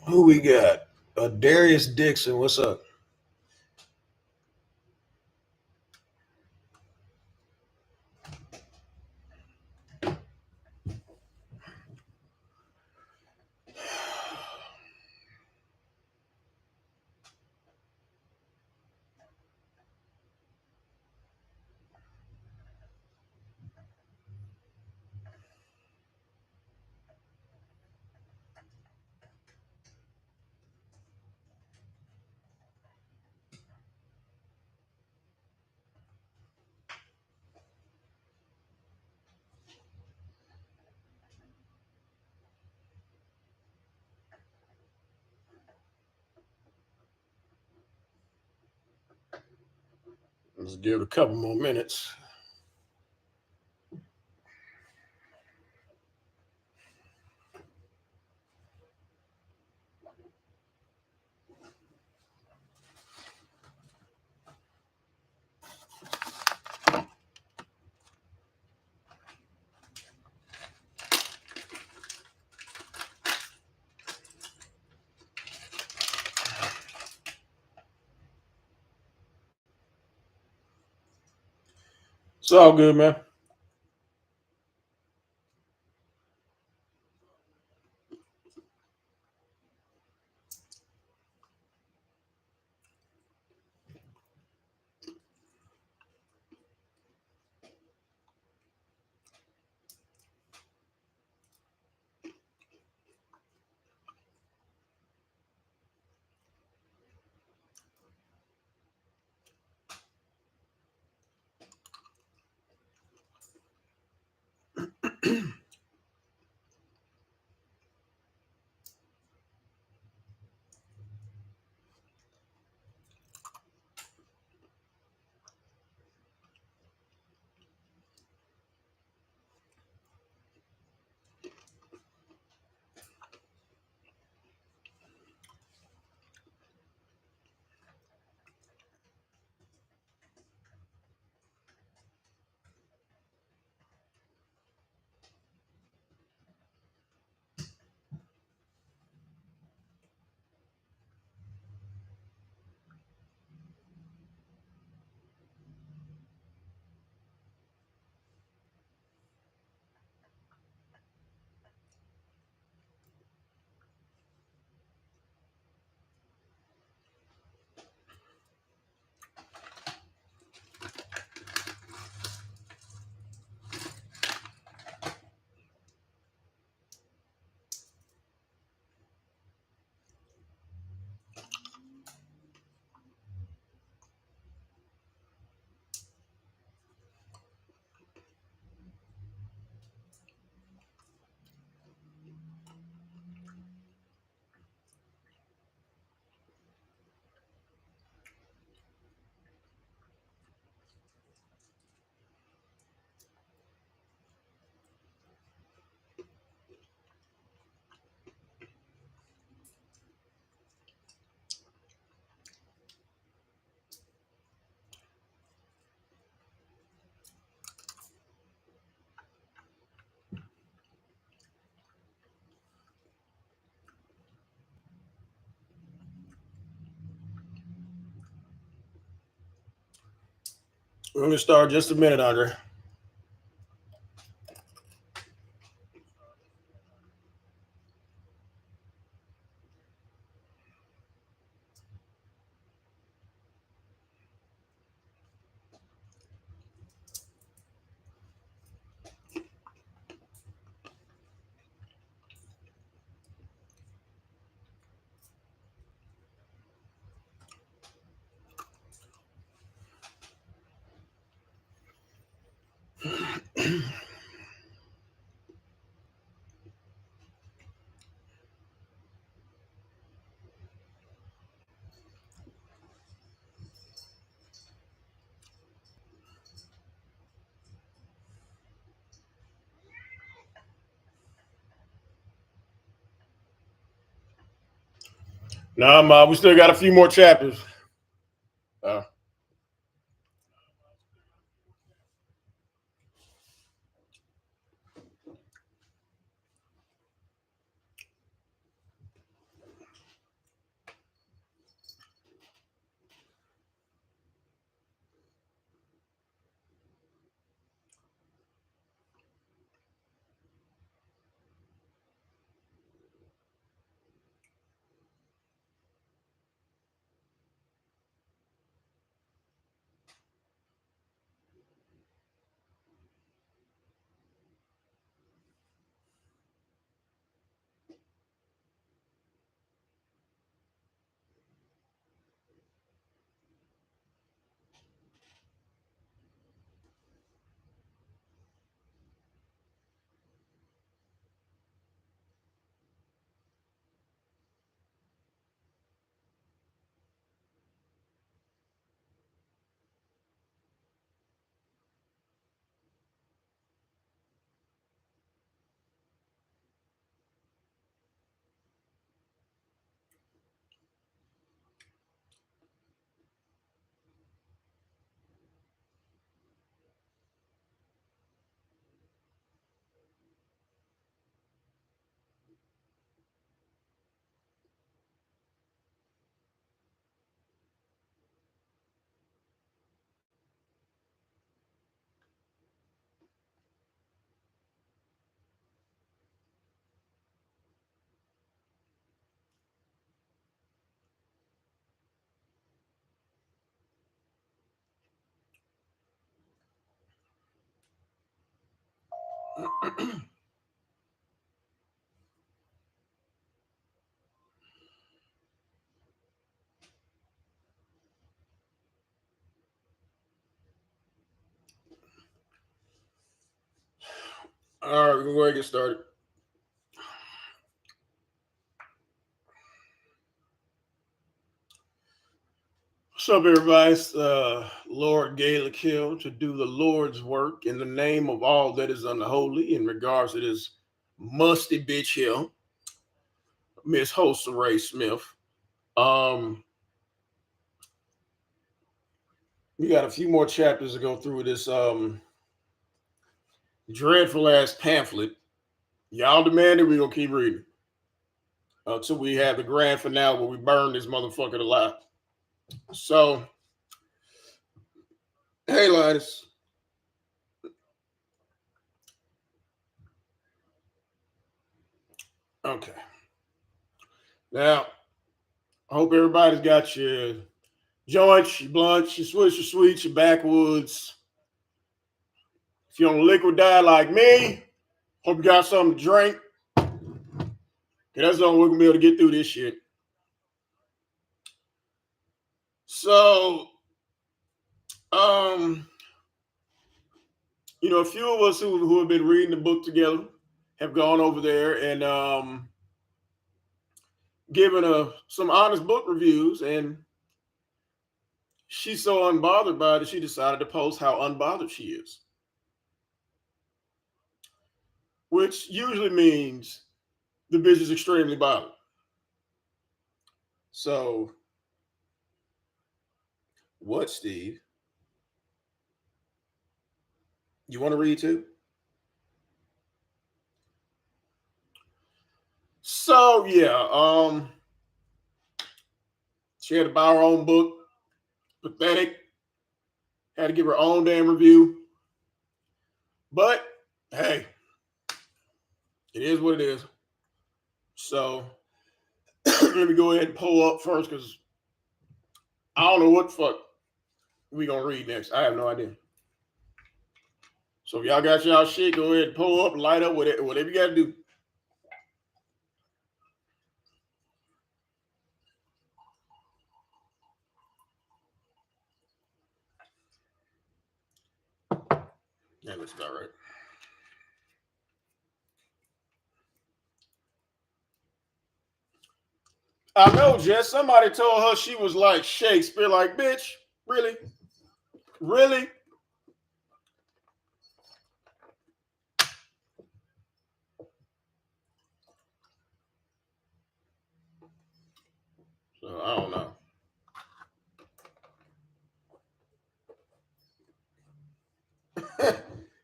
Who we got? Darius Dixon. What's up? Let's give it a couple more minutes. It's all good, man. We're going to start just a minute, Andre. No, Ma, we still got a few more chapters. All right, we're going to go ahead and get started. What's up, everybody? It's Lord Gaelic Hill to do the Lord's work in the name of all that is unholy in regards to this musty bitch here, Miss Soncerae Smith. We got a few more chapters to go through this dreadful ass pamphlet. Y'all demanded, we're going to keep reading until we have the grand finale where we burn this motherfucker alive. So, hey, Linus. Okay. Now, I hope everybody's got your joints, your blunts, your switch, your sweets, your backwoods. If you're on a liquid diet like me, hope you got something to drink. That's the only way we're gonna be able to get through this shit. So, a few of us who have been reading the book together have gone over there and given some honest book reviews, and she's so unbothered by it, she decided to post how unbothered she is. Which usually means the bitch is extremely bothered. So, what, Steve? You want to read too? So yeah, she had to buy her own book. Pathetic. Had to give her own damn review. But hey, it is what it is. So let me go ahead and pull up first because I don't know what the fuck we gonna read next. I have no idea. So if y'all got y'all shit, go ahead and pull up, light up, whatever you gotta do. Yeah, that's about right. I know, Jess. Somebody told her she was like Shakespeare. Like, bitch, really? Really? So I don't know.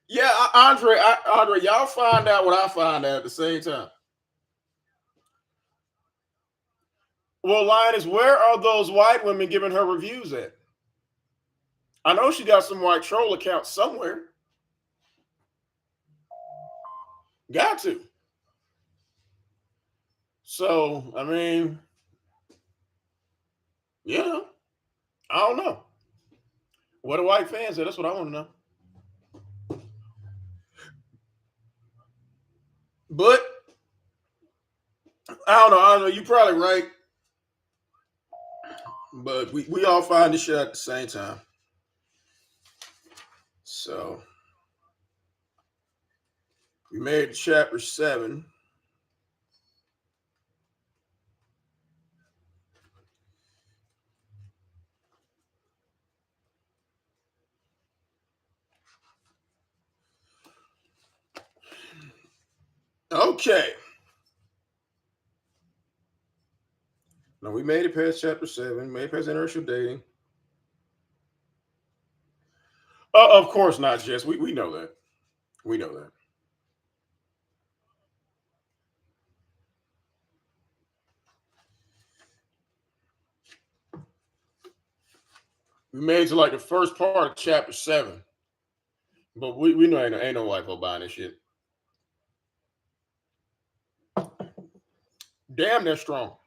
Yeah, Andre, y'all find out what I find out at the same time. Well, Linus, where are those white women giving her reviews at? I know she got some white troll accounts somewhere. Got to. So, I mean, yeah, I don't know. What do white fans say? That's what I want to know. But I don't know. You're probably right. But we all find this shit at the same time. So we made it to chapter 7. Okay. No, we made it past chapter 7. Made it past interracial dating. Of course not, Jess. We know that. We know that. We made it to like the first part of chapter 7. But we know ain't no white folk buying this shit. Damn, they're strong.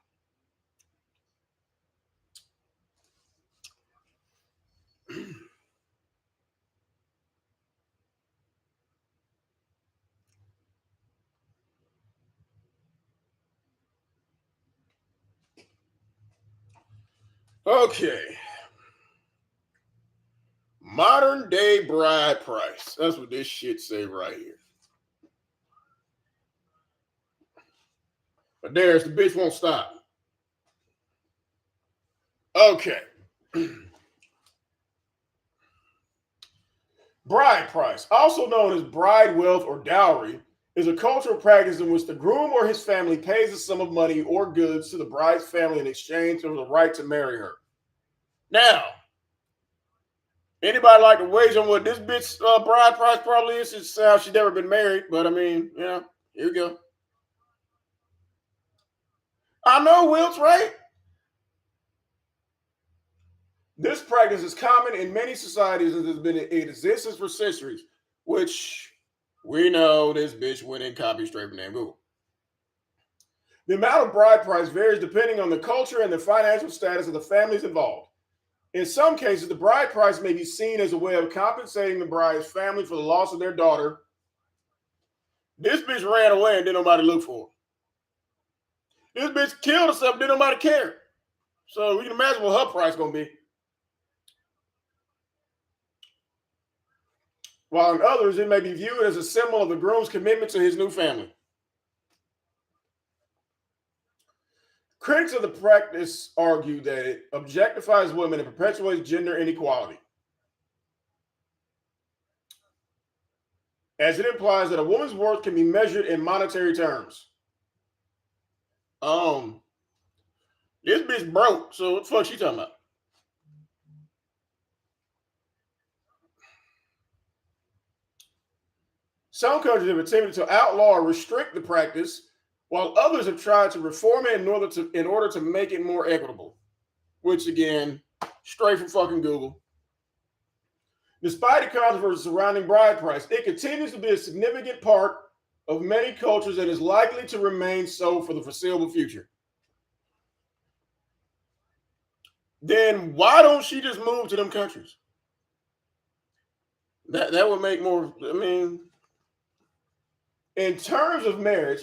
Okay. Modern day bride price. That's what this shit say right here. But there's the bitch won't stop. Okay. Bride price, also known as bride wealth or dowry, is a cultural practice in which the groom or his family pays a sum of money or goods to the bride's family in exchange for the right to marry her. Now, anybody like to wager on what this bitch bride price probably is? It's how she's never been married, but I mean, here we go. I know, Wilt's right. This practice is common in many societies and has been in existence for centuries, which we know this bitch went and copied straight from Google. The amount of bride price varies depending on the culture and the financial status of the families involved. In some cases, the bride price may be seen as a way of compensating the bride's family for the loss of their daughter. This bitch ran away and didn't nobody look for her. This bitch killed herself, didn't nobody care. So we can imagine what her price gonna be. While in others, it may be viewed as a symbol of the groom's commitment to his new family. Critics of the practice argue that it objectifies women and perpetuates gender inequality, as it implies that a woman's worth can be measured in monetary terms. This bitch broke, so what the fuck she talking about? Some countries have attempted to outlaw or restrict the practice, while others have tried to reform it in order to make it more equitable. Which again, straight from fucking Google. Despite the controversy surrounding bride price, it continues to be a significant part of many cultures and is likely to remain so for the foreseeable future. Then why don't she just move to them countries? That would make more. I mean, in terms of marriage,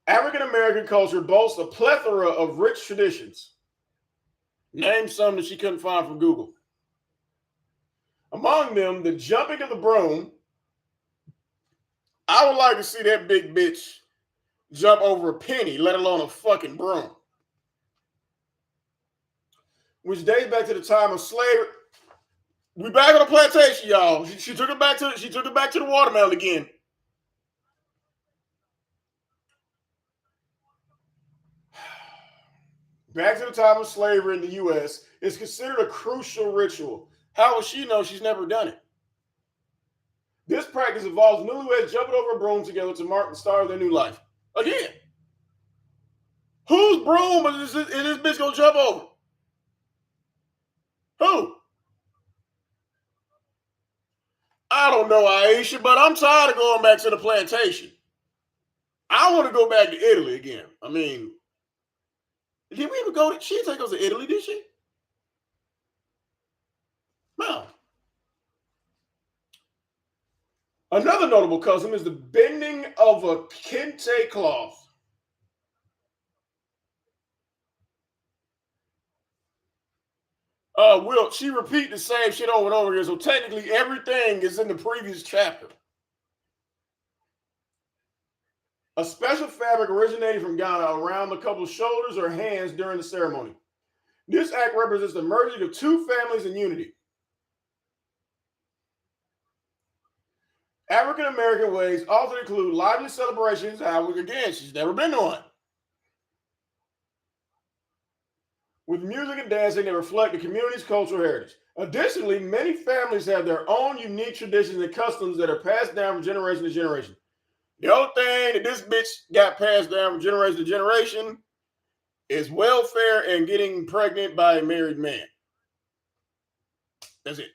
African American culture boasts a plethora of rich traditions. Name some that she couldn't find from Google. Among them, the jumping of the broom. I would like to see that big bitch jump over a penny, let alone a fucking broom. Which dates back to the time of slavery. We back on the plantation, y'all. She took it back to the watermelon again. Back to the time of slavery in the U.S. is considered a crucial ritual. How would she know she's never done it? This practice involves newlyweds jumping over a broom together to mark the start of their new life. Again, whose broom is this bitch gonna jump over? Who? I don't know, Aisha, but I'm tired of going back to the plantation. I want to go back to Italy again. I mean, did we even go? She didn't take us to Italy, did she? No. Another notable custom is the bending of a kente cloth. Will she repeat the same shit over and over again? So technically, everything is in the previous chapter. A special fabric originating from Ghana around the couple's shoulders or hands during the ceremony. This act represents the merging of two families in unity. African American weddings often include lively celebrations. Again, she's never been to one. With music and dancing that reflect the community's cultural heritage. Additionally, many families have their own unique traditions and customs that are passed down from generation to generation. The only thing that this bitch got passed down from generation to generation is welfare and getting pregnant by a married man. That's it.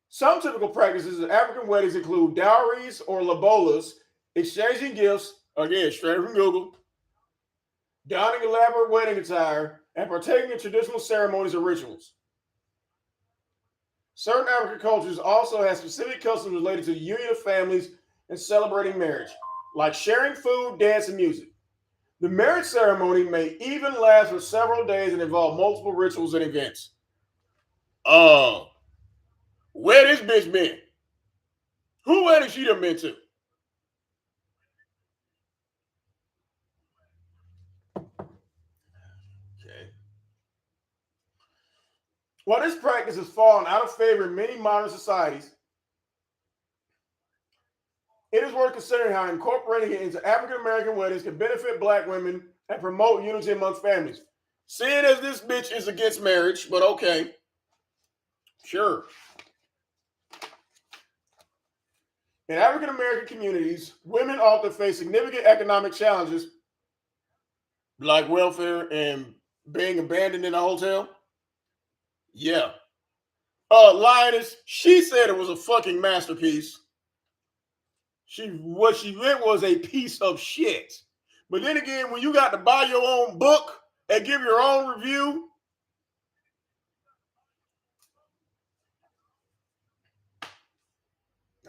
Some typical practices of African weddings include dowries or lobolas, exchanging gifts, again, straight from Google, donning elaborate wedding attire, and partaking in traditional ceremonies or rituals. Certain African cultures also have specific customs related to the union of families and celebrating marriage, like sharing food, dance, and music. The marriage ceremony may even last for several days and involve multiple rituals and events. Where this bitch been? Who wedding she done been to? Okay. While this practice has fallen out of favor in many modern societies, it is worth considering how incorporating it into African American weddings can benefit Black women and promote unity amongst families. Seeing as this bitch is against marriage, but okay, sure. In African American communities, women often face significant economic challenges like welfare and being abandoned in a hotel. Yeah. Lioness, she said it was a fucking masterpiece. What she meant was a piece of shit. But then again, when you got to buy your own book and give your own review,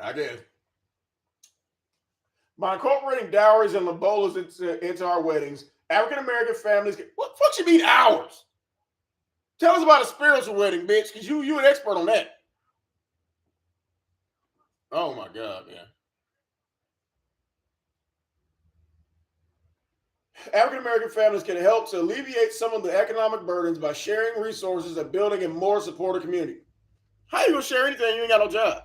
I guess. By incorporating dowries and lobolas into our weddings, African American families can, what the fuck you mean ours? Tell us about a spiritual wedding, bitch, because you an expert on that. Oh my God, man. African American families can help to alleviate some of the economic burdens by sharing resources and building a more supportive community. How you gonna share anything you ain't got no job?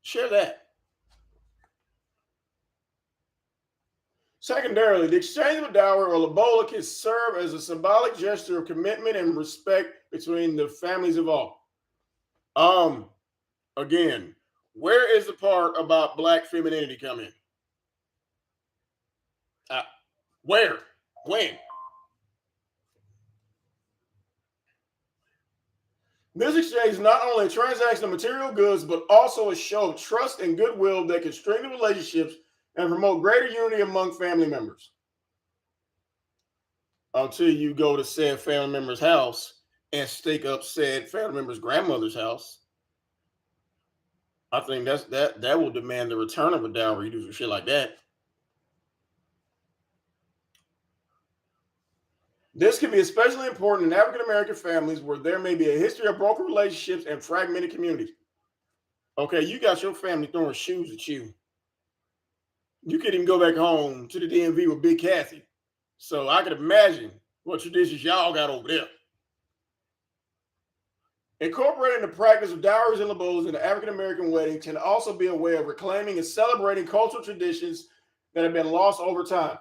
Share that. Secondarily, the exchange of a dowry or lobola can serve as a symbolic gesture of commitment and respect between the families involved. Again, where is the part about Black femininity come in? Where? When? This exchange is not only a transaction of material goods, but also a show of trust and goodwill that can strengthen relationships and promote greater unity among family members. Until you go to said family member's house and stake up said family member's grandmother's house, I think that will demand the return of a dowry. You do some shit like that. This can be especially important in African American families where there may be a history of broken relationships and fragmented communities. Okay, you got your family throwing shoes at you. You couldn't even go back home to the DMV with Big Kathy. So I can imagine what traditions y'all got over there. Incorporating the practice of dowries and labos in the African American wedding can also be a way of reclaiming and celebrating cultural traditions that have been lost over time.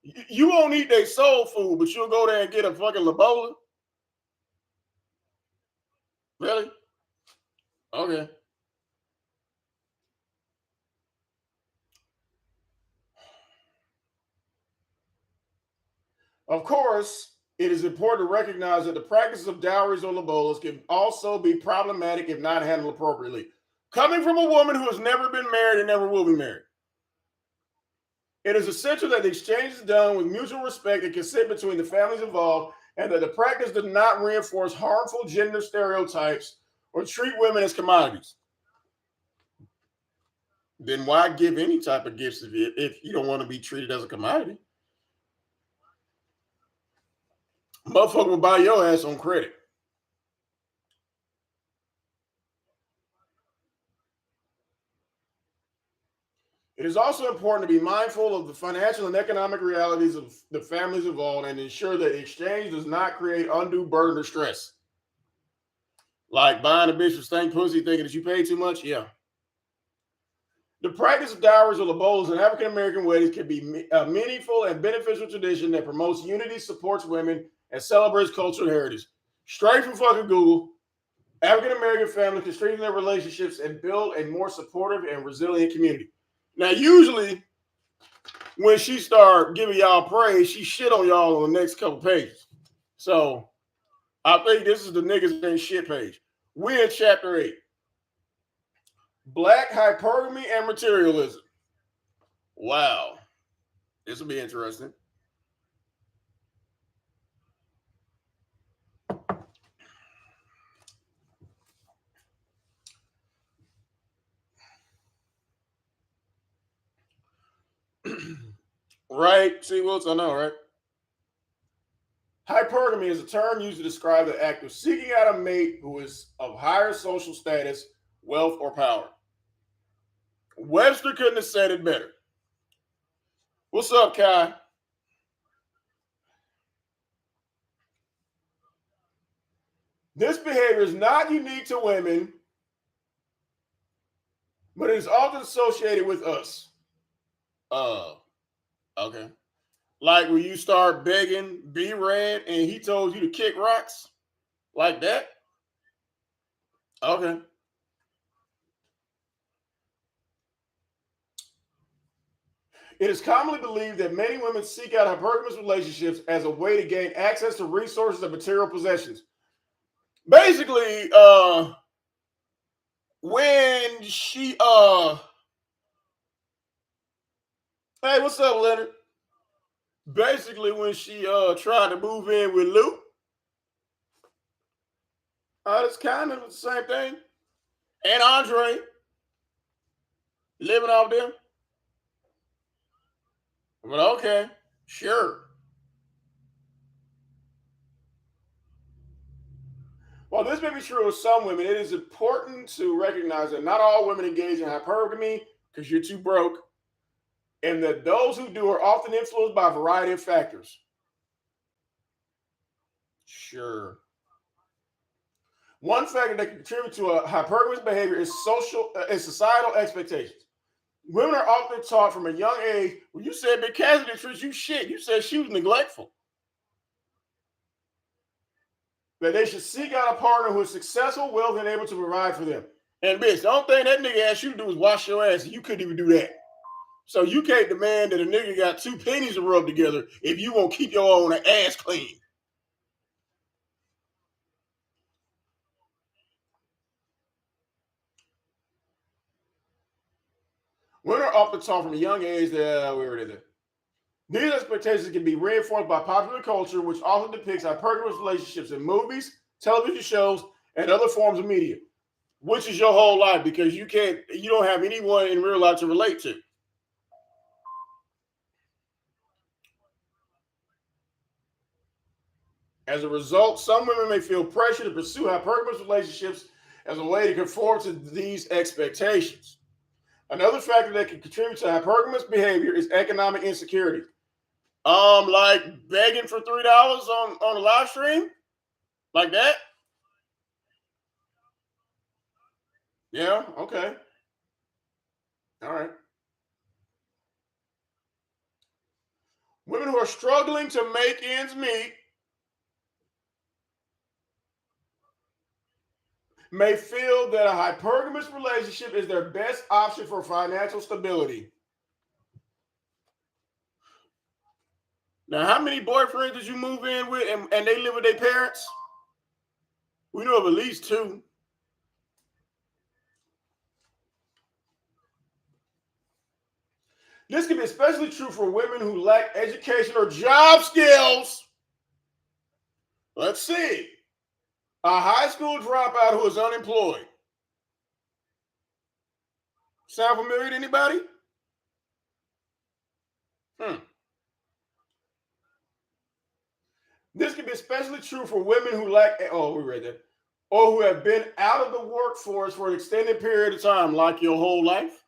You won't eat their soul food, but you'll go there and get a fucking labola? Really? Okay. Of course, it is important to recognize that the practice of dowries or labolas can also be problematic if not handled appropriately. Coming from a woman who has never been married and never will be married, it is essential that the exchange is done with mutual respect and consent between the families involved, and that the practice does not reinforce harmful gender stereotypes or treat women as commodities. Then why give any type of gifts if you don't want to be treated as a commodity? Motherfucker will buy your ass on credit. It is also important to be mindful of the financial and economic realities of the families involved and ensure that the exchange does not create undue burden or stress. Like buying a bitch with stank pussy thinking that you paid too much? Yeah. The practice of dowries or labolas in African American weddings can be a meaningful and beneficial tradition that promotes unity, supports women, and celebrates cultural heritage. Straight from fucking Google, African American families can strengthen their relationships and build a more supportive and resilient community. Now, usually, when she start giving y'all praise, she shit on y'all on the next couple pages. So I think this is the niggas ain't shit page. We're in chapter 8. Black hypergamy and materialism. Wow. This will be interesting. Right? See, Wilson, I know, right? Hypergamy is a term used to describe the act of seeking out a mate who is of higher social status, wealth, or power. Webster couldn't have said it better. What's up, Kai? This behavior is not unique to women, but it is often associated with us. Uh, okay. Like when you start begging B Red and he told you to kick rocks, like that. Okay. It is commonly believed that many women seek out hypergamous relationships as a way to gain access to resources and material possessions. Basically, when she hey, what's up, Leonard? Basically, when she tried to move in with Luke, it's kind of the same thing. And Andre living off them. But okay, sure. While this may be true of some women, it is important to recognize that not all women engage in hypergamy because you're too broke, and that those who do are often influenced by a variety of factors. Sure. One factor that can contribute to a hypergamous behavior is societal expectations. Women are often taught from a young age. Well, you said Big Cassidy treats you shit. You said she was neglectful. That they should seek out a partner who is successful, wealthy, and able to provide for them. And bitch, the only thing that nigga asked you to do is wash your ass, and you couldn't even do that. So you can't demand that a nigga got two pennies to rub together if you won't keep your own ass clean. Women are often taught from a young age that we already did. These expectations can be reinforced by popular culture, which often depicts hypergamous relationships in movies, television shows, and other forms of media, which is your whole life because you don't have anyone in real life to relate to. As a result, some women may feel pressure to pursue hypergamous relationships as a way to conform to these expectations. Another factor that can contribute to hypergamous behavior is economic insecurity. Like begging for $3 on a live stream, like that. Yeah, okay, all right. Women who are struggling to make ends meet may feel that a hypergamous relationship is their best option for financial stability. Now, how many boyfriends did you move in with and they live with their parents? We know of at least two. This can be especially true for women who lack education or job skills. Let's see. A high school dropout who is unemployed. Sound familiar to anybody? Hmm. This can be especially true for women who lack, we read that, or who have been out of the workforce for an extended period of time, like your whole life.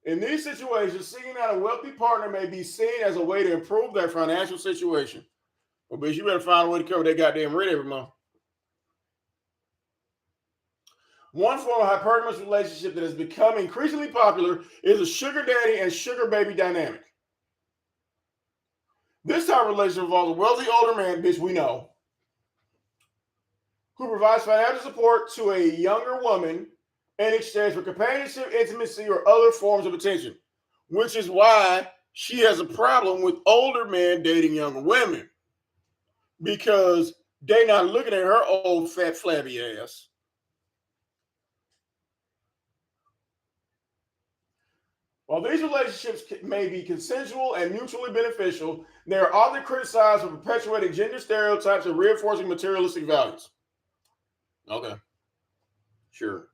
In these situations, seeking out a wealthy partner may be seen as a way to improve their financial situation. Well, bitch, you better find a way to cover that goddamn rent every month. One form of hypergamous relationship that has become increasingly popular is a sugar daddy and sugar baby dynamic. This type of relationship involves a wealthy older man, bitch, we know, who provides financial support to a younger woman in exchange for companionship, intimacy, or other forms of attention, which is why she has a problem with older men dating younger women because they're not looking at her old fat flabby ass. While these relationships may be consensual and mutually beneficial, they are often criticized for perpetuating gender stereotypes and reinforcing materialistic values. Okay, sure.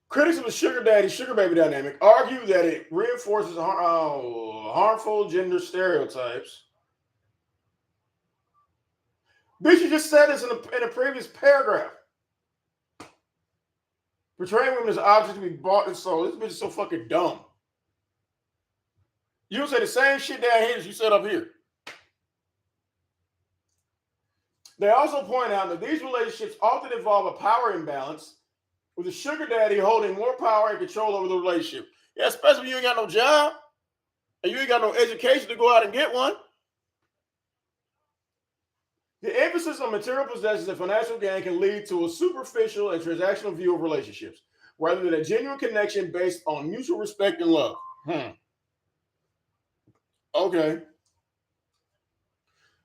Critics of the sugar daddy, sugar baby dynamic argue that it reinforces harmful gender stereotypes. Bitch, you just said this in a previous paragraph. Portraying women as objects to be bought and sold. This bitch is so fucking dumb. You don't say the same shit down here as you said up here. They also point out that these relationships often involve a power imbalance, with the sugar daddy holding more power and control over the relationship. Yeah, especially when you ain't got no job and you ain't got no education to go out and get one. The emphasis on material possessions and financial gain can lead to a superficial and transactional view of relationships, rather than a genuine connection based on mutual respect and love. Okay.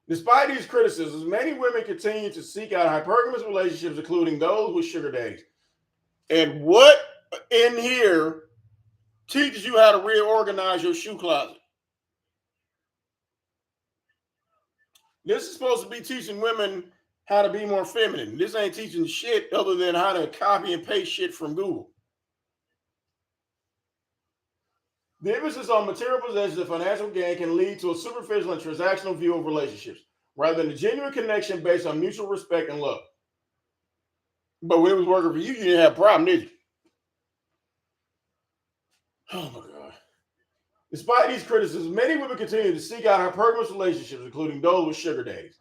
Despite these criticisms, many women continue to seek out hypergamous relationships, including those with sugar daddies. And what in here teaches you how to reorganize your shoe closet? This is supposed to be teaching women how to be more feminine. This ain't teaching shit other than how to copy and paste shit from Google. The emphasis on material possessions and financial gain can lead to a superficial and transactional view of relationships, rather than a genuine connection based on mutual respect and love. But when it was working for you, you didn't have a problem, did you? Oh my God. Despite these criticisms, many women continue to seek out hypergamous relationships, including those with sugar daddies.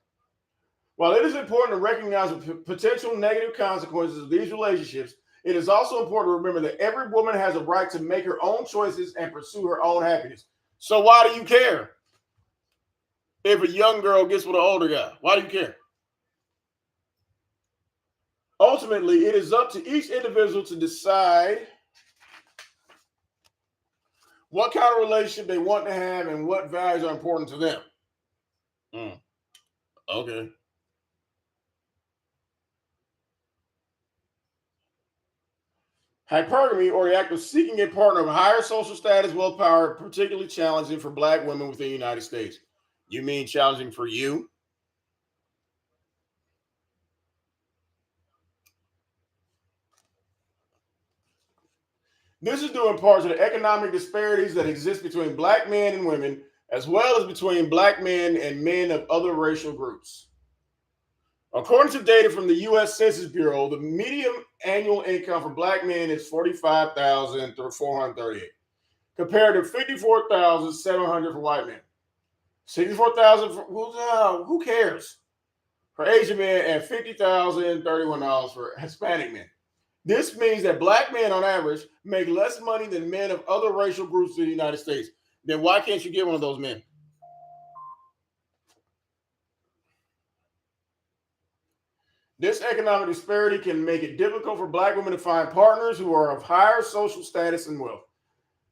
While it is important to recognize the potential negative consequences of these relationships, it is also important to remember that every woman has a right to make her own choices and pursue her own happiness. So why do you care if a young girl gets with an older guy? Why do you care? Ultimately, it is up to each individual to decide what kind of relationship they want to have and what values are important to them. Okay. Hypergamy, or the act of seeking a partner of higher social status, wealth, power, particularly challenging for Black women within the United States. You mean challenging for you? This is due in part to the economic disparities that exist between Black men and women, as well as between Black men and men of other racial groups. According to data from the U.S. Census Bureau, the median annual income for Black men is $45,438, compared to $54,700 for white men. $64,000 for who cares? For Asian men and $50,031 for Hispanic men. This means that Black men on average make less money than men of other racial groups in the United States. Then why can't you get one of those men? This economic disparity can make it difficult for Black women to find partners who are of higher social status and wealth,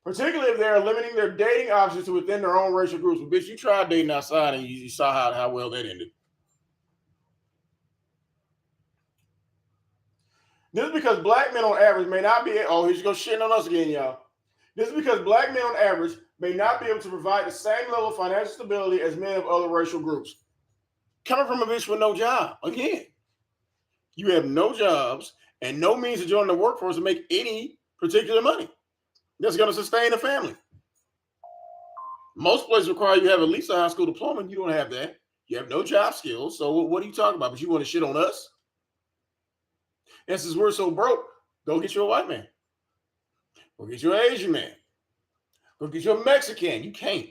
particularly if they are limiting their dating options to within their own racial groups. But bitch, you tried dating outside and you saw how well that ended. This is because Black men on average may not be, oh, he's going to shit on us again, y'all. This is because Black men on average may not be able to provide the same level of financial stability as men of other racial groups. Coming from a bitch with no job, again. You have no jobs and no means to join the workforce to make any particular money that's going to sustain a family. Most places require you have at least a high school diploma, and you don't have that. You have no job skills. So what are you talking about? But you want to shit on us? And since we're so broke, go get you a white man. Go get you an Asian man. Go get you a Mexican. You can't.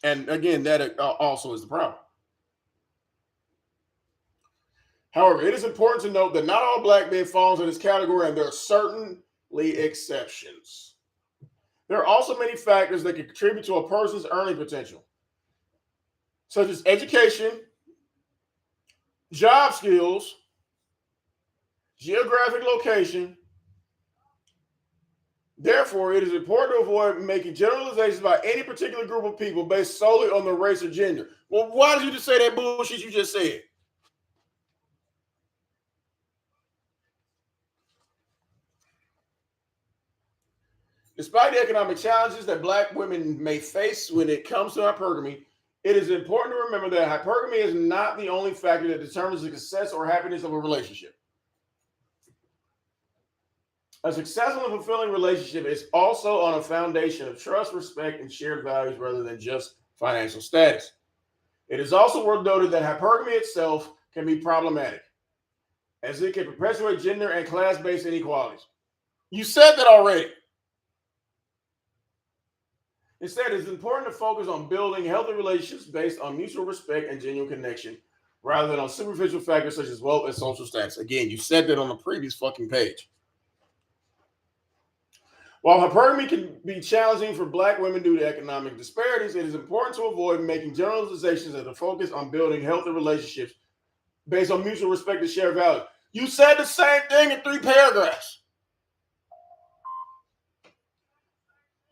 And again, that also is the problem. However, it is important to note that not all Black men fall into this category, and there are certainly exceptions. There are also many factors that can contribute to a person's earning potential, such as education, job skills, geographic location. Therefore, it is important to avoid making generalizations about any particular group of people based solely on their race or gender. Well, why did you just say that bullshit you just said? Despite the economic challenges that Black women may face when it comes to hypergamy, it is important to remember that hypergamy is not the only factor that determines the success or happiness of a relationship. A successful and fulfilling relationship is also on a foundation of trust, respect, and shared values rather than just financial status. It is also worth noting that hypergamy itself can be problematic, as it can perpetuate gender and class-based inequalities. You said that already. Instead, it's important to focus on building healthy relationships based on mutual respect and genuine connection, rather than on superficial factors such as wealth and social status. Again, you said that on the previous fucking page. While hypergamy can be challenging for Black women due to economic disparities, it is important to avoid making generalizations and to focus on building healthy relationships based on mutual respect and shared values. You said the same thing in 3 paragraphs.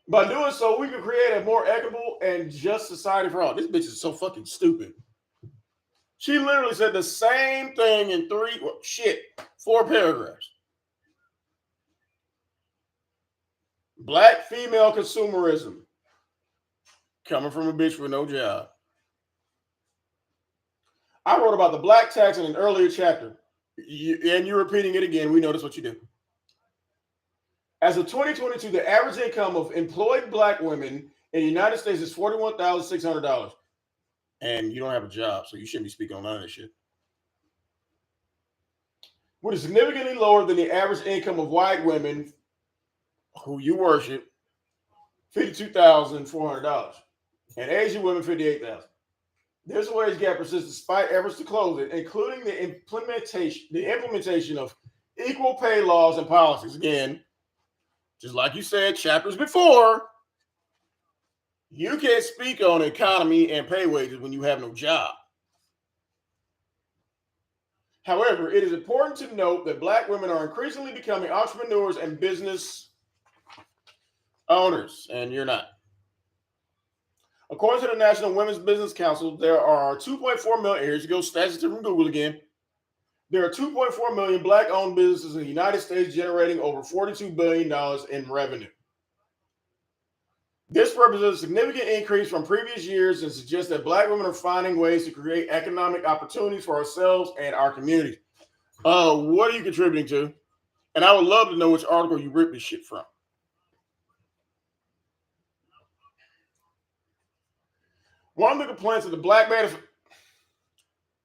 By doing so, we can create a more equitable and just society for all. This bitch is so fucking stupid. She literally said the same thing in 4 paragraphs. Black female consumerism. Coming from a bitch with no job. I wrote about the black tax in an earlier chapter. And you're repeating it again. We notice what you do. As of 2022, the average income of employed Black women in the United States is $41,600. And you don't have a job, so you shouldn't be speaking on none of this shit. Which is significantly lower than the average income of white women who you worship, $52,400. And Asian women, $58,000. This wage gap persists despite efforts to close it, including the implementation of equal pay laws and policies. Again, just like you said chapters before, you can't speak on economy and pay wages when you have no job. However, it is important to note that Black women are increasingly becoming entrepreneurs and business owners, and you're not. According to the National Women's Business Council, there are 2.4 million, here you go, stats from Google again. There are 2.4 million black-owned businesses in the United States generating over $42 billion in revenue. This represents a significant increase from previous years and suggests that black women are finding ways to create economic opportunities for ourselves and our communities. What are you contributing to? And I would love to know which article you ripped this shit from. One of the complaints of the Black Manosphere.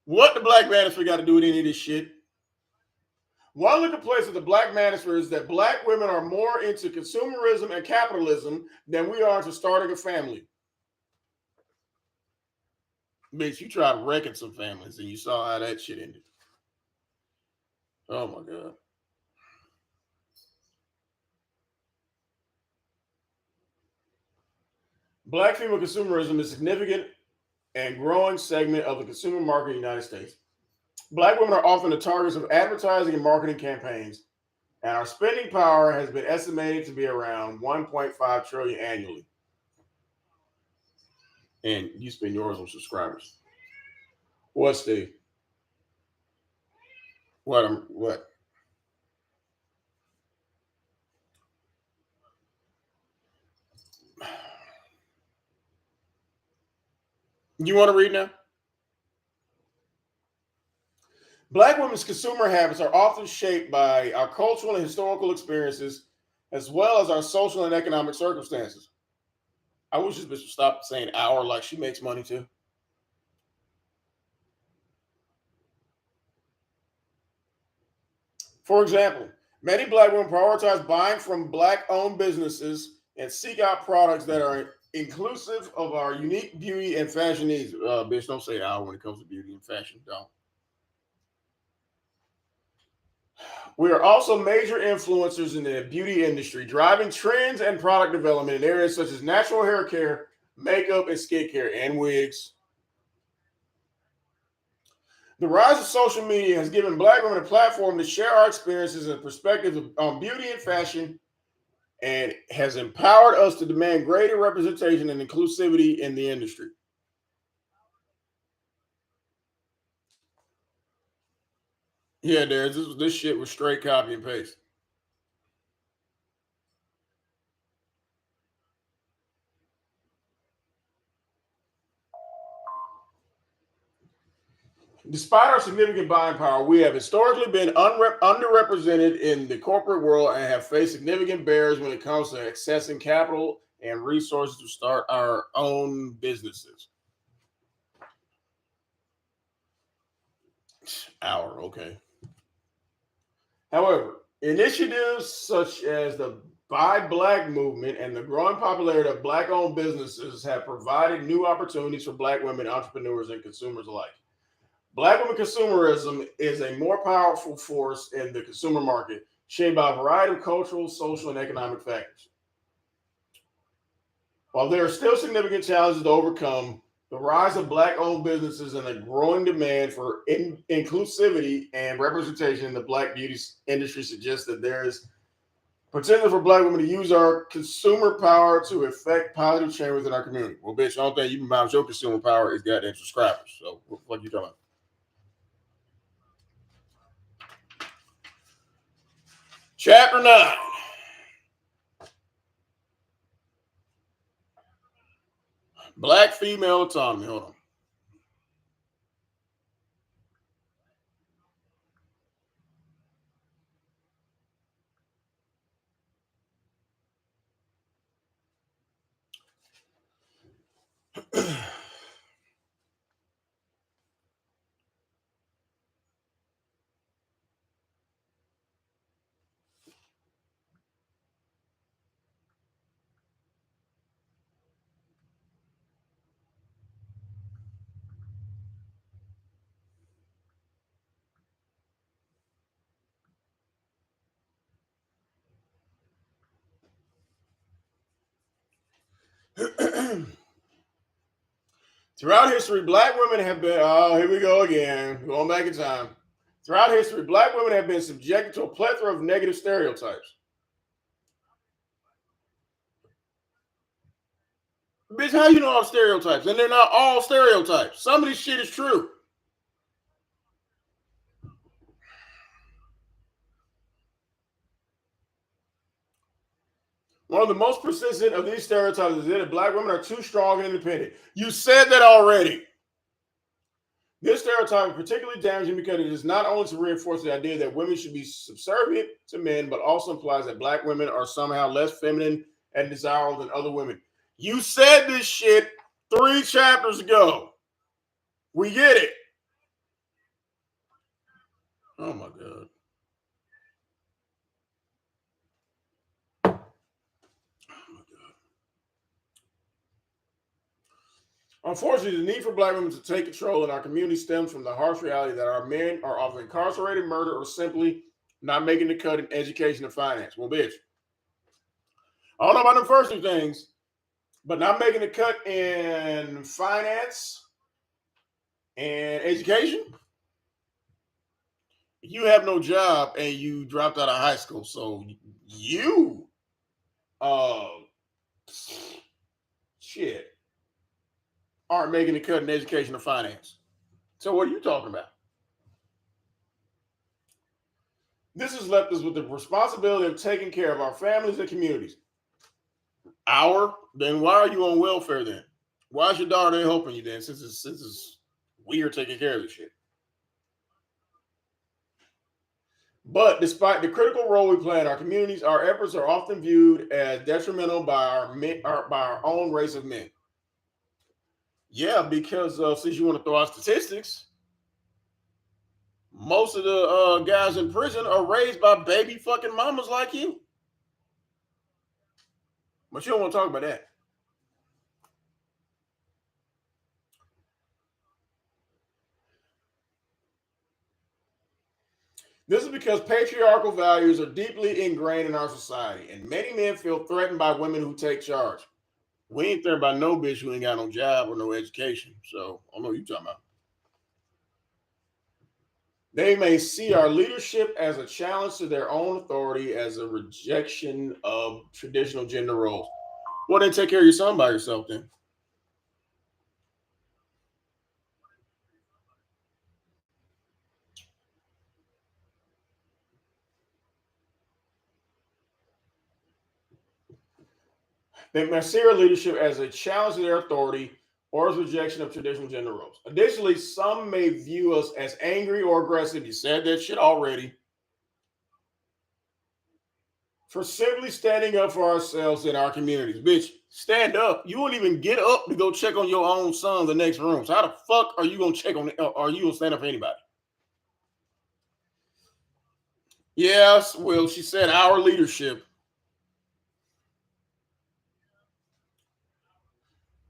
What the Black Manosphere got to do with any of this shit? One of the complaints of the Black Manosphere is that black women are more into consumerism and capitalism than we are into starting a family. Bitch, you tried wrecking some families and you saw how that shit ended. Oh my God. Black female consumerism is a significant and growing segment of the consumer market in the United States. Black women are often the targets of advertising and marketing campaigns, and our spending power has been estimated to be around 1.5 trillion annually. And you spend yours on subscribers. What, Steve? What? You want to read now? Black women's consumer habits are often shaped by our cultural and historical experiences, as well as our social and economic circumstances. I wish this bitch would stop saying our like she makes money too. For example, many black women prioritize buying from black-owned businesses and seek out products that are inclusive of our unique beauty and fashion needs. Bitch, don't say our when it comes to beauty and fashion. Don't. We are also major influencers in the beauty industry, driving trends and product development in areas such as natural hair care, makeup, and skincare, and wigs. The rise of social media has given black women a platform to share our experiences and perspectives on beauty and fashion, and has empowered us to demand greater representation and inclusivity in the industry. Yeah, this shit was straight copy and paste. Despite our significant buying power, we have historically been underrepresented in the corporate world and have faced significant barriers when it comes to accessing capital and resources to start our own businesses. Okay. However, initiatives such as the Buy Black movement and the growing popularity of black owned businesses have provided new opportunities for black women entrepreneurs and consumers alike. Black women consumerism is a more powerful force in the consumer market, shaped by a variety of cultural, social, and economic factors. While there are still significant challenges to overcome, the rise of black owned businesses and a growing demand for inclusivity and representation in the black beauty industry suggests that there is potential for black women to use our consumer power to effect positive change within our community. Well, bitch, I don't think you can balance your consumer power is goddamn subscribers. So what are you talking about? Chapter 9. Black female autonomy. Hold on. Throughout history, black women have been, oh, here we go again, going back in time. Throughout history, black women have been subjected to a plethora of negative stereotypes. Bitch, how you know all stereotypes? And they're not all stereotypes. Some of this shit is true. One of the most persistent of these stereotypes is that black women are too strong and independent. You said that already. This stereotype is particularly damaging because it is not only to reinforce the idea that women should be subservient to men, but also implies that black women are somehow less feminine and desirable than other women. You said this shit 3 chapters ago. We get it. Oh my God. Unfortunately, the need for black women to take control in our community stems from the harsh reality that our men are often incarcerated, murdered, or simply not making the cut in education and finance. Well, bitch, I don't know about the first 2 things, but not making the cut in finance and education, you have no job and you dropped out of high school. So you, uh, shit, aren't making the cut in education or finance. So what are you talking about? This has left us with the responsibility of taking care of our families and communities. Then why are you on welfare then? Why is your daughter helping you then? Since it's weird taking care of this shit. But despite the critical role we play in our communities, our efforts are often viewed as detrimental by our own race of men. Yeah, because since you want to throw out statistics, most of the guys in prison are raised by baby fucking mamas like you. But you don't want to talk about that. This is because patriarchal values are deeply ingrained in our society, and many men feel threatened by women who take charge. We ain't threatened by no bitch who ain't got no job or no education. So I don't know what you're talking about. They may see our leadership as a challenge to their own authority, as a rejection of traditional gender roles. Well, then take care of your son by yourself then. They may see our leadership as a challenge to their authority or as rejection of traditional gender roles. Additionally, some may view us as angry or aggressive. You said that shit already. For simply standing up for ourselves in our communities. Bitch, stand up. You won't even get up to go check on your own son in the next room. So how the fuck are you gonna check on? Are you gonna stand up for anybody? Yes, well, she said our leadership.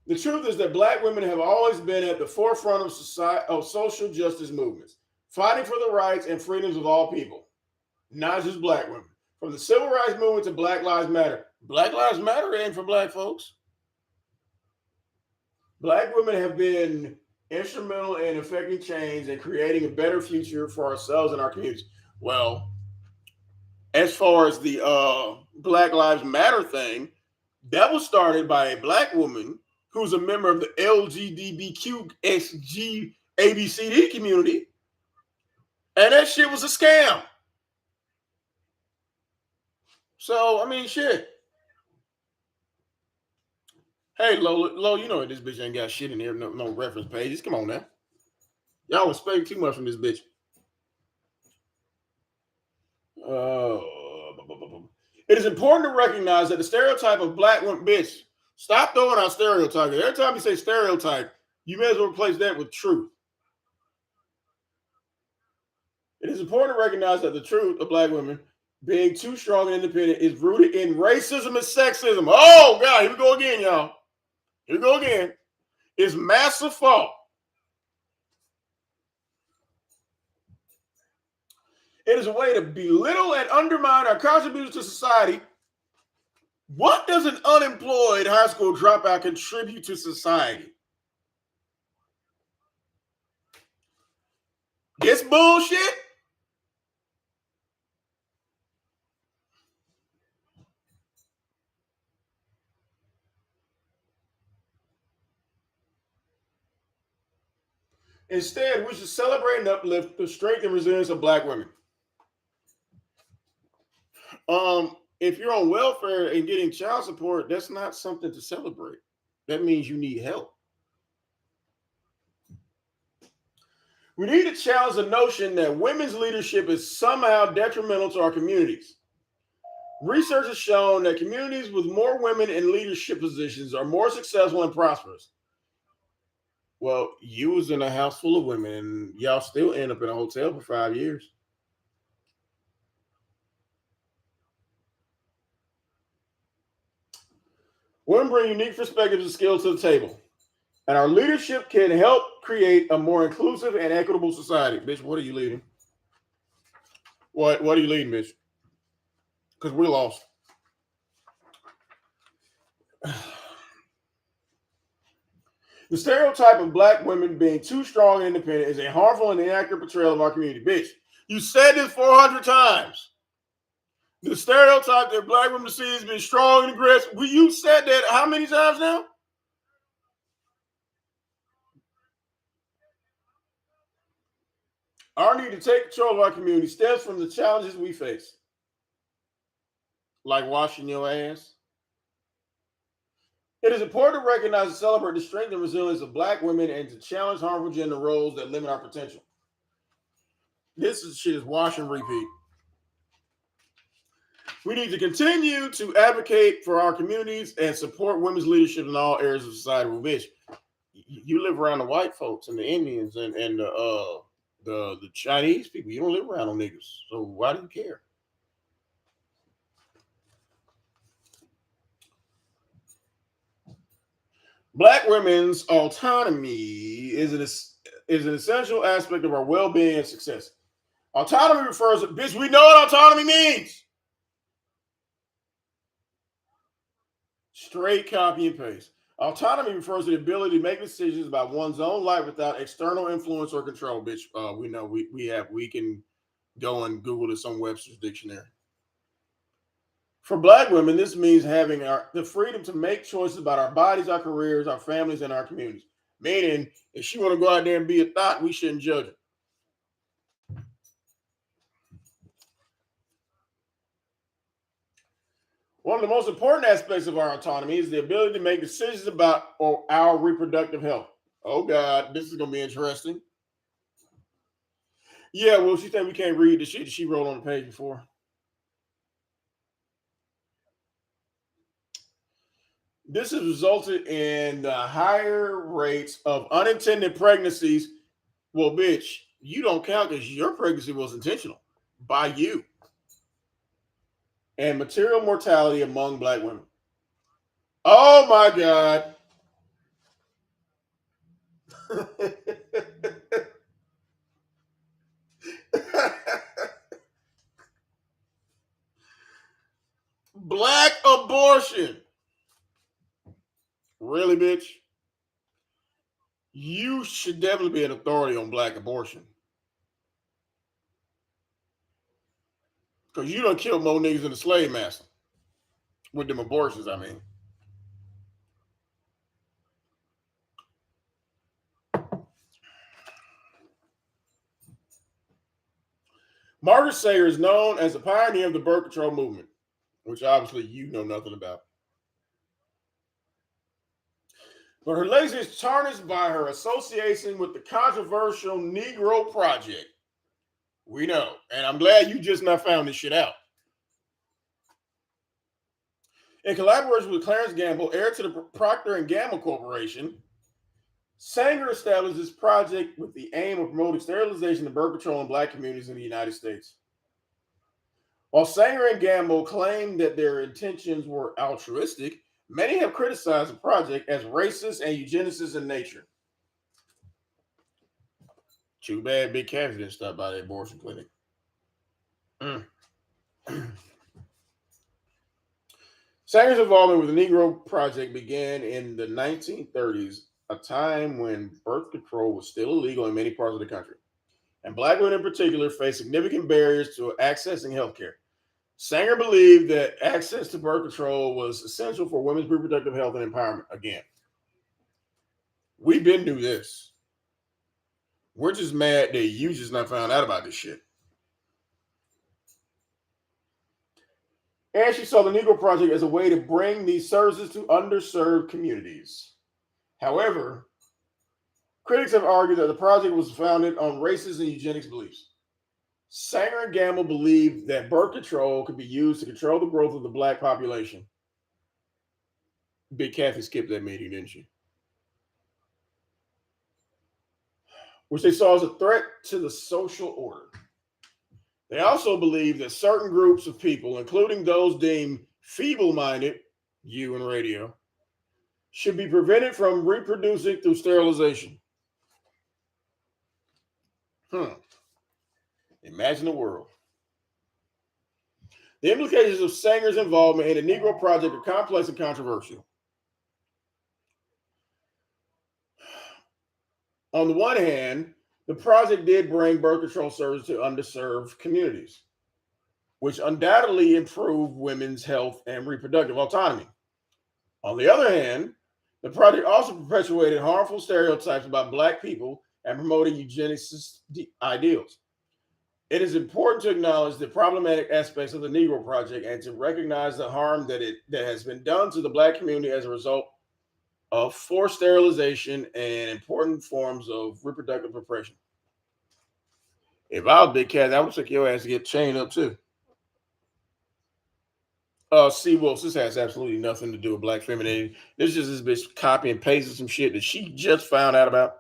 The truth is that black women have always been at the forefront of society of social justice movements, fighting for the rights and freedoms of all people, not just black women. From the civil rights movement to Black Lives Matter. Black Lives Matter ain't for black folks. Black women have been instrumental in effecting change and creating a better future for ourselves and our communities. Well, as far as the Black Lives Matter thing, that was started by a black woman who's a member of the LGBTQSG community, and that shit was a scam. So I mean, shit. Hey, Lo, you know this bitch ain't got shit in here, no reference pages. Come on now, y'all expect too much from this bitch. Uh, it is important to recognize that the stereotype of black women, bitch, stop throwing out stereotypes. Every time you say stereotype, you may as well replace that with truth. It is important to recognize that the truth of black women being too strong and independent is rooted in racism and sexism. Oh, God, here we go again, y'all. Here we go again. It's massive fault. It is a way to belittle and undermine our contributions to society. What does an unemployed high school dropout contribute to society? This bullshit? Instead, we should celebrate and uplift the strength and resilience of black women. if you're on welfare and getting child support, that's not something to celebrate. That means you need help. We need to challenge the notion that women's leadership is somehow detrimental to our communities. Research has shown that communities with more women in leadership positions are more successful and prosperous. Well, you was in a house full of women and y'all still end up in a hotel for 5 years. Women bring unique perspectives and skills to the table. And our leadership can help create a more inclusive and equitable society. Bitch, what are you leading? What are you leading, bitch? Because we're lost. The stereotype of black women being too strong and independent is a harmful and inaccurate portrayal of our community. Bitch, you said this 400 times. The stereotype that black women see as being strong and aggressive. You said that how many times now? Our need to take control of our community stems from the challenges we face, like washing your ass. It is important to recognize and celebrate the strength and resilience of black women and to challenge harmful gender roles that limit our potential. Shit is wash and repeat. We need to continue to advocate for our communities and support women's leadership in all areas of society. Well, bitch, you live around the white folks and the Indians and the Chinese people. You don't live around no niggas. So why do you care? Black women's autonomy is an essential aspect of our well-being and success. Autonomy refers to, bitch, we know what autonomy means. Straight copy and paste. Autonomy refers to the ability to make decisions about one's own life without external influence or control. Bitch, we know we can go and Google this on Webster's dictionary. For black women, this means having the freedom to make choices about our bodies, our careers, our families, and our communities. Meaning, if she want to go out there and be a thought, we shouldn't judge her. One of the most important aspects of our autonomy is the ability to make decisions about our reproductive health. Oh God, this is gonna be interesting. Yeah, well, she said we can't read the shit she wrote on the page before. This has resulted in the higher rates of unintended pregnancies. Well, bitch, you don't count because your pregnancy was intentional by you. And material mortality among black women. Oh my God. Black abortion. Really, bitch? You should definitely be an authority on black abortion. Because you don't kill more niggas than the slave master. With them abortions, I mean. Margaret Sanger is known as a pioneer of the birth control movement, which obviously you know nothing about. But her legacy is tarnished by her association with the controversial Negro Project. We know. And I'm glad you just not found this shit out. In collaboration with Clarence Gamble, heir to the Procter & Gamble Corporation, Sanger established this project with the aim of promoting sterilization and birth control in black communities in the United States. While Sanger and Gamble claimed that their intentions were altruistic, many have criticized the project as racist and eugenicist in nature. Too bad Big Cash didn't stop by the abortion clinic. Sanger's involvement with the Negro Project began in the 1930s, a time when birth control was still illegal in many parts of the country. And black women in particular faced significant barriers to accessing healthcare. Sanger believed that access to birth control was essential for women's reproductive health and empowerment. Again, we've been through this. We're just mad that you just not found out about this shit. And she saw the Negro Project as a way to bring these services to underserved communities. However, critics have argued that the project was founded on racist and eugenics beliefs. Sanger and Gamble believed that birth control could be used to control the growth of the black population. Big Kathy skipped that meeting, didn't she? Which they saw as a threat to the social order. They also believed that certain groups of people, including those deemed feeble-minded, you and radio, should be prevented from reproducing through sterilization. Imagine the world. The implications of Sanger's involvement in the Negro Project are complex and controversial. On the one hand, the project did bring birth control services to underserved communities, which undoubtedly improved women's health and reproductive autonomy. On the other hand, the project also perpetuated harmful stereotypes about Black people and promoted eugenicist ideals. It is important to acknowledge the problematic aspects of the Negro Project and to recognize the harm that has been done to the Black community as a result of forced sterilization and important forms of reproductive repression. If I was Big Cat, I would take your ass to get chained up too. C. Wills, this has absolutely nothing to do with Black femininity. This is just this bitch copy and pasting some shit that she just found out about.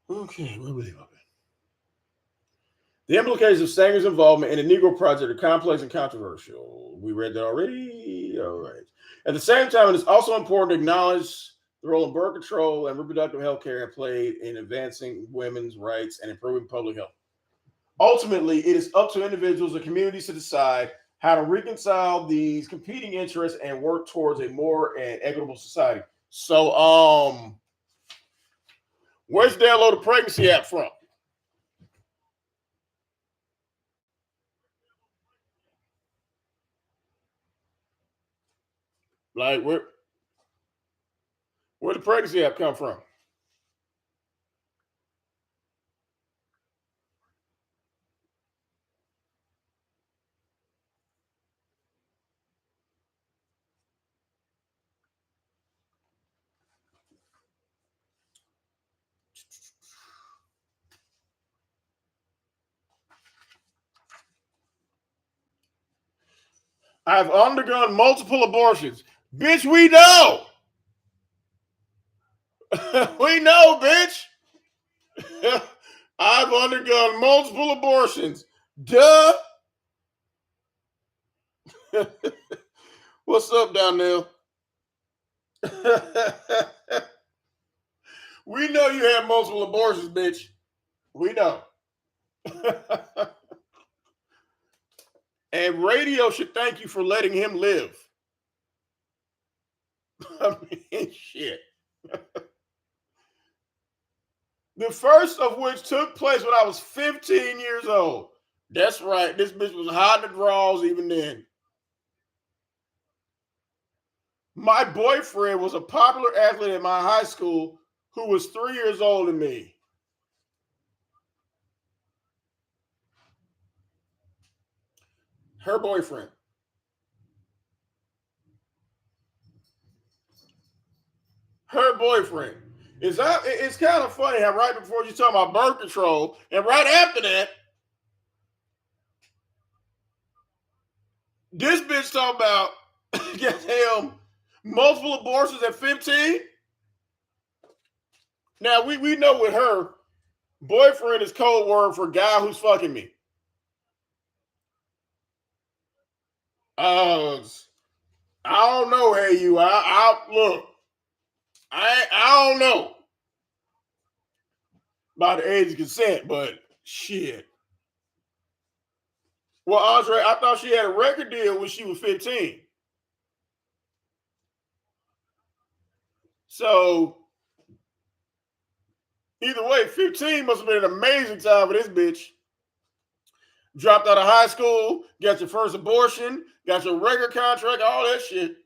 Okay, where we leave up? The implications of Sanger's involvement in the Negro Project are complex and controversial. We read that already. All right. At the same time, it is also important to acknowledge the role of birth control and reproductive health care have played in advancing women's rights and improving public health. Ultimately, it is up to individuals and communities to decide how to reconcile these competing interests and work towards a more and equitable society. So, where's the download the pregnancy app from? Like, where the pregnancy app come from? I've undergone multiple abortions. Bitch, we know. We know, bitch. I've undergone multiple abortions. Duh. What's up, Donnell? We know you had multiple abortions, bitch. We know. And radio should thank you for letting him live. I mean, shit. The first of which took place when I was 15 years old. That's right. This bitch was hot in the draws even then. My boyfriend was a popular athlete at my high school who was 3 years older than me. Her boyfriend. Her boyfriend. It's kind of funny how right before you talk about birth control, and right after that, this bitch talking about goddamn multiple abortions at 15. Now we know with her, boyfriend is code word for guy who's fucking me. I don't know. Hey, you. I look. I don't know about the age of consent, but shit. Well, Andre, I thought she had a record deal when she was 15. So either way, 15 must have been an amazing time for this bitch. Dropped out of high school, got your first abortion, got your record contract, all that shit.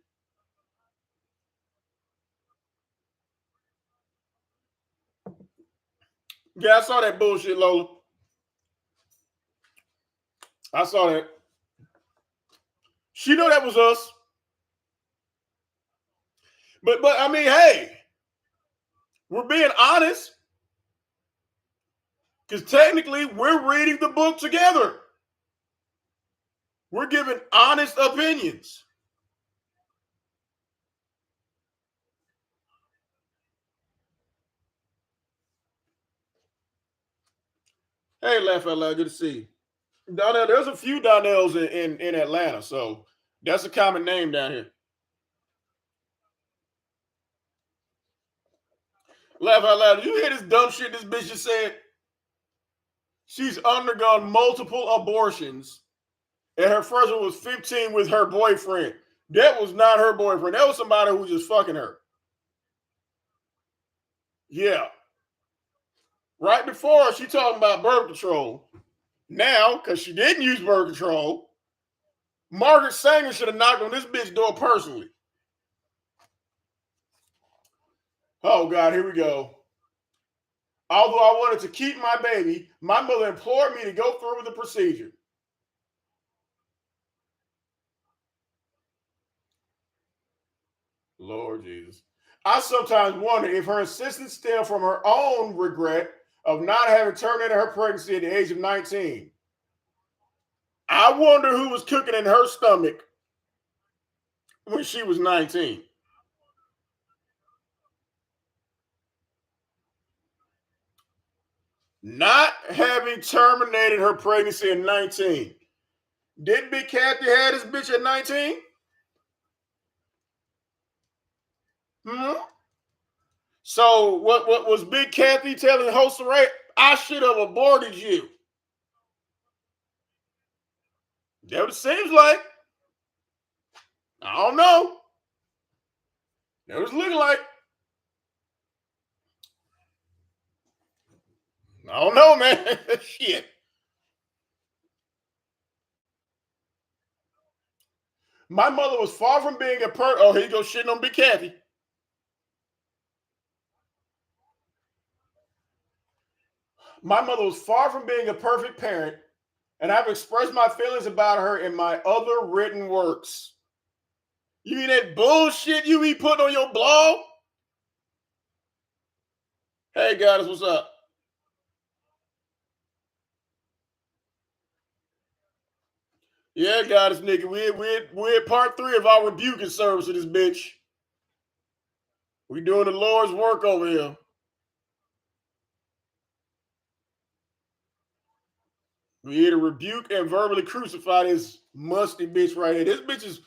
Yeah, I saw that bullshit, Lola. I saw that. She know that was us. But I mean, hey, we're being honest. Because technically, we're reading the book together. We're giving honest opinions. Hey, Laugh Out Loud, good to see you. Donnell, there's a few Donnells in Atlanta, so that's a common name down here. Laugh Out Loud, did you hear this dumb shit this bitch just said? She's undergone multiple abortions, and her first one was 15 with her boyfriend. That was not her boyfriend. That was somebody who was just fucking her. Yeah. Right before, she talking about birth control. Now, because she didn't use birth control, Margaret Sanger should have knocked on this bitch door personally. Oh, God, here we go. Although I wanted to keep my baby, my mother implored me to go through with the procedure. Lord Jesus. I sometimes wonder if her insistence stemmed from her own regret of not having terminated her pregnancy at the age of 19. I wonder who was cooking in her stomach when she was 19. Not having terminated her pregnancy at 19. Did Big Kathy have this bitch at 19? Hmm? So what was Big Kathy telling Soncerae? I should have aborted you. That what it seems like. I don't know. That was looking like. I don't know, man. Shit. My mother was far from being a Oh, here you go shitting on Big Kathy. My mother was far from being a perfect parent, and I've expressed my feelings about her in my other written works. You mean that bullshit you be putting on your blog? Hey, guys, what's up? Yeah, guys, nigga, we're at part 3 of our rebuking service of this bitch. We doing the Lord's work over here. We here to rebuke and verbally crucify this musty bitch right here. This bitch is,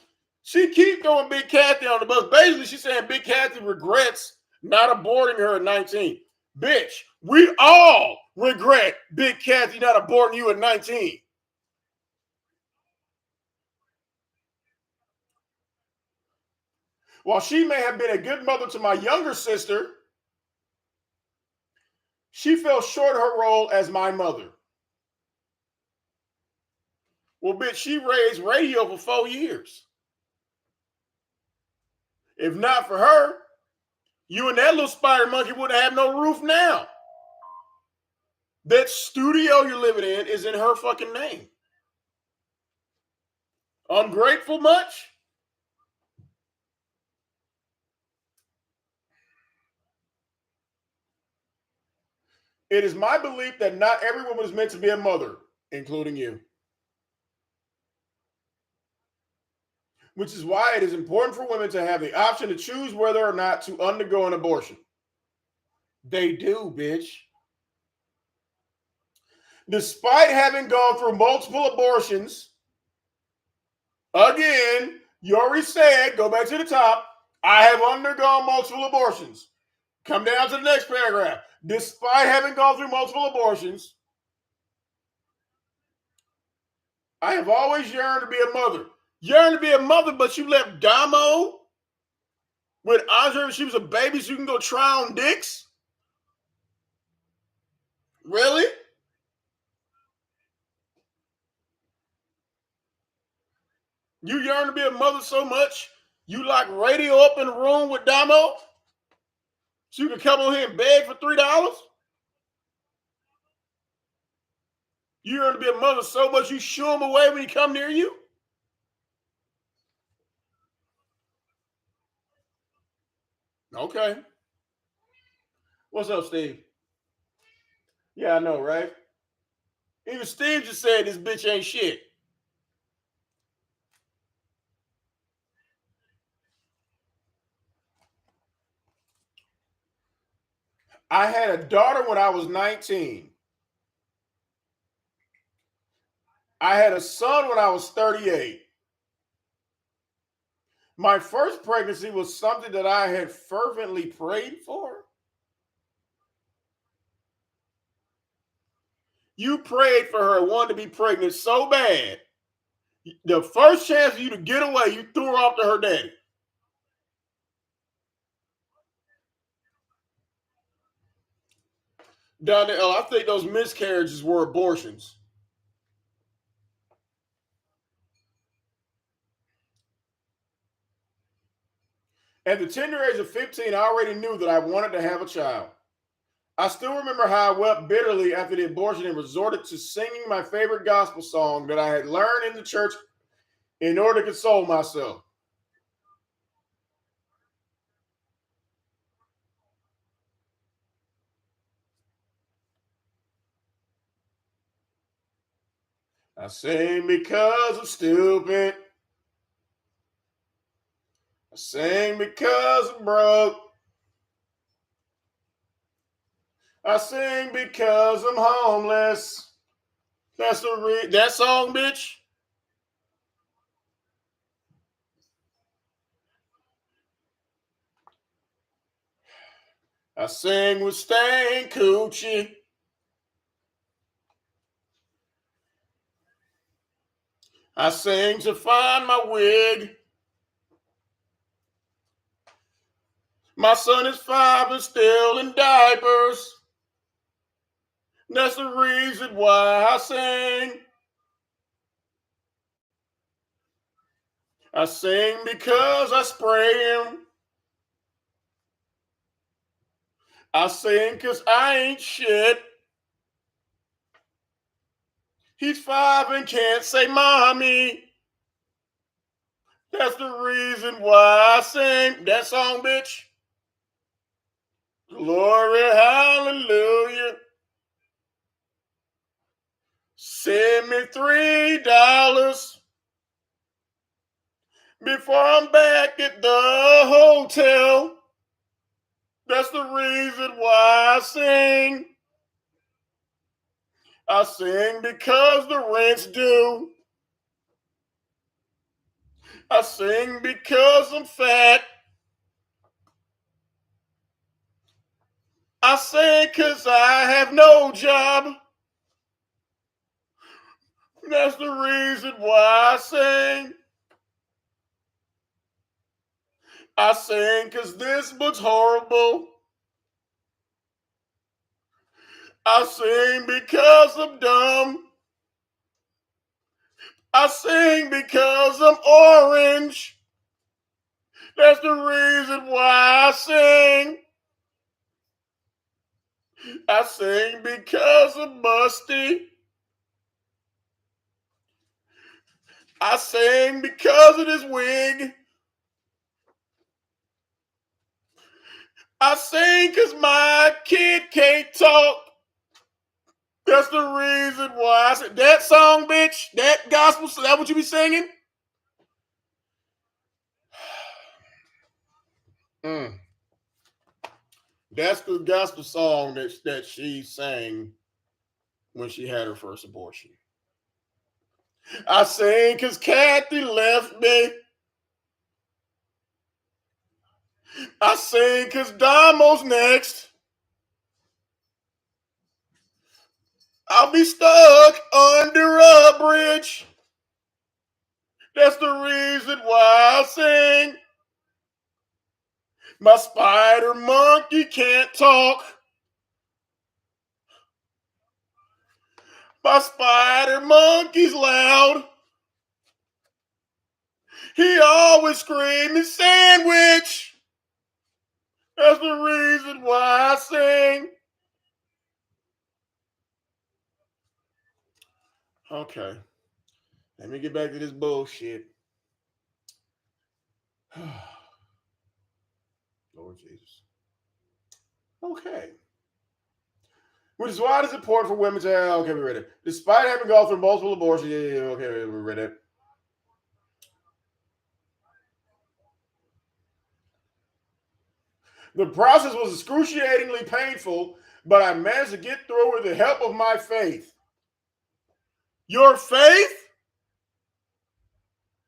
she keep throwing Big Kathy on the bus. Basically, she's saying Big Kathy regrets not aborting her at 19. Bitch, we all regret Big Kathy not aborting you at 19. While she may have been a good mother to my younger sister, she fell short of her role as my mother. Well, bitch, she raised radio for 4 years. If not for her, you and that little spider monkey wouldn't have no roof now. That studio you're living in is in her fucking name. Ungrateful much? It is my belief that not every woman is meant to be a mother, including you. Which is why it is important for women to have the option to choose whether or not to undergo an abortion. They do, bitch. Despite having gone through multiple abortions, again, you already said, go back to the top, I have undergone multiple abortions. Come down to the next paragraph. Despite having gone through multiple abortions, I have always yearned to be a mother. Yearned to be a mother, but you left Damo with Andre when she was a baby so you can go try on dicks? Really? You yearn to be a mother so much, you lock radio up in the room with Damo so you can come on here and beg for $3? You yearn to be a mother so much you shoo them away when he come near you? Okay. What's up, Steve? Yeah, I know, right? Even Steve just said this bitch ain't shit. I had a daughter when I was 19. I had a son when I was 38. My first pregnancy was something that I had fervently prayed for. You prayed for her, wanted to be pregnant so bad. The first chance for you to get away, you threw her off to her daddy. Donnell, I think those miscarriages were abortions. At the tender age of 15, I already knew that I wanted to have a child. I still remember how I wept bitterly after the abortion and resorted to singing my favorite gospel song that I had learned in the church in order to console myself. I sing because I'm stupid. I sing because I'm broke. I sing because I'm homeless. That's that song, bitch. I sing with Stan Coochie. I sing to find my wig. My son is 5 and still in diapers. That's the reason why I sing. I sing because I spray him. I sing because I ain't shit. He's 5 and can't say mommy. That's the reason why I sing. That song, bitch. Glory, hallelujah. Send me $3 before I'm back at the hotel. That's the reason why I sing. I sing because the rent's due. I sing because I'm fat. I sing because I have no job. That's the reason why I sing. I sing because this book's horrible. I sing because I'm dumb. I sing because I'm orange. That's the reason why I sing. I sing because I'm musty. I sing because of this wig. I sing because my kid can't talk. That's the reason why I said that song, bitch. That gospel. So that what you be singing? Mm. That's the gospel song that she sang when she had her first abortion. I sing because Kathy left me. I sing because Damo's next. I'll be stuck under a bridge. That's the reason why I sing. My spider monkey can't talk. My spider monkey's loud. He always screaming sandwich. That's the reason why I sing. Okay. Let me get back to this bullshit. Lord Jesus. Okay. Which is why it's important for women to have, okay, we read it. Despite having gone through multiple abortions, okay, we read it. The process was excruciatingly painful, but I managed to get through with the help of my faith. Your faith?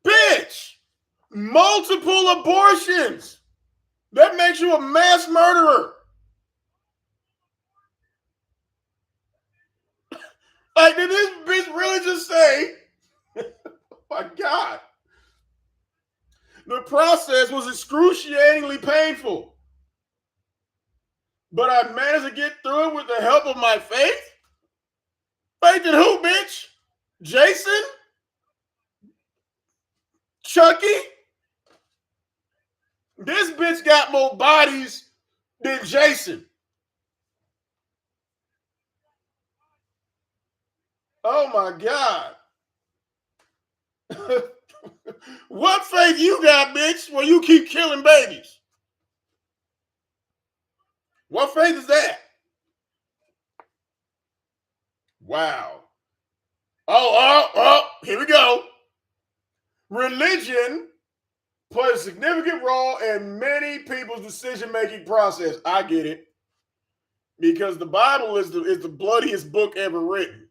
Bitch! Multiple abortions. That makes you a mass murderer. Like, did this bitch really just say, oh my God. The process was excruciatingly painful, but I managed to get through it with the help of my faith? Faith in who, bitch? Jason? Chucky? This bitch got more bodies than Jason. Oh my God. What faith you got, bitch, where you keep killing babies? What faith is that? Wow. Here we go. Religion plays a significant role in many people's decision-making process. I get it. Because the Bible is the bloodiest book ever written.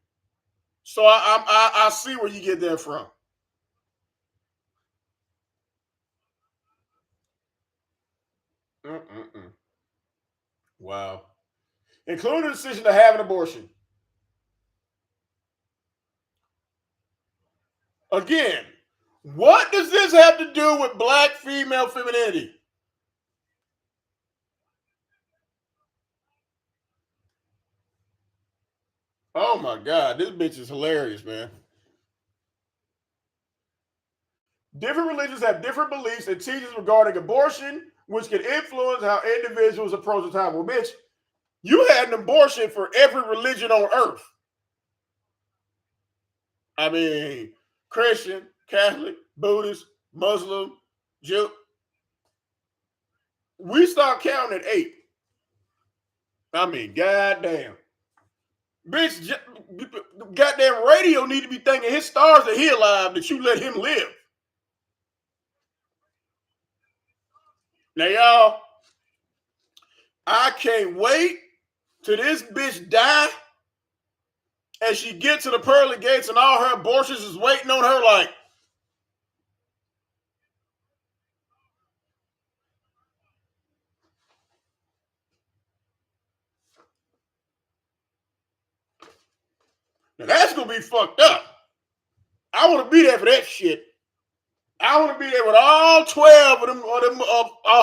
So I see where you get that from. Mm-mm-mm. Wow. Including the decision to have an abortion. Again, what does this have to do with black female femininity? Oh my God, this bitch is hilarious, man. Different religions have different beliefs and teachings regarding abortion, which can influence how individuals approach the time. Well, bitch, you had an abortion for every religion on earth. I mean, Christian, Catholic, Buddhist, Muslim, Jew. We start counting at 8. I mean, goddamn. Bitch, goddamn radio need to be thanking his stars that he alive that you let him live. Now, y'all, I can't wait till this bitch die and she get to the pearly gates and all her abortions is waiting on her like, now that's going to be fucked up. I want to be there for that shit. I want to be there with all 12 of them,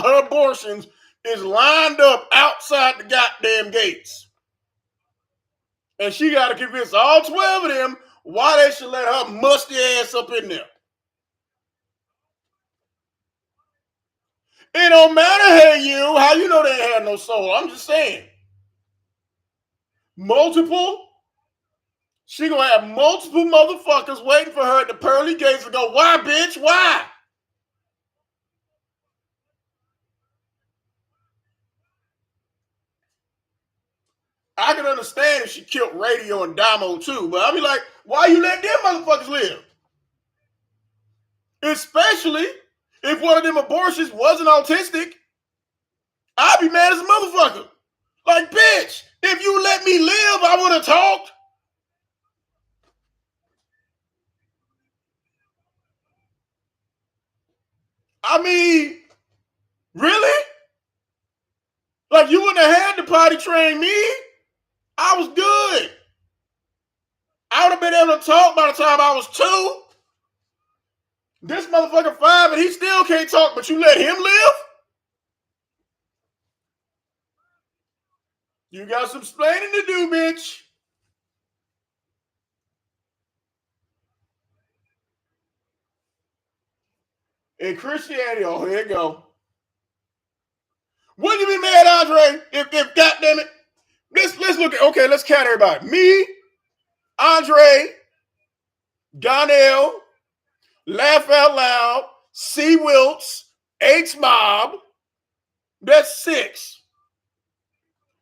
her abortions is lined up outside the goddamn gates. And she got to convince all 12 of them why they should let her musty ass up in there. It don't matter how you know they ain't had no soul. I'm just saying. Multiple. She gonna have multiple motherfuckers waiting for her at the pearly gates to go, why, bitch? Why? I can understand if she killed Radio and Damo too, but I'll be like, why you let them motherfuckers live? Especially if one of them abortions wasn't autistic. I'd be mad as a motherfucker. Like, bitch, if you let me live, I would have talked. I mean, really? Like, you wouldn't have had to potty train me. I was good. I would have been able to talk by the time I was 2. This motherfucker 5 and he still can't talk, but you let him live? You got some explaining to do, bitch. In Christianity, oh, here you go. Wouldn't you be mad, Andre, if goddamn it, let's look at, okay, let's count everybody. Me, Andre, Donnell, Laugh Out Loud, C. Wilts, H. Mob. That's 6.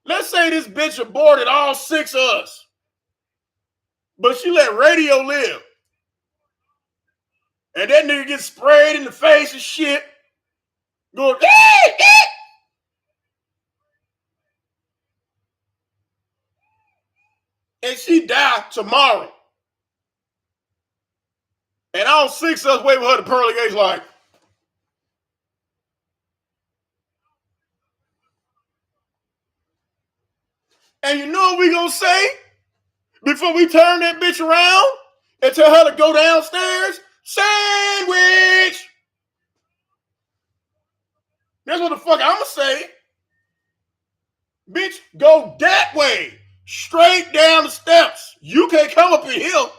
Let's say this bitch aborted all 6 of us, but she let radio live. And that nigga gets sprayed in the face and shit. Going, and she died tomorrow. And all 6 of us wait for her to pearly gates like. And you know what we gonna say before we turn that bitch around and tell her to go downstairs? Sandwich! That's what the fuck I'ma say. Bitch, go that way. Straight down the steps. You can't come up in here.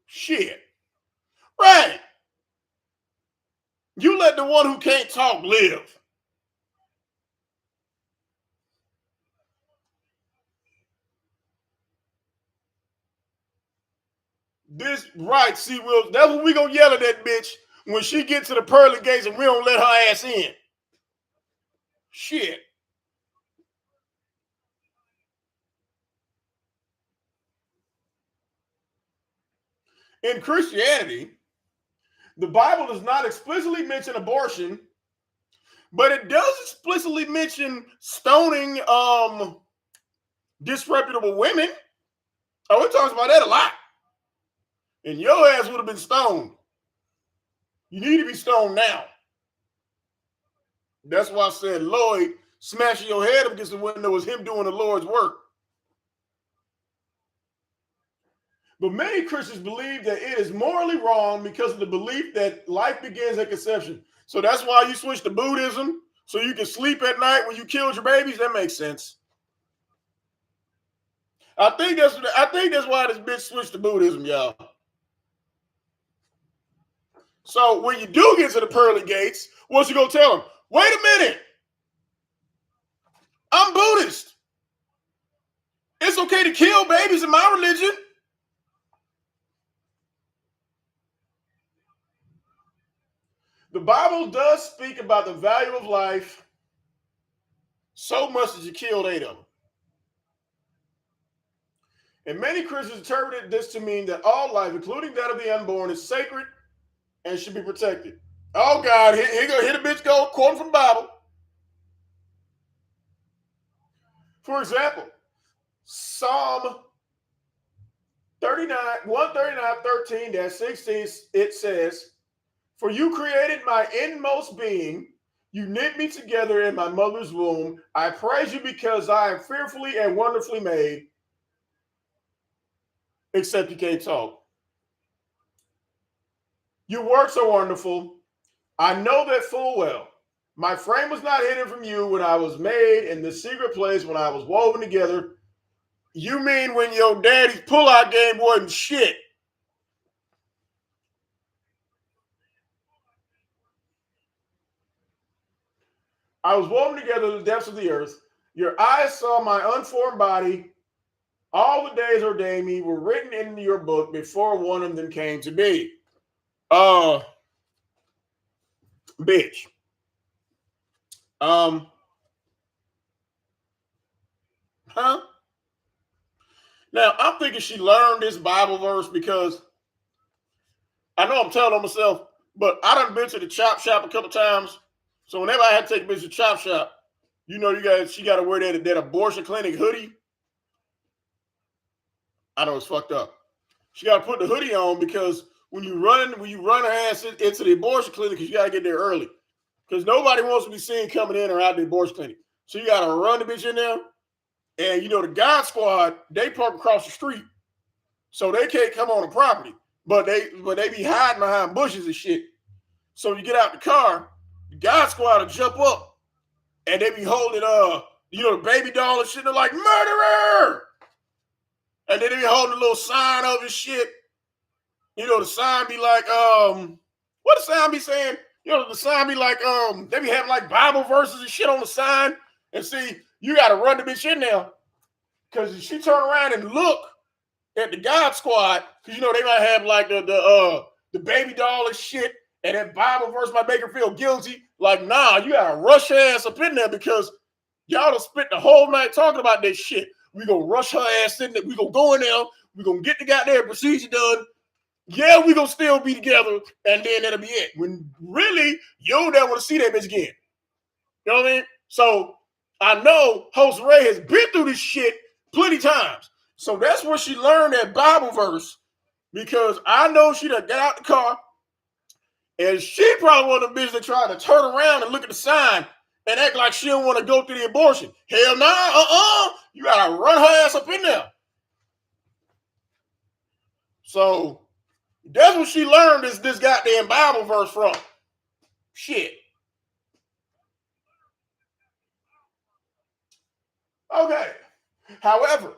Shit. Right. You let the one who can't talk live. This right, see, Will. That's what we gonna yell at that bitch when she gets to the pearly gates and we don't let her ass in. Shit. In Christianity, the Bible does not explicitly mention abortion, but it does explicitly mention stoning disreputable women. Oh, it talks about that a lot. And your ass would have been stoned. You need to be stoned now. That's why I said Lloyd smashing your head up against the window was him doing the Lord's work. But many Christians believe that it is morally wrong because of the belief that life begins at conception. So that's why you switch to Buddhism, so you can sleep at night when you killed your babies. That makes sense. I think that's why this bitch switched to Buddhism, y'all. So when you do get to the pearly gates, what's you gonna tell them? Wait a minute. I'm Buddhist. It's okay to kill babies in my religion. The Bible does speak about the value of life so much that you killed 8 of them. And many Christians interpreted this to mean that all life, including that of the unborn, is sacred and should be protected. Oh God, here the bitch go, quoting from the Bible. For example, Psalm 139:13-16, it says, "For you created my inmost being, you knit me together in my mother's womb. I praise you because I am fearfully and wonderfully made." Except you can't talk. Your works are wonderful. I know that full well. My frame was not hidden from you when I was made in the secret place, when I was woven together. You mean when your daddy's pullout game wasn't shit? I was woven together in the depths of the earth. Your eyes saw my unformed body. All the days ordained me were written in your book before one of them came to be. Bitch. Huh? Now, I'm thinking she learned this Bible verse because I know I'm telling on myself, but I done been to the chop shop a couple times. So whenever I had to take a bitch to the chop shop, you know, she got to wear that abortion clinic hoodie. I know it's fucked up. She got to put the hoodie on because when you run her ass into the abortion clinic, you got to get there early because nobody wants to be seen coming in or out of the abortion clinic. So you got to run the bitch in there. And you know, the God Squad, they park across the street, so they can't come on the property. But they be hiding behind bushes and shit. So you get out the car, the God Squad will jump up, and they be holding the baby doll and shit. They're like, murderer! And then they be holding a little sign of his shit. You know, the sign be like, what the sign be saying? You know, the sign be like, they be having like Bible verses and shit on the sign. And see, you gotta run the bitch in there. because she turned around and looked at the God Squad, because they might have like the baby doll and shit, and that Bible verse might make her feel guilty. Like, nah, you gotta rush her ass up in there because y'all done spent the whole night talking about this shit. We gonna rush her ass in there. We gonna go in there. We gonna get the goddamn procedure done. Yeah, we gonna still be together, and then that'll be it. When really, you don't ever want to see that bitch again. You know what I mean? So I know Soncerae has been through this shit plenty times. So that's where she learned that Bible verse, because I know she done got out the car and she probably one of the bitches that tried to turn around and look at the sign and act like she don't want to go through the abortion. Hell nah, you gotta run her ass up in there. So that's what she learned is this goddamn Bible verse from. Shit. Okay. However,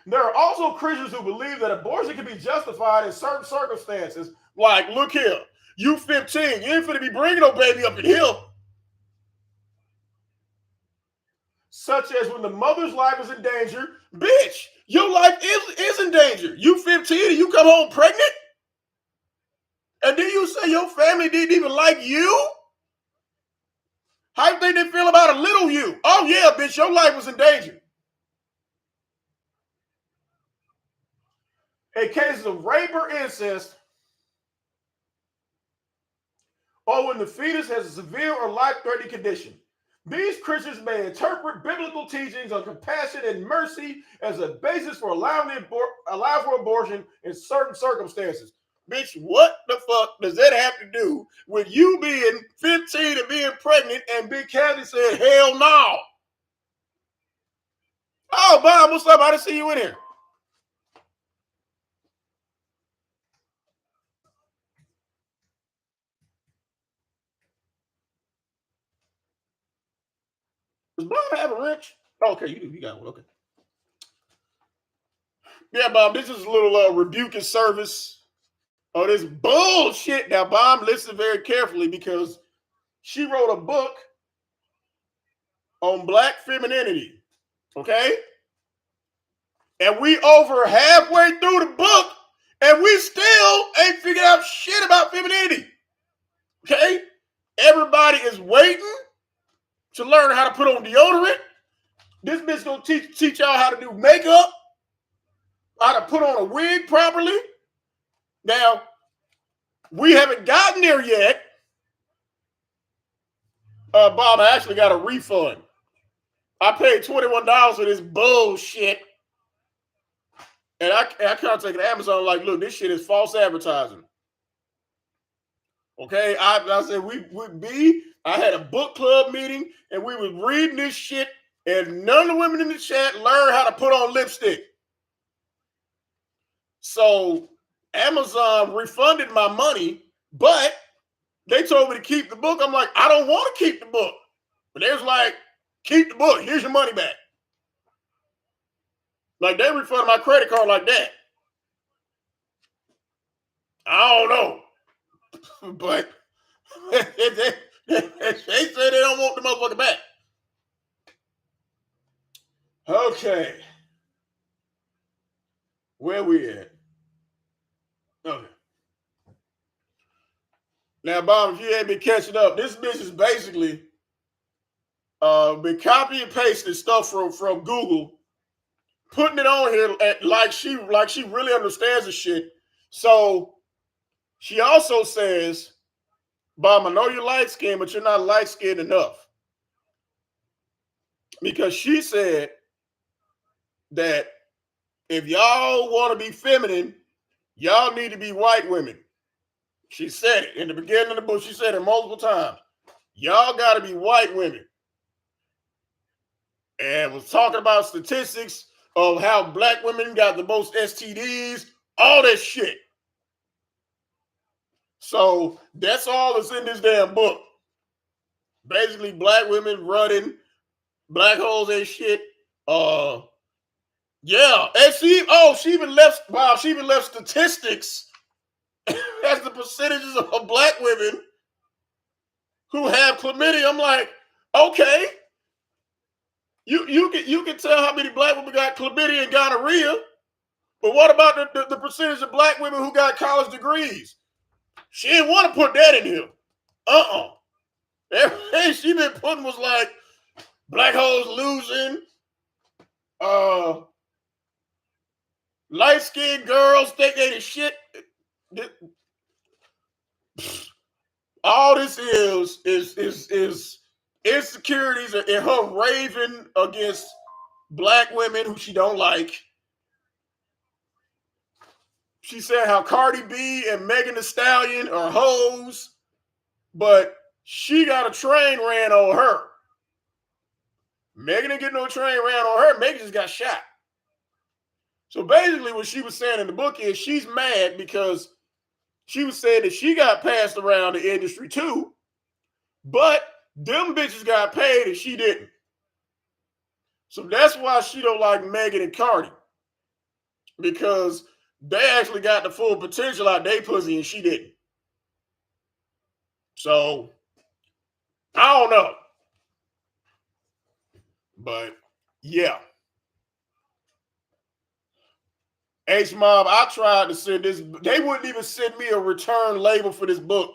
there are also Christians who believe that abortion can be justified in certain circumstances. Like, look here, you 15, you ain't finna be bringing no baby up in here. Such as when the mother's life is in danger. Bitch, your life is in danger. You 15 and you come home pregnant? And then you say your family didn't even like you? How do you think they feel about a little you? Oh yeah, bitch, your life was in danger. In cases of rape or incest, or when the fetus has a severe or life-threatening condition. These Christians may interpret biblical teachings on compassion and mercy as a basis for allowing for abortion in certain circumstances. Bitch, what the fuck does that have to do with you being 15 and being pregnant and Big Kathy said, hell no? Oh, Bob, what's up? I didn't see you in here. Does Bob have a wrench? Okay, you do. You got one. Okay. Yeah, Bob, this is a little rebuking service. Oh, this bullshit. Now, Bob, listen very carefully because she wrote a book on black femininity. Okay? And we over halfway through the book and we still ain't figured out shit about femininity. Okay? Everybody is waiting to learn how to put on deodorant. This bitch gonna teach y'all how to do makeup, how to put on a wig properly. Now, we haven't gotten there yet. Bob, I actually got a refund. I paid $21 for this bullshit. And I contacted Amazon like, look, this shit is false advertising. Okay, I said I had a book club meeting and we was reading this shit and none of the women in the chat learned how to put on lipstick. So Amazon refunded my money, but they told me to keep the book. I'm like, I don't want to keep the book. But they was like, keep the book. Here's your money back. Like they refunded my credit card like that. I don't know. But they say they don't want the motherfucker back. Okay. Where we at? Okay. Now, Bob, if you ain't been catching up, this bitch is basically been copy and pasting stuff from Google, putting it on here like she really understands the shit. So she also says, Bob, I know you're light skinned, but you're not light skinned enough. Because she said that if y'all want to be feminine, y'all need to be white women. She said it in the beginning of the book. She said it multiple times. Y'all got to be white women. And was talking about statistics of how black women got the most STDs, all that shit. So that's all that's in this damn book. Basically, black women running black holes and shit. Yeah, and she even left statistics as the percentages of black women who have chlamydia. I'm like, okay. You can tell how many black women got chlamydia and gonorrhea, but what about the percentage of black women who got college degrees? She didn't want to put that in here. Everything she been putting was like black hoes losing, light skinned girls think they the shit. All this is insecurities and her raving against black women who she don't like. She said how Cardi B and Megan Thee Stallion are hoes, but she got a train ran on her. Megan didn't get no train ran on her. Megan just got shot. So basically what she was saying in the book is she's mad because she was saying that she got passed around the industry too, but them bitches got paid and she didn't. So that's why she don't like Megan and Cardi, because they actually got the full potential out they pussy and she didn't. So I don't know. But yeah. H Mob, I tried to send this. They wouldn't even send me a return label for this book.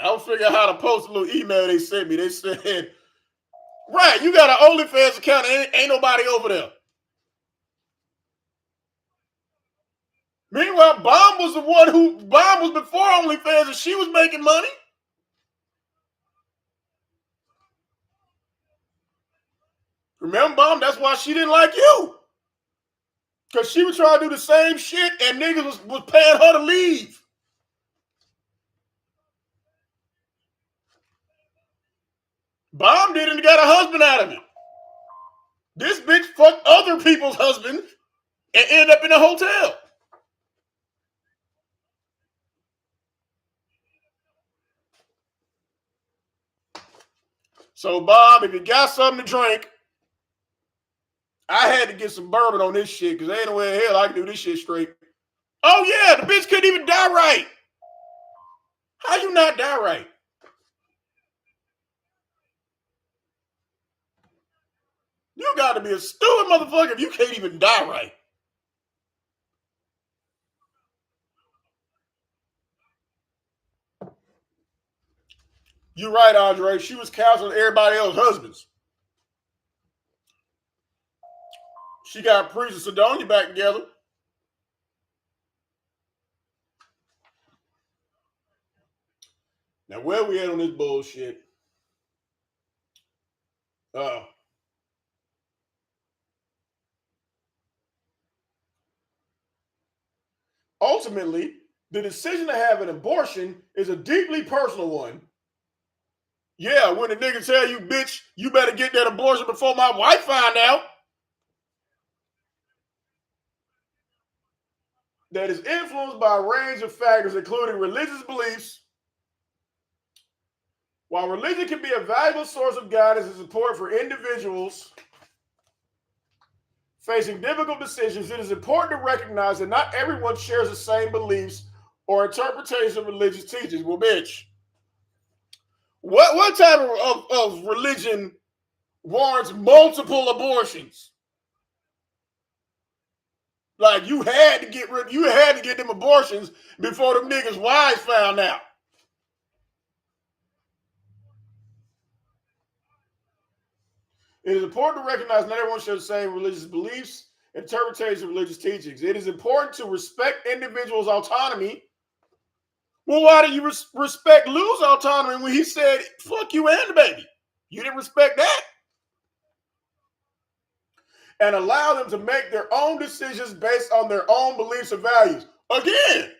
I don't figure out how to post a little email they sent me. They said, right, you got an OnlyFans account, ain't nobody over there. Meanwhile, Bomb was the one Bomb was before OnlyFans and she was making money. Remember, Bomb, that's why she didn't like you. Because she was trying to do the same shit and niggas was paying her to leave. Bomb didn't got a husband out of it. This bitch fucked other people's husbands and ended up in a hotel. So, Bob, if you got something to drink, I had to get some bourbon on this shit because ain't no way in hell I can do this shit straight. Oh, yeah, the bitch couldn't even die right. How you not die right? You got to be a stupid motherfucker if you can't even die right. You're right, Andre. She was counseling everybody else's husbands. She got Priest and Sidonia back together. Now, where we at on this bullshit? Ultimately, the decision to have an abortion is a deeply personal one. Yeah, when the nigga tell you, bitch, you better get that abortion before my wife find out. That is influenced by a range of factors, including religious beliefs. While religion can be a valuable source of guidance and support for individuals facing difficult decisions, it is important to recognize that not everyone shares the same beliefs or interpretation of religious teachings. Well, bitch, what type of religion warrants multiple abortions? Like you had to get them abortions before them niggas' wives found out. It is important to recognize not everyone shares the same religious beliefs, interpretations of religious teachings. It is important to respect individuals' autonomy. Well, why do you respect Lou's autonomy when he said, fuck you and the baby? You didn't respect that. And allow them to make their own decisions based on their own beliefs and values. Again,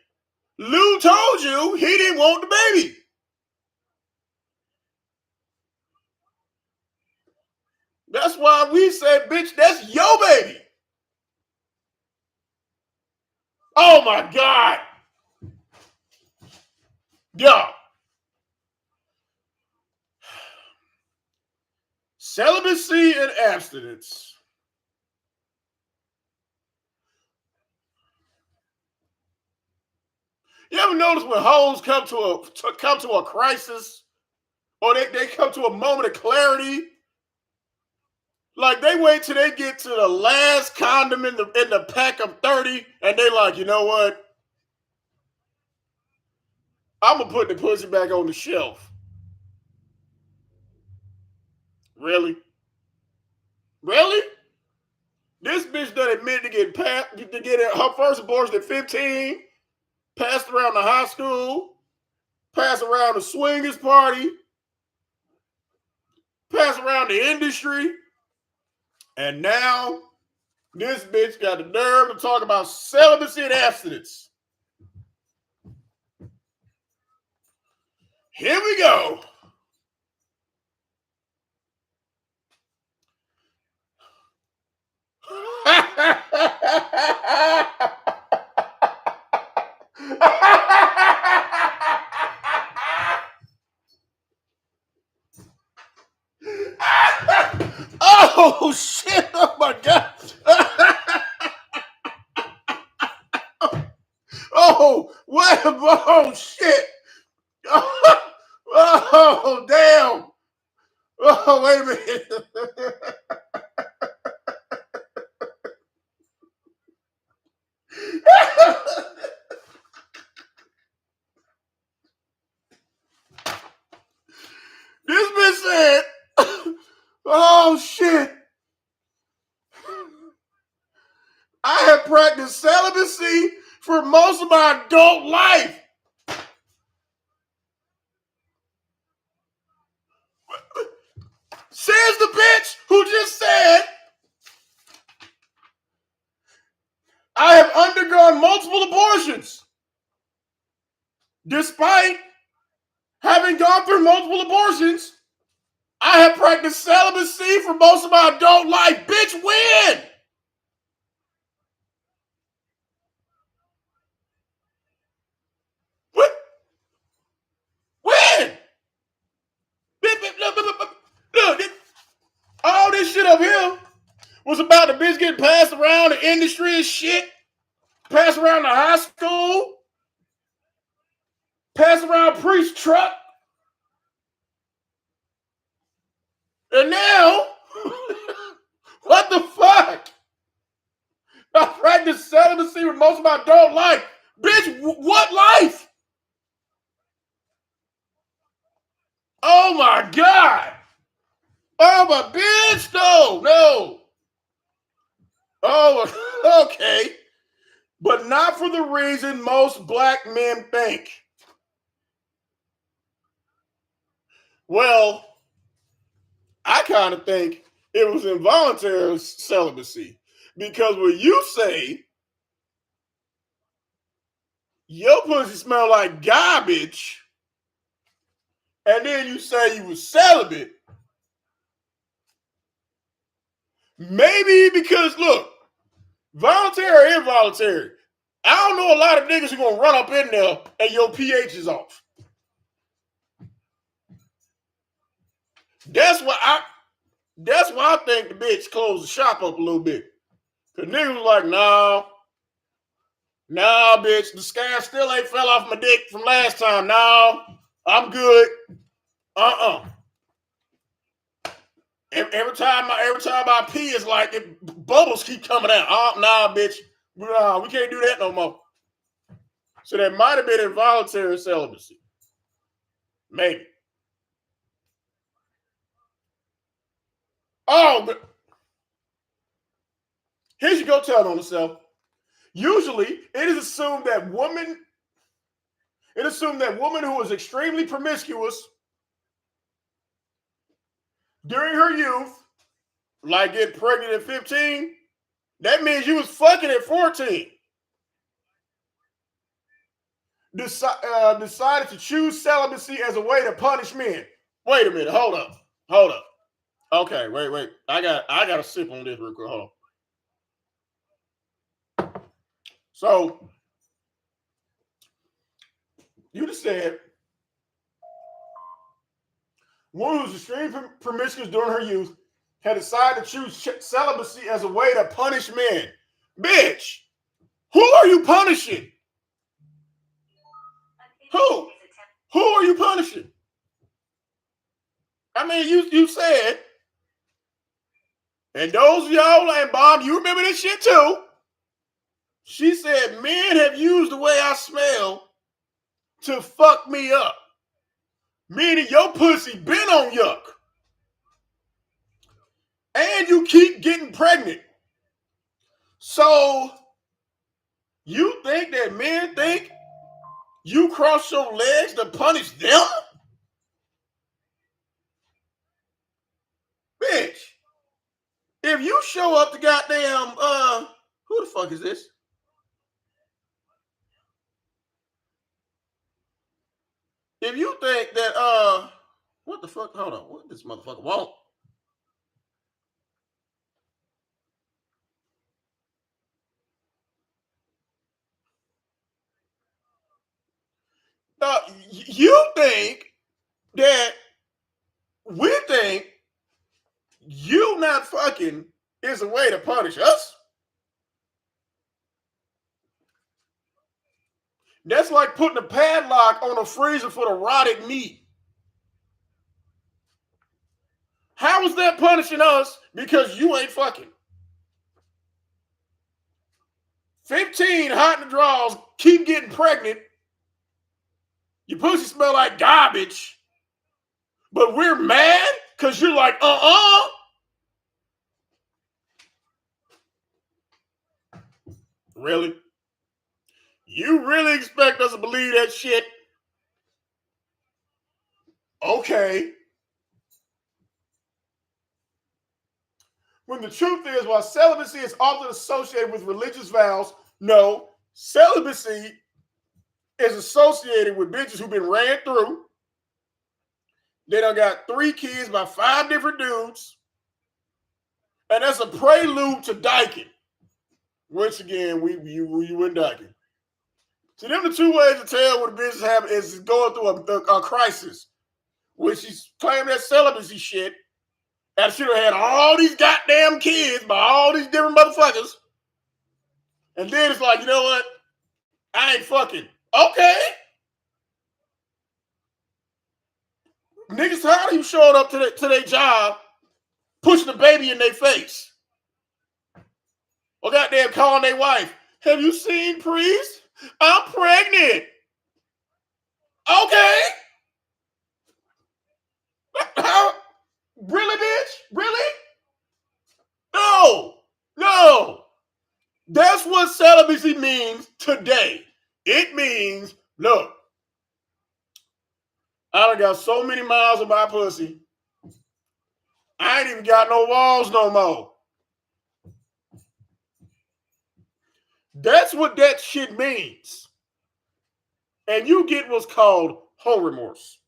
Lou told you he didn't want the baby. That's why we said, bitch, that's your baby. Oh my God. Yo. Celibacy and abstinence. You ever notice when hoes come to a crisis or they come to a moment of clarity. Like they wait till they get to the last condom in the pack of 30, and they like, you know what? I'm gonna put the pussy back on the shelf. Really? Really? This bitch done admitted to get her first abortion at 15, passed around the high school, passed around the swingers party, passed around the industry, and now this bitch got the nerve to talk about celibacy and abstinence. Here we go. Oh shit! Oh my god! Oh what? Oh shit! Oh damn! Oh wait a minute! This bitch said, "Oh shit! I have practiced celibacy for most of my adult life." Says the bitch who just said, "I have undergone multiple abortions. Despite having gone through multiple abortions, I have practiced celibacy for most of my adult life." Bitch, when? What? When? Look, all this shit up here was about the bitch getting passed around the industry and shit, passed around the high school, passed around priest truck, and now, what the fuck? I practiced celibacy for most of my adult life. Bitch, what life? Oh my god. Oh my bitch, no. Oh, okay. But not for the reason most black men think. Well, I kind of think it was involuntary celibacy. Because when you say your pussy smell like garbage, and then you say you was celibate, maybe because, look, voluntary or involuntary, I don't know a lot of niggas who gonna run up in there and your pH is off. That's why I think the bitch closed the shop up a little bit. Cause niggas was like, nah, bitch, the scab still ain't fell off my dick from last time. No, I'm good. Every time I pee, it's like bubbles keep coming out. Nah, bitch. Nah, we can't do that no more. So that might have been involuntary celibacy. Maybe. Oh, but here you go telling on herself. Usually, it is assumed that woman who is extremely promiscuous during her youth, like getting pregnant at 15, that means you was fucking at 14. Decided to choose celibacy as a way to punish men. Wait a minute, hold up. Okay, wait. I got to sip on this real quick. Hold on. So you just said one who's extremely promiscuous during her youth had decided to choose celibacy as a way to punish men. Bitch, who are you punishing? Who are you punishing? I mean, you said, and those of y'all, and Bob, you remember this shit too. She said, men have used the way I smell to fuck me up. Meaning your pussy been on yuck. And you keep getting pregnant. So, you think that men think you cross your legs to punish them? Bitch. If you show up to goddamn, who the fuck is this? If you think that, what the fuck? Hold on. What this motherfucker want? You think that we think you not fucking is a way to punish us? That's like putting a padlock on a freezer for the rotted meat. How is that punishing us because you ain't fucking? 15 hot in the draws, keep getting pregnant. Your pussy smell like garbage. But we're mad because you're like, Really? You really expect us to believe that shit? Okay. When the truth is, while celibacy is often associated with religious vows, no, celibacy is associated with bitches who've been ran through. They done got 3 kids by 5 different dudes. And that's a prelude to dyking. Once again, you went dyking. So them the 2 ways to tell what a bitch is having is going through a crisis. When she's claiming that celibacy shit, and she done had all these goddamn kids by all these different motherfuckers. And then it's like, you know what? I ain't fucking. Okay. Niggas tired of you showing up to their job, pushing the baby in their face. Or goddamn calling their wife. Have you seen Priest? I'm pregnant. Okay. Really, bitch? Really? No. That's what celibacy means today. It means, look, I done got so many miles of my pussy. I ain't even got no walls no more. That's what that shit means. And you get what's called home remorse.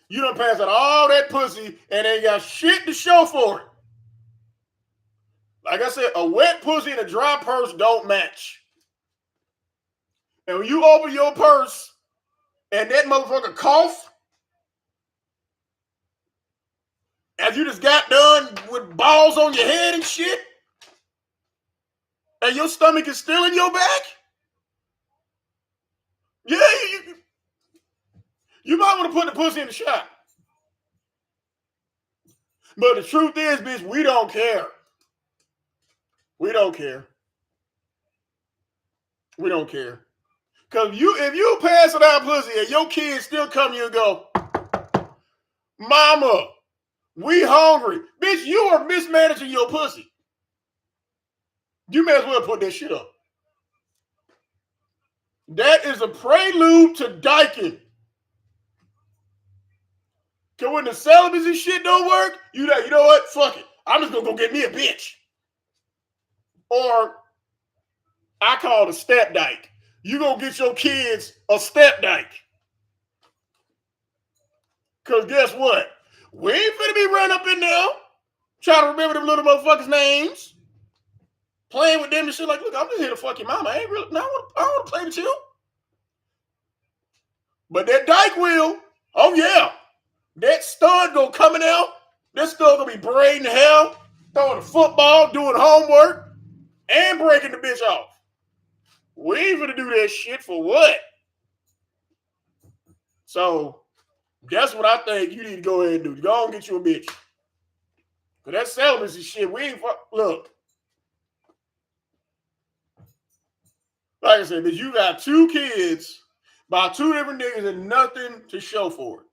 You done pass out all that pussy and ain't got shit to show for it. Like I said, a wet pussy and a dry purse don't match. And when you open your purse and that motherfucker cough, as you just got done with balls on your head and shit, and your stomach is still in your back, yeah, you might want to put the pussy in the shot. But the truth is, bitch, we don't care. We don't care. We don't care. Because if you pass it out pussy and your kids still come to you and go, Mama, we hungry. Bitch, you are mismanaging your pussy. You may as well put that shit up. That is a prelude to dyking. Because when the celibacy shit don't work, you know what? Fuck it. I'm just going to go get me a bitch. Or I call it a step dyke. You going to get your kids a step dyke. Because guess what? We ain't finna be running up in there trying to remember them little motherfuckers' names. Playing with them and shit like, look, I'm just here to fuck your mama. I ain't really, I don't want to play with you. But that dyke will, oh yeah. That stud gonna coming out. That stud gonna be braiding hair, throwing a football, doing homework, and breaking the bitch off. We ain't gonna do that shit for what? So, That's what I think you need to go ahead and do. Go and get you a bitch. Cause that celibacy shit, we ain't look. Like I said, bitch, you got 2 kids by 2 different niggas and nothing to show for it.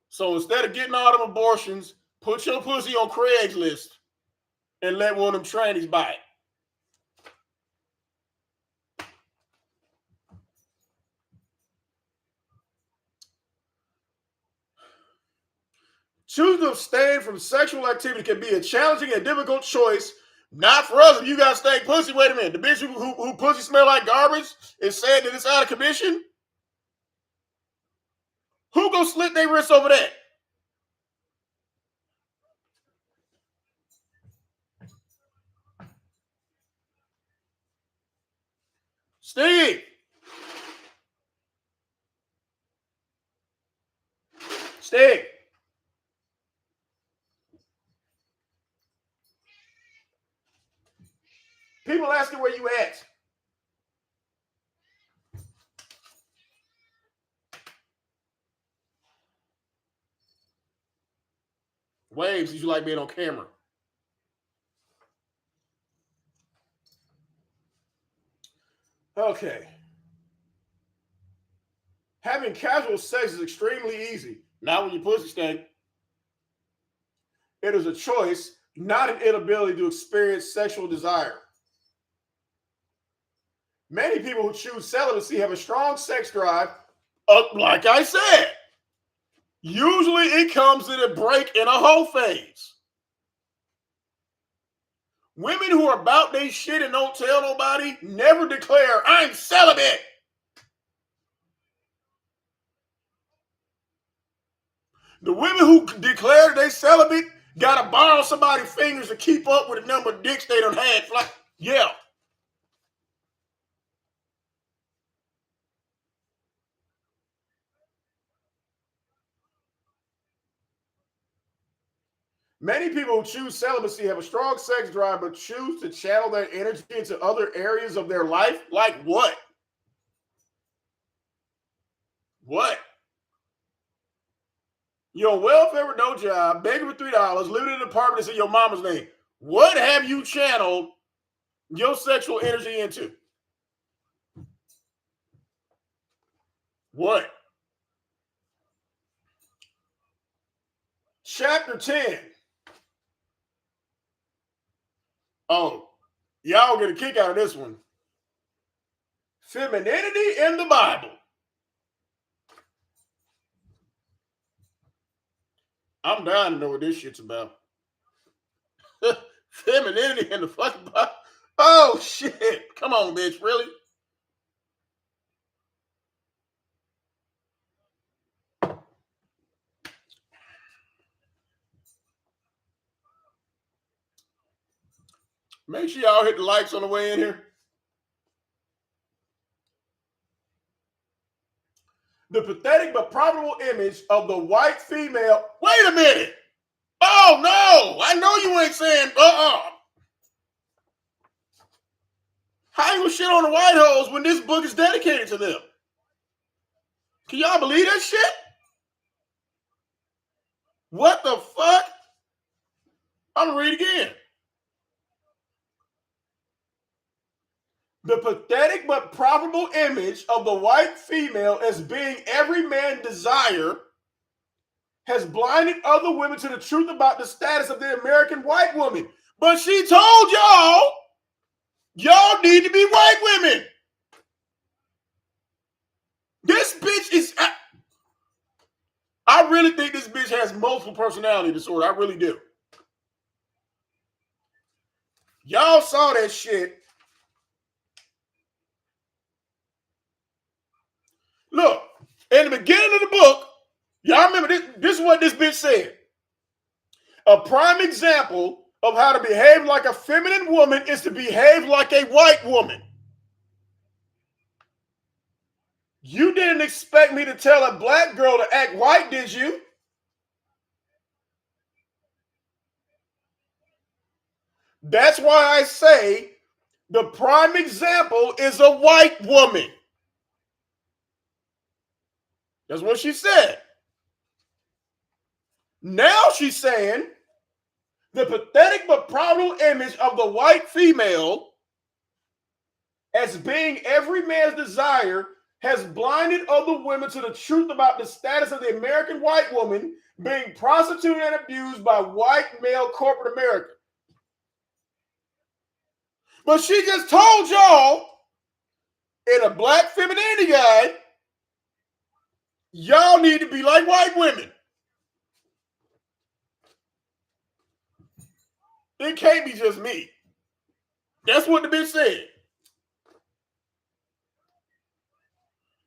So instead of getting all them abortions, put your pussy on Craigslist and let one of them trannies buy it. Choosing to abstain from sexual activity can be a challenging and difficult choice. Not for us if you got stank pussy. Wait a minute. The bitch who pussy smell like garbage is saying that it's out of commission? Who gonna slit their wrists over that? Steve. Steve. People asking where you at. Waves, you like being on camera. Okay. Having casual sex is extremely easy. Not when your pussy stank. It is a choice, not an inability to experience sexual desire. Many people who choose celibacy have a strong sex drive. Like I said, usually it comes in a break in a whole phase. Women who are about their shit and don't tell nobody never declare, I'm celibate. The women who declare they celibate gotta borrow somebody's fingers to keep up with the number of dicks they done had. Like, yeah. Many people who choose celibacy have a strong sex drive but choose to channel their energy into other areas of their life. Like what? What? You're on welfare with no job, begging for $3, living in an apartment that's in your mama's name. What have you channeled your sexual energy into? What? Chapter 10. Oh, y'all get a kick out of this one. Femininity in the Bible. I'm dying to know what this shit's about. Femininity in the fucking Bible. Oh, shit. Come on, bitch. Really? Make sure y'all hit the likes on the way in here. The pathetic but probable image of the white female. Wait a minute. Oh, no. I know you ain't saying, How you gonna shit on the white hoes when this book is dedicated to them? Can y'all believe that shit? What the fuck? I'm gonna read again. The pathetic but probable image of the white female as being every man's desire has blinded other women to the truth about the status of the American white woman. But she told y'all need to be white women. This bitch is... I really think this bitch has multiple personality disorder. I really do. Y'all saw that shit. Look, in the beginning of the book, y'all remember this? This is what this bitch said. A prime example of how to behave like a feminine woman is to behave like a white woman. You didn't expect me to tell a black girl to act white, did you? That's why I say the prime example is a white woman. That's what she said. Now she's saying the pathetic but proudful image of the white female as being every man's desire has blinded other women to the truth about the status of the American white woman being prostituted and abused by white male corporate America. But she just told y'all in a black femininity guide, y'all need to be like white women. It can't be just me. That's what the bitch said.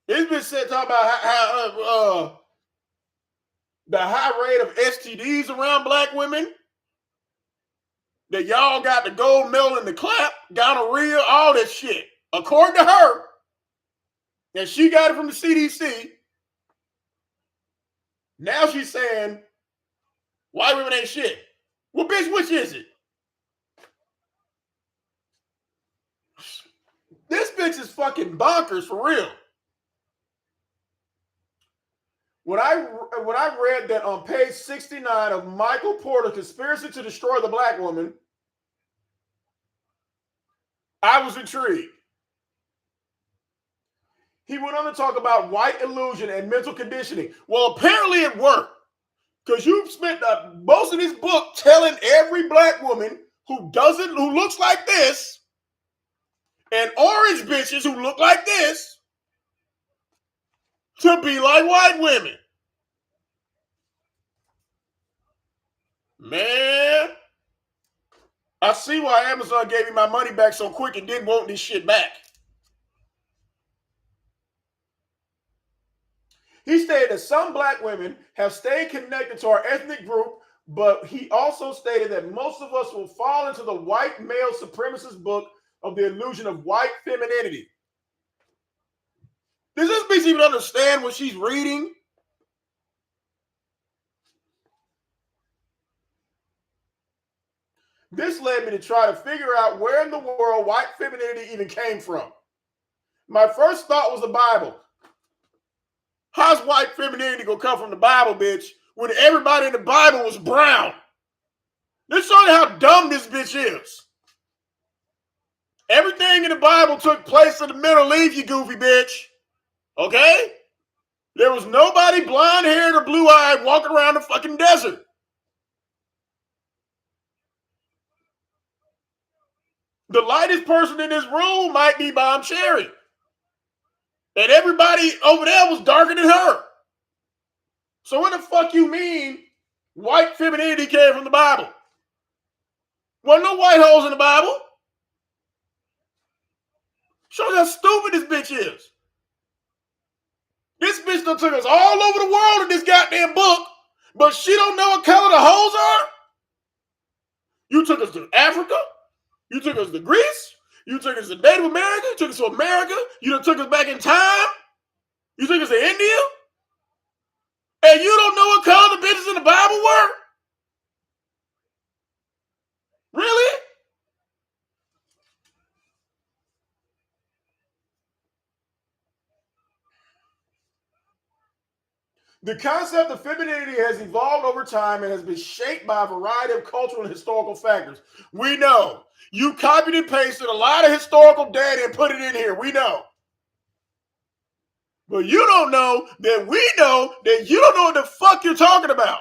This bitch said talking about how the high rate of STDs around black women, that y'all got the gold medal in the clap, gonorrhea, all that shit. According to her, and she got it from the CDC, now she's saying white women ain't shit. Well, bitch, which is it? This bitch is fucking bonkers for real. When I read that on page 69 of Michael Porter's Conspiracy to Destroy the Black Woman, I was intrigued. He went on to talk about white illusion and mental conditioning. Well, apparently it worked, because you've spent most of this book telling every black woman who looks like this, and orange bitches who look like this, to be like white women. Man, I see why Amazon gave me my money back so quick and didn't want this shit back. He stated that some black women have stayed connected to our ethnic group, but he also stated that most of us will fall into the white male supremacist book of the illusion of white femininity. Does this bitch even understand what she's reading? This led me to try to figure out where in the world white femininity even came from. My first thought was the Bible. How's white femininity gonna come from the Bible, bitch, when everybody in the Bible was brown? This shows you how dumb this bitch is. Everything in the Bible took place in the Middle East, you goofy bitch. Okay? There was nobody blonde-haired or blue-eyed walking around the fucking desert. The lightest person in this room might be Bomb Cherry. And everybody over there was darker than her. So what the fuck you mean white femininity came from the Bible? Wasn't no white holes in the Bible. Shows how stupid this bitch is. This bitch done took us all over the world in this goddamn book, but she don't know what color the holes are? You took us to Africa. You took us to Greece. You took us to Native America. You took us to America. You done took us back in time. You took us to India. And you don't know what color the bitches in the Bible were? Really? The concept of femininity has evolved over time and has been shaped by a variety of cultural and historical factors. We know. You copied and pasted a lot of historical data and put it in here. We know. But you don't know that we know that you don't know what the fuck you're talking about.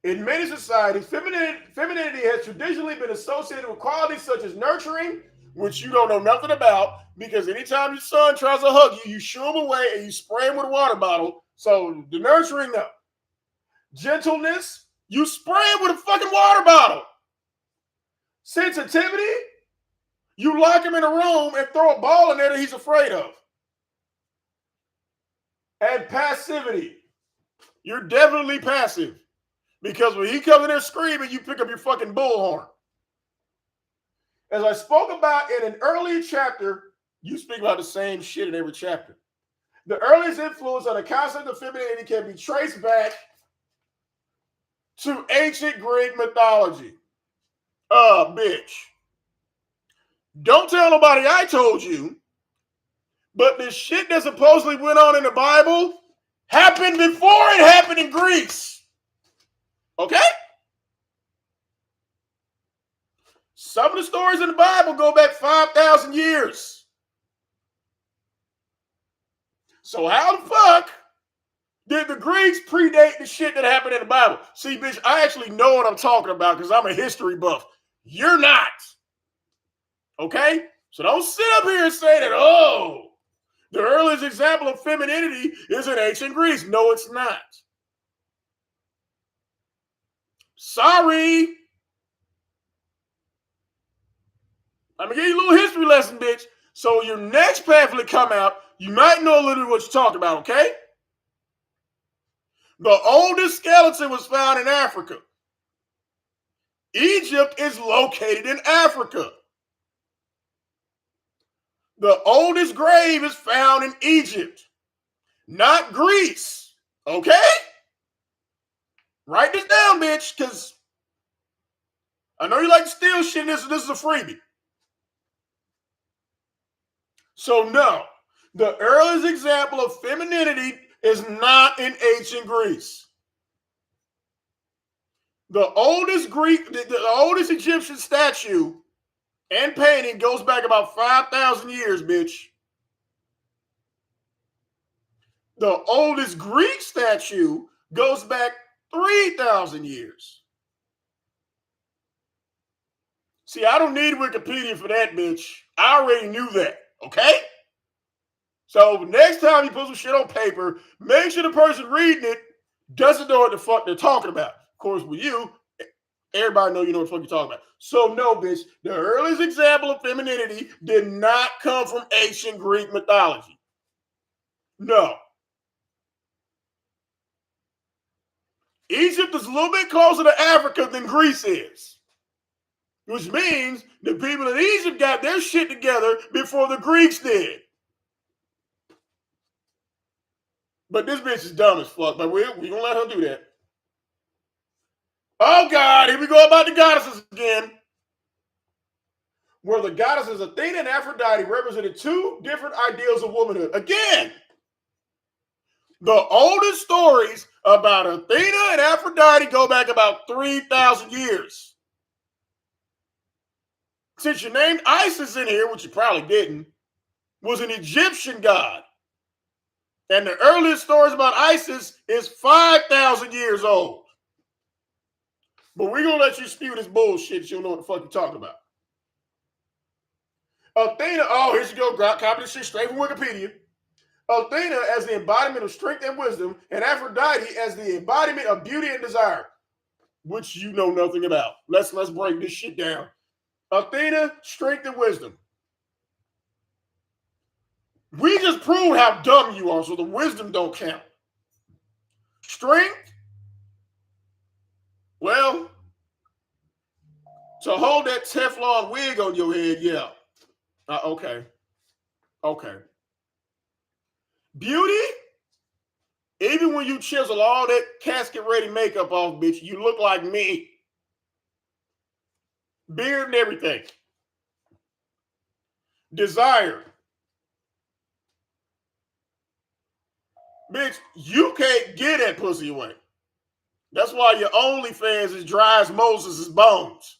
In many societies, femininity has traditionally been associated with qualities such as nurturing, which you don't know nothing about, because anytime your son tries to hug you, you shoo him away and you spray him with a water bottle. So the nurturing, no. Gentleness, you spray him with a fucking water bottle. Sensitivity, you lock him in a room and throw a ball in there that he's afraid of. And passivity, you're definitely passive. Because when he comes in there screaming, you pick up your fucking bullhorn. As I spoke about in an earlier chapter, you speak about the same shit in every chapter. The earliest influence on the concept of femininity can be traced back to ancient Greek mythology. Bitch. Don't tell nobody I told you But the shit that supposedly went on in the Bible happened before it happened in Greece. Okay? Some of the stories in the Bible go back 5,000 years. So how the fuck did the Greeks predate the shit that happened in the Bible? See, bitch, I actually know what I'm talking about because I'm a history buff. You're not. Okay? So don't sit up here and say that, oh, the earliest example of femininity is in ancient Greece. No, it's not. Sorry. I'm going to give you a little history lesson, bitch. So your next pamphlet come out, you might know a little bit what you're talking about, okay? The oldest skeleton was found in Africa. Egypt is located in Africa. The oldest grave is found in Egypt, not Greece. Okay? Write this down, bitch, because I know you like to steal shit. This is a freebie. So, no, the earliest example of femininity is not in ancient Greece. The oldest the oldest Egyptian statue and painting goes back about 5,000 years, bitch. The oldest Greek statue goes back 3,000 years. See, I don't need Wikipedia for that, bitch. I already knew that, okay? So next time you put some shit on paper, make sure the person reading it doesn't know what the fuck they're talking about. Of course, with you, everybody know you know what the fuck you're talking about. So no, bitch, the earliest example of femininity did not come from ancient Greek mythology. No. Egypt is a little bit closer to Africa than Greece is. Which means the people in Egypt got their shit together before the Greeks did. But this bitch is dumb as fuck, but we gonna let her do that. Oh God, here we go about the goddesses again. Where the goddesses Athena and Aphrodite represented two different ideals of womanhood. Again, the oldest stories about Athena and Aphrodite go back about 3,000 years. Since you named Isis in here, which you probably didn't, was an Egyptian god. And the earliest stories about Isis is 5,000 years old. But we're going to let you spew this bullshit. You don't know what the fuck you're talking about. Athena, oh, here you go. Copy this shit straight from Wikipedia. Athena as the embodiment of strength and wisdom, and Aphrodite as the embodiment of beauty and desire, which you know nothing about. Let's break this shit down. Athena, strength and wisdom. We just proved how dumb you are, so the wisdom don't count. Strength, well, to hold that Teflon wig on your head, yeah. Okay. Beauty, even when you chisel all that casket-ready makeup off, bitch, you look like me. Beard and everything. Desire. Bitch, you can't get that pussy away. That's why your OnlyFans is dry as Moses' bones.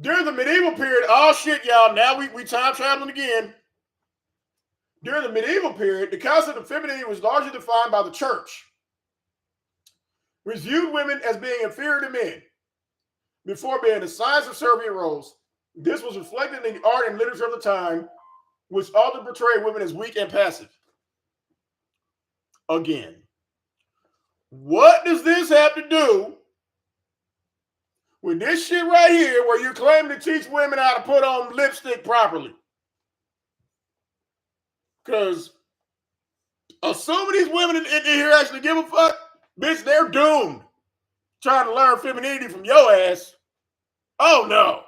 During the medieval period, oh shit, y'all, now we time traveling again. During the medieval period, the concept of femininity was largely defined by the church, which viewed women as being inferior to men before being assigned subservient roles. This was reflected in the art and literature of the time, which often portrayed women as weak and passive. Again, what does this have to do with this shit right here where you're claiming to teach women how to put on lipstick properly? Because assuming these women in here actually give a fuck, bitch, they're doomed trying to learn femininity from your ass. Oh no.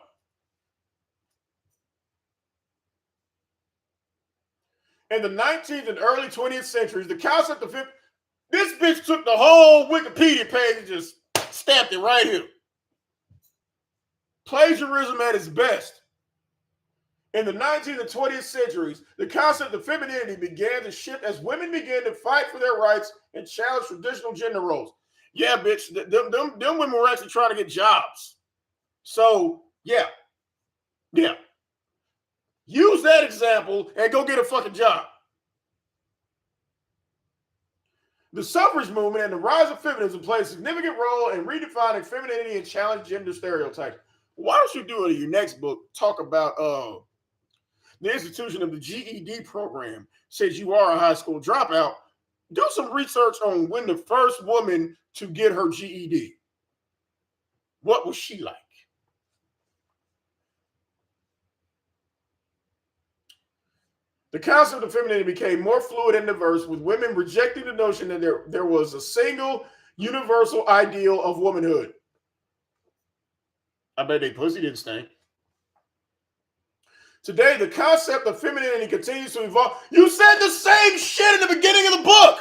In the 19th and early 20th centuries, the concept of this bitch took the whole Wikipedia page and just stamped it right here. Plagiarism at its best. In the 19th and 20th centuries, the concept of femininity began to shift as women began to fight for their rights and challenge traditional gender roles. Yeah, bitch, them women were actually trying to get jobs. So, yeah. Use that example and go get a fucking job. The suffrage movement and the rise of feminism played a significant role in redefining femininity and challenge gender stereotypes. Why don't you do it in your next book? Talk about the institution of the GED program. Says you are a high school dropout. Do some research on when the first woman to get her GED. What was she like? The concept of femininity became more fluid and diverse, with women rejecting the notion that there was a single universal ideal of womanhood. I bet they pussy didn't stink. Today, the concept of femininity continues to evolve. You said the same shit in the beginning of the book.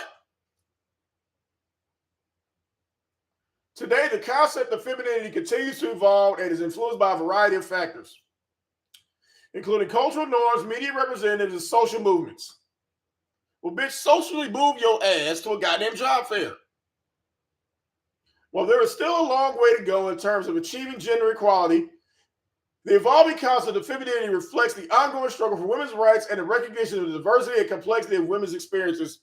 Today, the concept of femininity continues to evolve and is influenced by a variety of factors, including cultural norms, media representatives, and social movements. Well, bitch, socially move your ass to a goddamn job fair. While there is still a long way to go in terms of achieving gender equality, the evolving concept of femininity reflects the ongoing struggle for women's rights and the recognition of the diversity and complexity of women's experiences.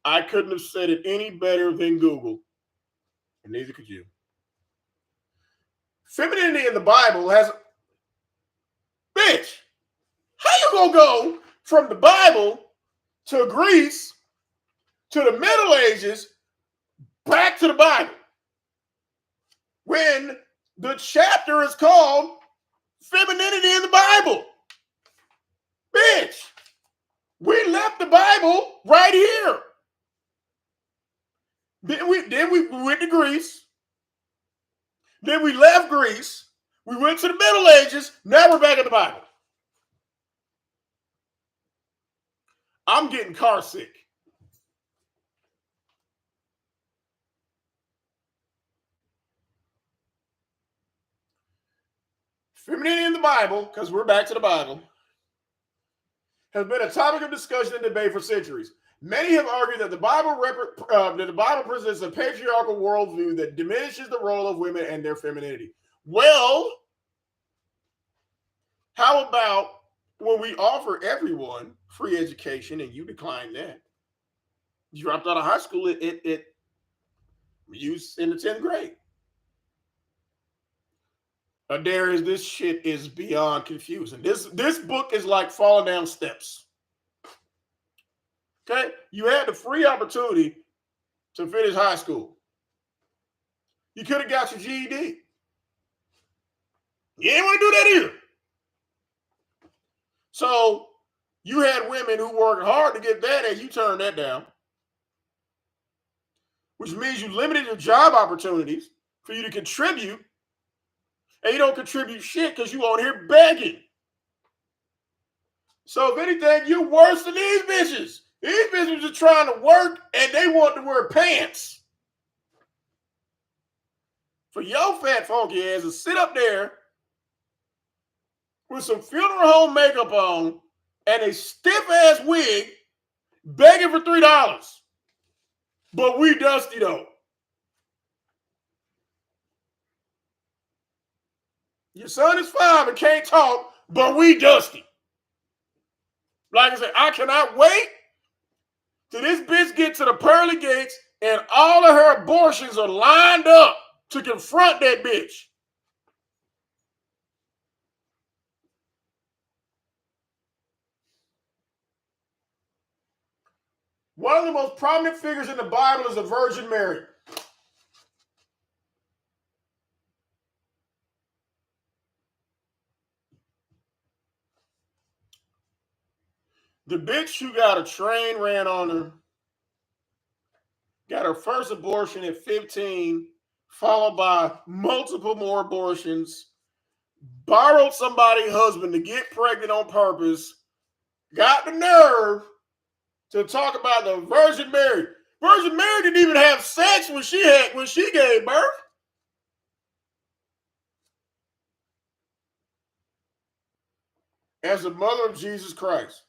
I couldn't have said it any better than Google, and neither could you. Femininity in the Bible has... Bitch, how you gonna go from the Bible to Greece to the Middle Ages back to the Bible when the chapter is called Femininity in the Bible? Bitch, we left the Bible right here. Then we went to Greece. Then we left Greece. We went to the Middle Ages. Now we're back in the Bible. I'm getting car sick. Femininity in the Bible, because we're back to the Bible, has been a topic of discussion and debate for centuries. Many have argued that the Bible presents a patriarchal worldview that diminishes the role of women and their femininity. Well, how about when we offer everyone free education and you decline that? You dropped out of high school you in the 10th grade. Darius, this shit is beyond confusing. This book is like falling down steps. Okay? You had the free opportunity to finish high school. You could have got your GED. You didn't want to do that either. So you had women who worked hard to get that, and you turned that down, which means you limited your job opportunities for you to contribute, and you don't contribute shit because you out here begging. So if anything, you're worse than these bitches. These bitches are trying to work, and they want to wear pants. For your fat funky ass to sit up there with some funeral home makeup on and a stiff-ass wig begging for $3. But we dusty, though. Your son is 5 and can't talk, but we dusty. Like I said, I cannot wait till this bitch gets to the pearly gates and all of her abortions are lined up to confront that bitch. One of the most prominent figures in the Bible is the Virgin Mary. The bitch who got a train ran on her, got her first abortion at 15, followed by multiple more abortions, borrowed somebody's husband to get pregnant on purpose, got the nerve to talk about the Virgin Mary. Virgin Mary didn't even have sex when she gave birth. as the mother of Jesus Christ.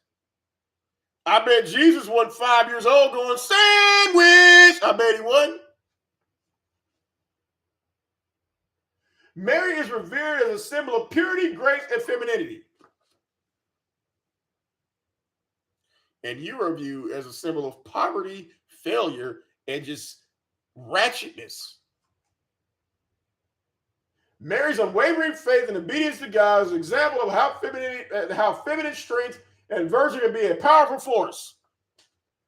I bet Jesus wasn't 5 years old going, sandwich. I bet he wasn't. Mary is revered as a symbol of purity, grace, and femininity. And you are viewed as a symbol of poverty, failure, and just ratchetness. Mary's unwavering faith and obedience to God is an example of how feminine strength and virtue can be a powerful force.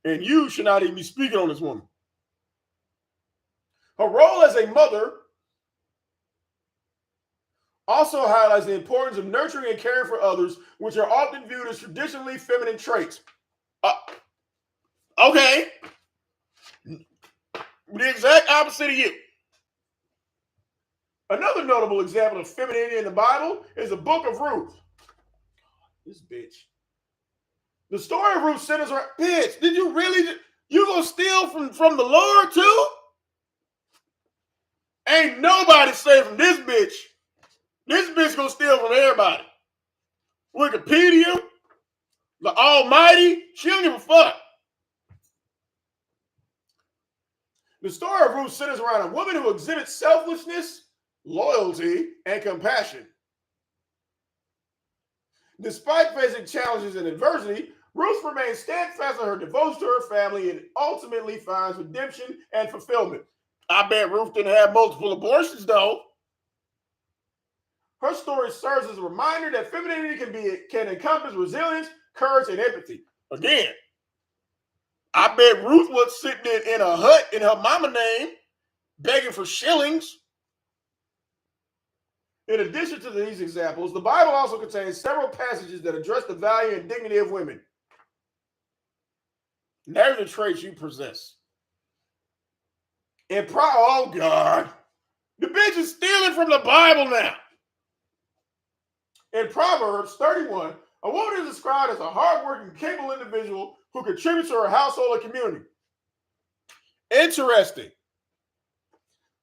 And you should not even be speaking on this woman. Her role as a mother also highlights the importance of nurturing and caring for others, which are often viewed as traditionally feminine traits. Okay. The exact opposite of you. Another notable example of femininity in the Bible is the book of Ruth. This bitch. The story of Ruth centers around, bitch, did you really, you gonna steal from the Lord too? Ain't nobody saved from this bitch. This bitch gonna steal from everybody. Wikipedia, the Almighty, she don't give a fuck. The story of Ruth centers around a woman who exhibits selflessness, loyalty, and compassion. Despite facing challenges and adversity, Ruth remains steadfast in her devotion to her family and ultimately finds redemption and fulfillment. I bet Ruth didn't have multiple abortions, though. Her story serves as a reminder that femininity can encompass resilience, courage, and empathy. Again, I bet Ruth was sitting in a hut in her mama name, begging for shillings. In addition to these examples, the Bible also contains several passages that address the value and dignity of women. And there's the traits you possess. Oh God, the bitch is stealing from the Bible now. In Proverbs 31, a woman is described as a hardworking, capable individual who contributes to her household and community. Interesting.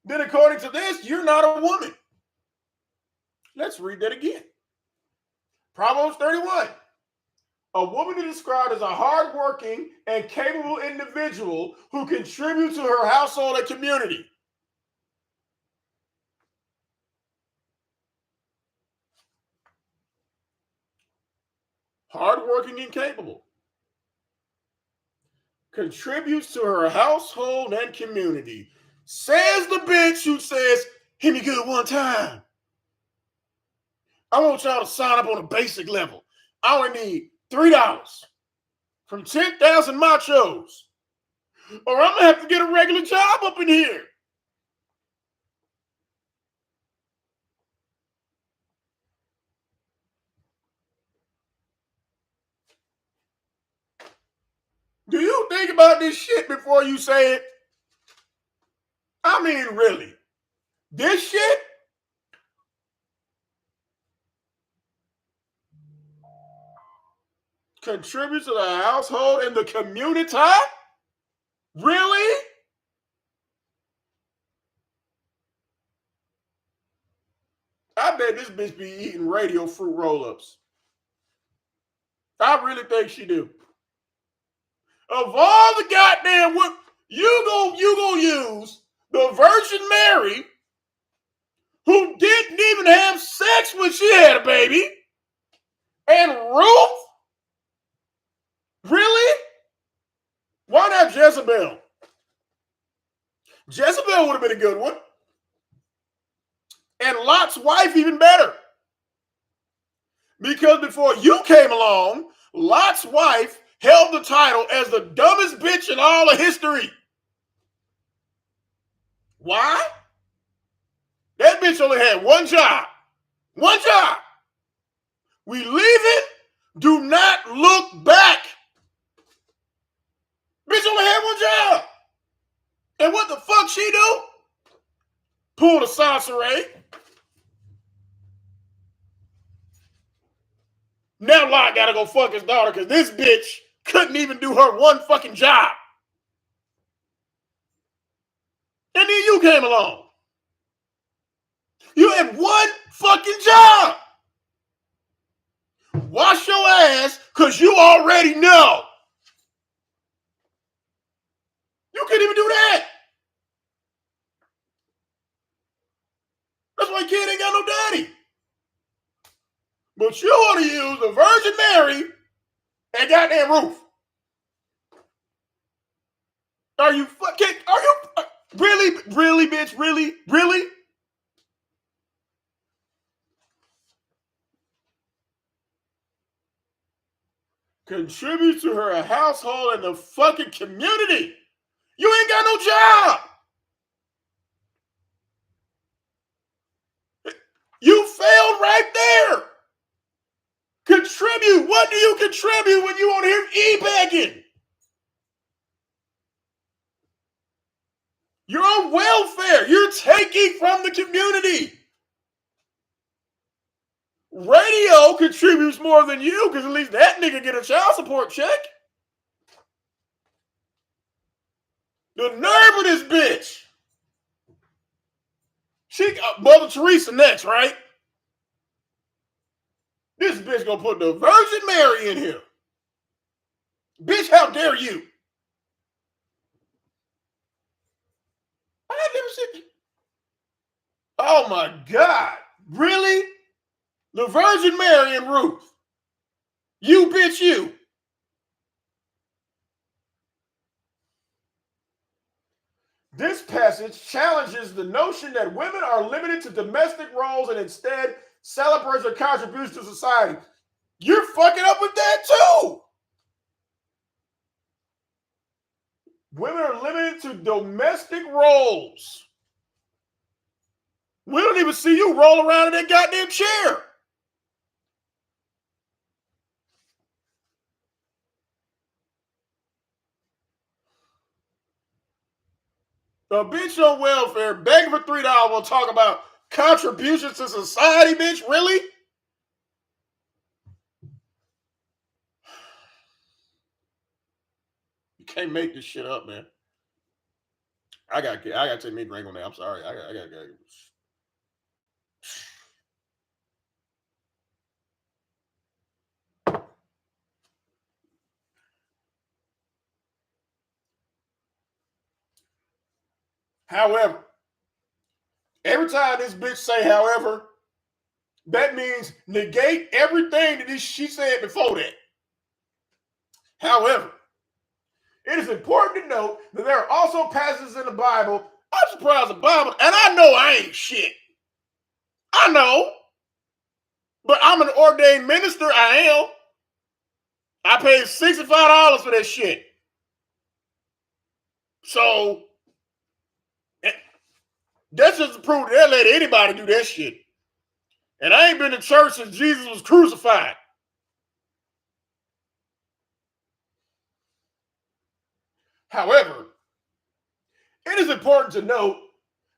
Then according to this, you're not a woman. Let's read that again. Proverbs 31. A woman is described as a hardworking and capable individual who contributes to her household and community. Hardworking and capable. Contributes to her household and community. Says the bitch who says, hit me good one time. I want y'all to sign up on a basic level. I only need $3 from 10,000 machos. Or I'm going to have to get a regular job up in here. Do you think about this shit before you say it? I mean, really? This shit? Contributes to the household and the community? Really? I bet this bitch be eating radio fruit roll-ups. I really think she do. Of all the goddamn what you gonna use the Virgin Mary, who didn't even have sex when she had a baby, and Ruth? Really? Why not Jezebel? Jezebel would have been a good one. And Lot's wife even better. Because before you came along, Lot's wife held the title as the dumbest bitch in all of history. Why? That bitch only had one job. One job. We leave it. Do not look back. Bitch only had one job. And what the fuck she do? Pull the Soncerae. Now Lot gotta go fuck his daughter because this bitch couldn't even do her one fucking job. And then you came along. You had one fucking job. Wash Because you already know. You can't even do that. That's why kid ain't got no daddy. But you want to use the Virgin Mary and goddamn Ruth. Are you fucking, really, bitch, really? Contribute to her household and the fucking community. You ain't got no job. You failed right there. Contribute. What do you contribute when you on here e-begging? You're on welfare. You're taking from the community. Radio contributes more than you because at least that nigga get a child support check. The nerve of this bitch. She got Mother Teresa next, right? This bitch gonna put the Virgin Mary in here. Bitch, how dare you? I had never seen. Oh my God. Really? The Virgin Mary and Ruth. You bitch, you. This passage challenges the notion that women are limited to domestic roles and instead celebrates their contribution to society. You're fucking up with that too. Women are limited to domestic roles. We don't even see you roll around in that goddamn chair. A bitch on welfare begging for $3 will talk about contributions to society, bitch. Really? You can't make this shit up, man. I gotta take me a drink on that. I'm sorry. I gotta. However, every time this bitch say however, that means negate everything that she said before that. However, it is important to note that there are also passages in the Bible. I'm surprised the Bible, and I know I ain't shit. I know. But I'm an ordained minister. I am. I paid $65 for that shit. So that's just to prove that they'll let anybody do that shit. And I ain't been to church since Jesus was crucified. However, it is important to note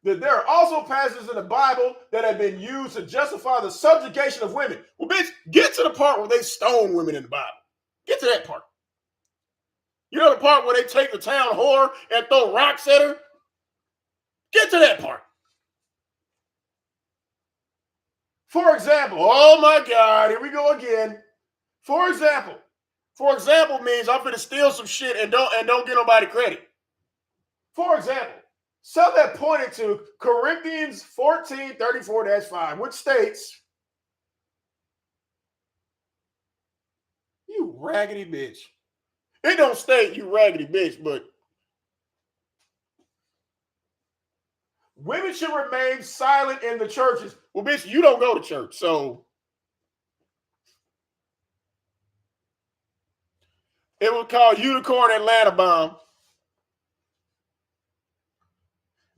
that there are also passages in the Bible that have been used to justify the subjugation of women. Well, bitch, get to the part where they stone women in the Bible. Get to that part. You know the part where they take the town whore and throw rocks at her? Get to that part. For example, oh my God, here we go again. For example means I'm going to steal some shit and don't get nobody credit. For example, some that pointed to Corinthians 14:34-5, which states, you raggedy bitch. It don't state you raggedy bitch, but women should remain silent in the churches. Well, bitch, you don't go to church, so it was called Unicorn Atlanta Bomb.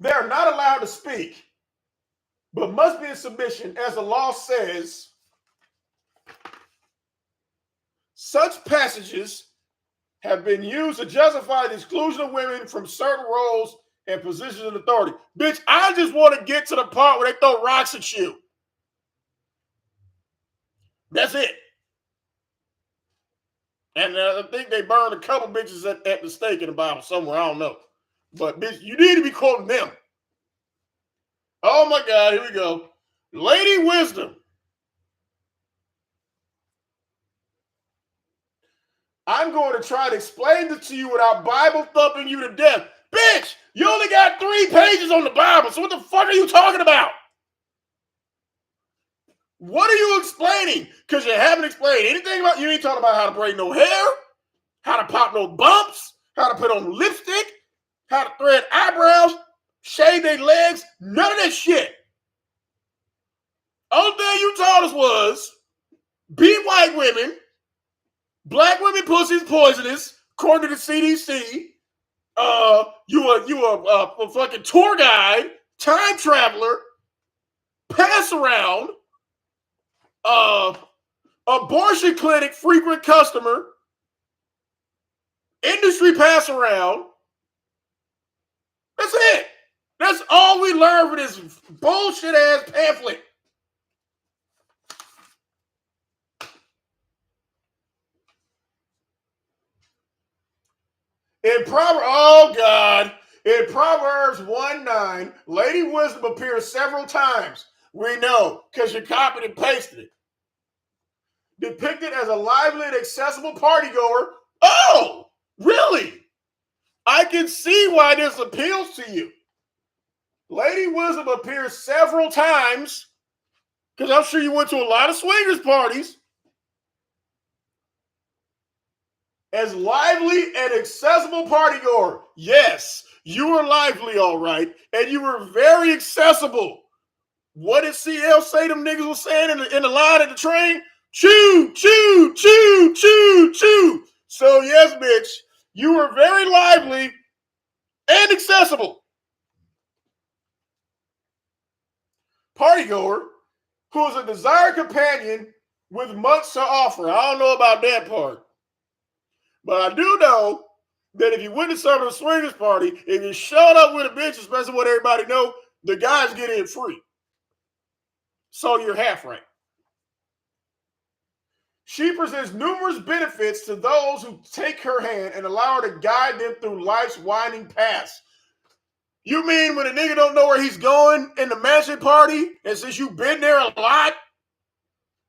They are not allowed to speak, but must be in submission, as the law says. Such passages have been used to justify the exclusion of women from certain roles and positions of authority. Bitch, I just want to get to the part where they throw rocks at you. That's it. And I think they burned a couple bitches at the stake in the Bible somewhere. I don't know. But bitch, you need to be quoting them. Oh my God, here we go. Lady Wisdom. I'm going to try to explain this to you without Bible thumping you to death. Bitch, you only got 3 pages on the Bible, so what the fuck are you talking about? What are you explaining? Because you haven't explained anything about, you ain't talking about how to braid no hair, how to pop no bumps, how to put on lipstick, how to thread eyebrows, shave their legs, none of that shit. Only thing you taught us was beat white women, black women pussy is poisonous, according to the CDC. You a fucking tour guide, time traveler, pass around, abortion clinic frequent customer, industry pass around. That's it. That's all we learned from this bullshit ass pamphlet. In Proverbs 1:9, Lady Wisdom appears several times. We know, because you copied and pasted it. Depicted as a lively and accessible partygoer. Oh, really? I can see why this appeals to you. Lady Wisdom appears several times, because I'm sure you went to a lot of swingers parties, as lively and accessible partygoer. Yes, you were lively, all right, and you were very accessible. What did CL say them niggas was saying in the line at the train? Chew, chew, chew, chew, chew. So yes, bitch, you were very lively and accessible. Partygoer who is a desired companion with much to offer. I don't know about that part. But I do know that if you went to some of the swingers party, if you showed up with a bitch, especially what everybody know, the guys get in free. So you're half right. She presents numerous benefits to those who take her hand and allow her to guide them through life's winding paths. You mean when a nigga don't know where he's going in the mansion party, and since you've been there a lot,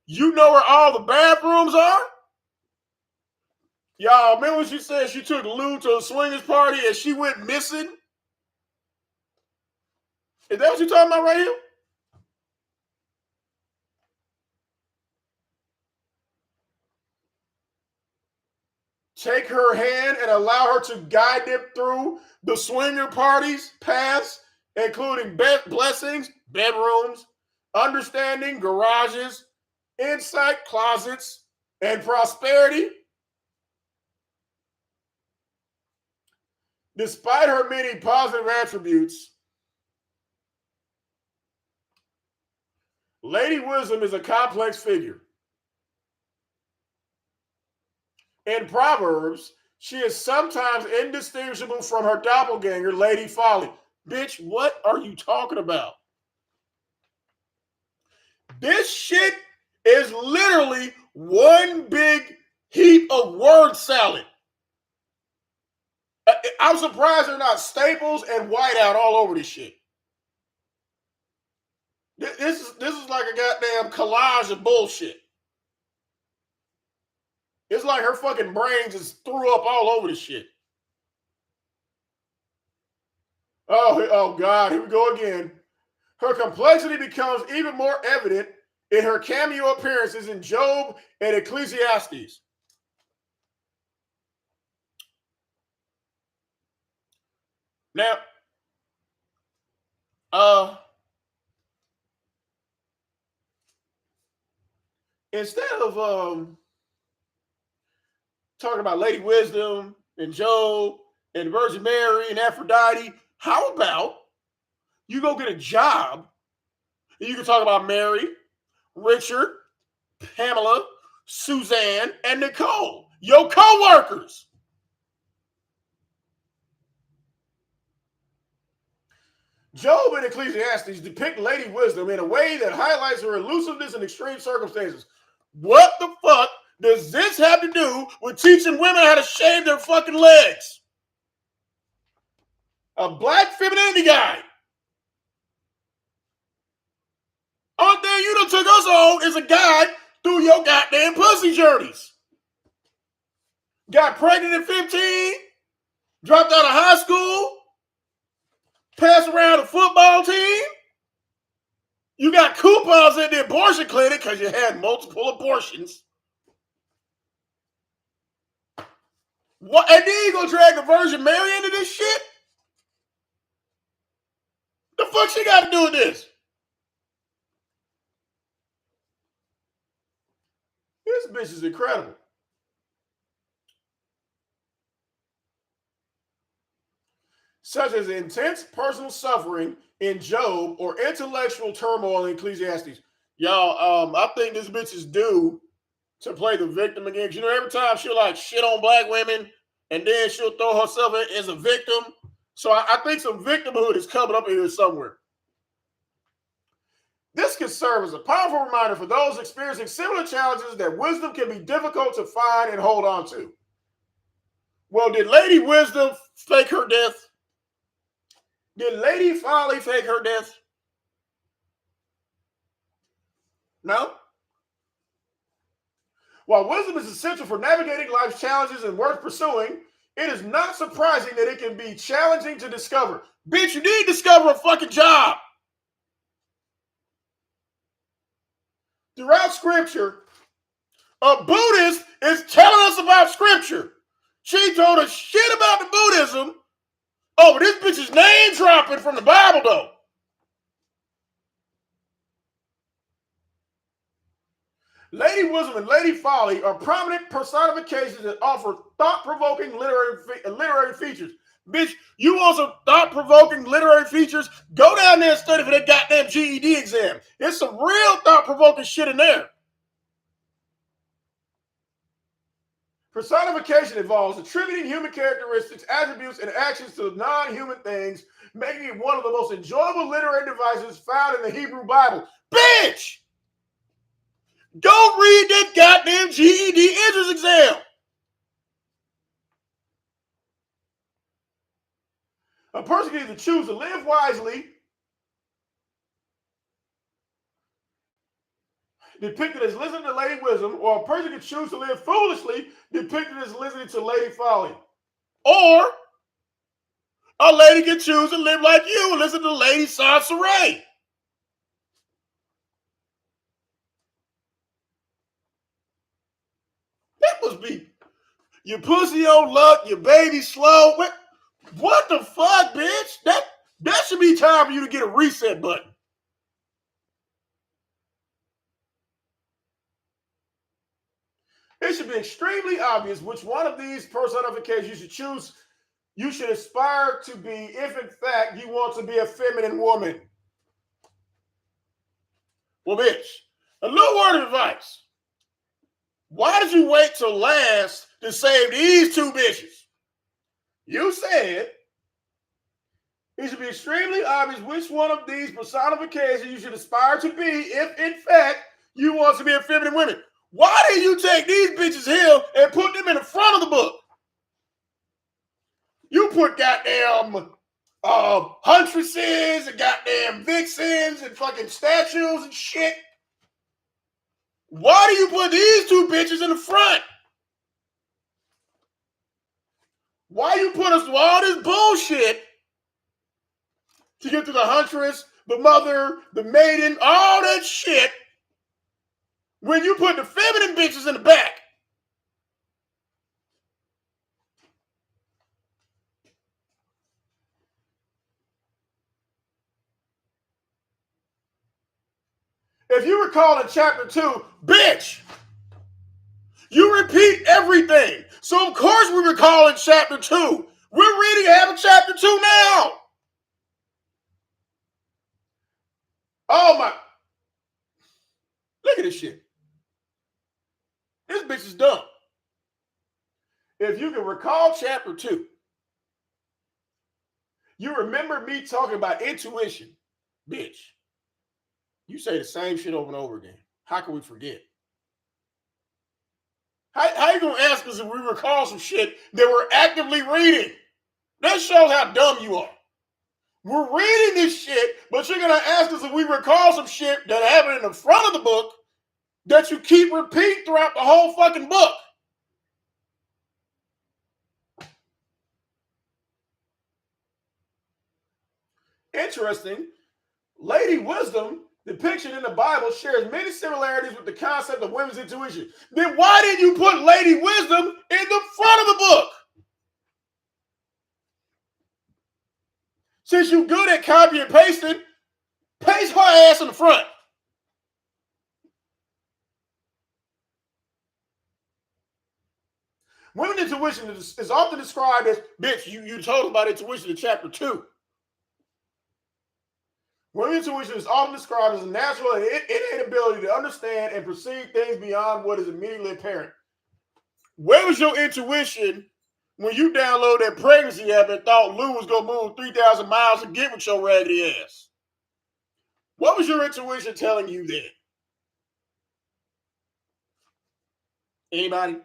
you know where all the bathrooms are? Y'all, remember when she said she took Lou to a swingers party and she went missing? Is that what you're talking about right here? Take her hand and allow her to guide them through the swinger parties paths, including blessings, bedrooms, understanding, garages, insight, closets, and prosperity. Despite her many positive attributes, Lady Wisdom is a complex figure. In Proverbs, she is sometimes indistinguishable from her doppelganger, Lady Folly. Bitch, what are you talking about? This shit is literally one big heap of word salad. I'm surprised they're not staples and whiteout all over this shit. This is like a goddamn collage of bullshit. It's like her fucking brain just threw up all over this shit. Oh God, here we go again. Her complexity becomes even more evident in her cameo appearances in Job and Ecclesiastes. Now, instead of talking about Lady Wisdom and Job and Virgin Mary and Aphrodite, how about you go get a job and you can talk about Mary, Richard, Pamela, Suzanne, and Nicole, your co-workers. Job and Ecclesiastes depict Lady Wisdom in a way that highlights her elusiveness in extreme circumstances. What the fuck does this have to do with teaching women how to shave their fucking legs? A black femininity guide. Only thing you done took us on is a guide through your goddamn pussy journeys. got pregnant at 15, dropped out of high school, passed around a football team. You got coupons at the abortion clinic because you had multiple abortions. What? And then you gonna drag the Virgin Mary into this shit? The fuck she got to do with this? This bitch is incredible. Such as intense personal suffering in Job or intellectual turmoil in Ecclesiastes. Y'all, I think this bitch is due to play the victim again. You know, every time she'll like shit on black women and then she'll throw herself in as a victim. So I think some victimhood is coming up in here somewhere. This can serve as a powerful reminder for those experiencing similar challenges that wisdom can be difficult to find and hold on to. Well, did Lady Wisdom fake her death? Did Lady Folly fake her death? No. While wisdom is essential for navigating life's challenges and worth pursuing, it is not surprising that it can be challenging to discover. Bitch, you need to discover a fucking job. Throughout scripture, a Buddhist is telling us about scripture. She told us shit about the Buddhism. Oh, but this bitch is name dropping from the Bible, though. Lady Wisdom and Lady Folly are prominent personifications that offer thought-provoking literary features. Bitch, you want some thought-provoking literary features? Go down there and study for that goddamn GED exam. There's some real thought-provoking shit in there. Personification involves attributing human characteristics, attributes, and actions to non-human things, making it one of the most enjoyable literary devices found in the Hebrew Bible. Bitch! Go read that goddamn GED entrance exam. A person can either choose to live wisely, depicted as listening to Lady Wisdom, or a person can choose to live foolishly, depicted as listening to Lady Folly. Or a lady can choose to live like you and listen to Lady Soncerae. That must be your pussy on luck, your baby slow. What the fuck, bitch? That should be time for you to get a reset button. It should be extremely obvious which one of these personifications you should choose. You should aspire to be if, in fact, you want to be a feminine woman. Well, bitch, a little word of advice. Why did you wait till last to save these two bitches? You said it should be extremely obvious which one of these personifications you should aspire to be if, in fact, you want to be a feminine woman. Why did you take these bitches here and put them in the front of the book? You put goddamn huntresses and goddamn vixens and fucking statues and shit. Why do you put these two bitches in the front? Why you put us through all this bullshit to get to the huntress, the mother, the maiden, all that shit, when you put the feminine bitches in the back? If you recall in chapter 2, bitch, you repeat everything. So of course we recall in chapter 2. We're reading half of chapter 2 now. Oh my. Look at this shit. This bitch is dumb. If you can recall chapter 2, you remember me talking about intuition. Bitch, you say the same shit over and over again. How can we forget? How you going to ask us if we recall some shit that we're actively reading? That shows how dumb you are. We're reading this shit, but you're going to ask us if we recall some shit that happened in the front of the book that you keep repeating throughout the whole fucking book. Interesting. Lady Wisdom, depiction in the Bible, shares many similarities with the concept of women's intuition. Then why did you put Lady Wisdom in the front of the book? Since you're good at copy and pasting, paste her ass in the front. Women's intuition is often described as, bitch, you told us about intuition in chapter 2. Women's intuition is often described as a natural and innate ability to understand and perceive things beyond what is immediately apparent. Where was your intuition when you downloaded that pregnancy app and thought Lou was going to move 3,000 miles to get with your raggedy ass? What was your intuition telling you then? Anybody?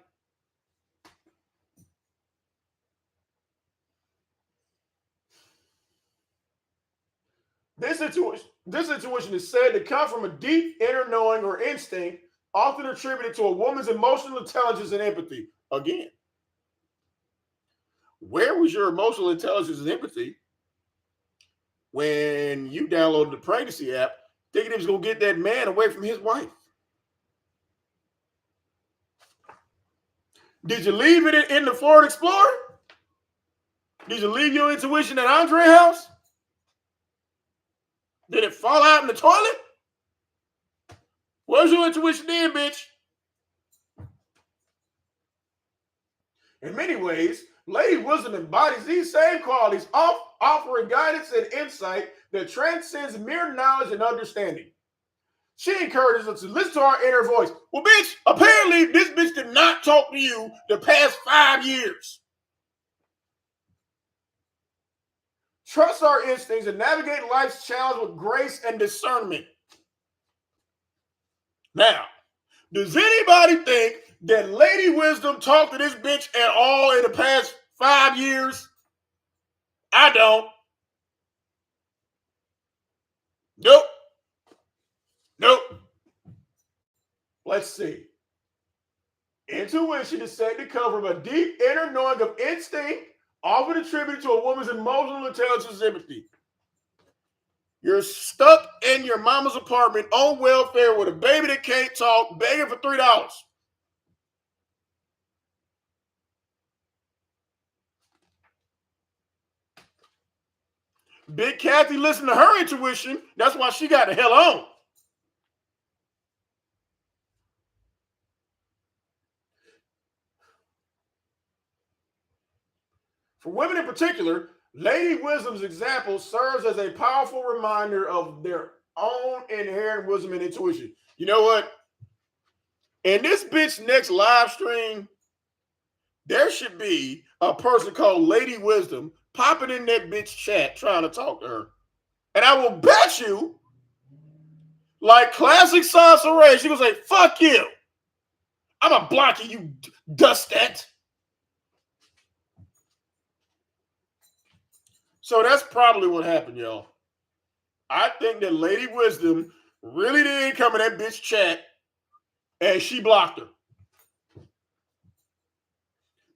This intuition is said to come from a deep inner knowing or instinct, often attributed to a woman's emotional intelligence and empathy. Again, where was your emotional intelligence and empathy when you downloaded the pregnancy app thinking it was going to get that man away from his wife? Did you leave it in the Ford Explorer? Did you leave your intuition at Andre's house? Did it fall out in the toilet? Where's your intuition then, bitch? In many ways, Lady Wisdom embodies these same qualities, offering guidance and insight that transcends mere knowledge and understanding. She encourages us to listen to our inner voice. Well, bitch, apparently this bitch did not talk to you the past 5 years. Trust our instincts and navigate life's challenge with grace and discernment. Now, does anybody think that Lady Wisdom talked to this bitch at all in the past 5 years? I don't. Nope. Let's see. Intuition is said to come from a deep inner knowing of instinct, often attributed to a woman's emotional intelligence and empathy. You're stuck in your mama's apartment on welfare with a baby that can't talk, begging for $3. Big Kathy listened to her intuition. That's why she got the hell on. For women in particular, Lady Wisdom's example serves as a powerful reminder of their own inherent wisdom and intuition. You know what? In this bitch next live stream, there should be a person called Lady Wisdom popping in that bitch chat trying to talk to her. And I will bet you, like classic Soncerae, she gonna say, fuck you. I'm a block you, dustat. So that's probably what happened, y'all. I think that Lady Wisdom really did come in that bitch chat and she blocked her.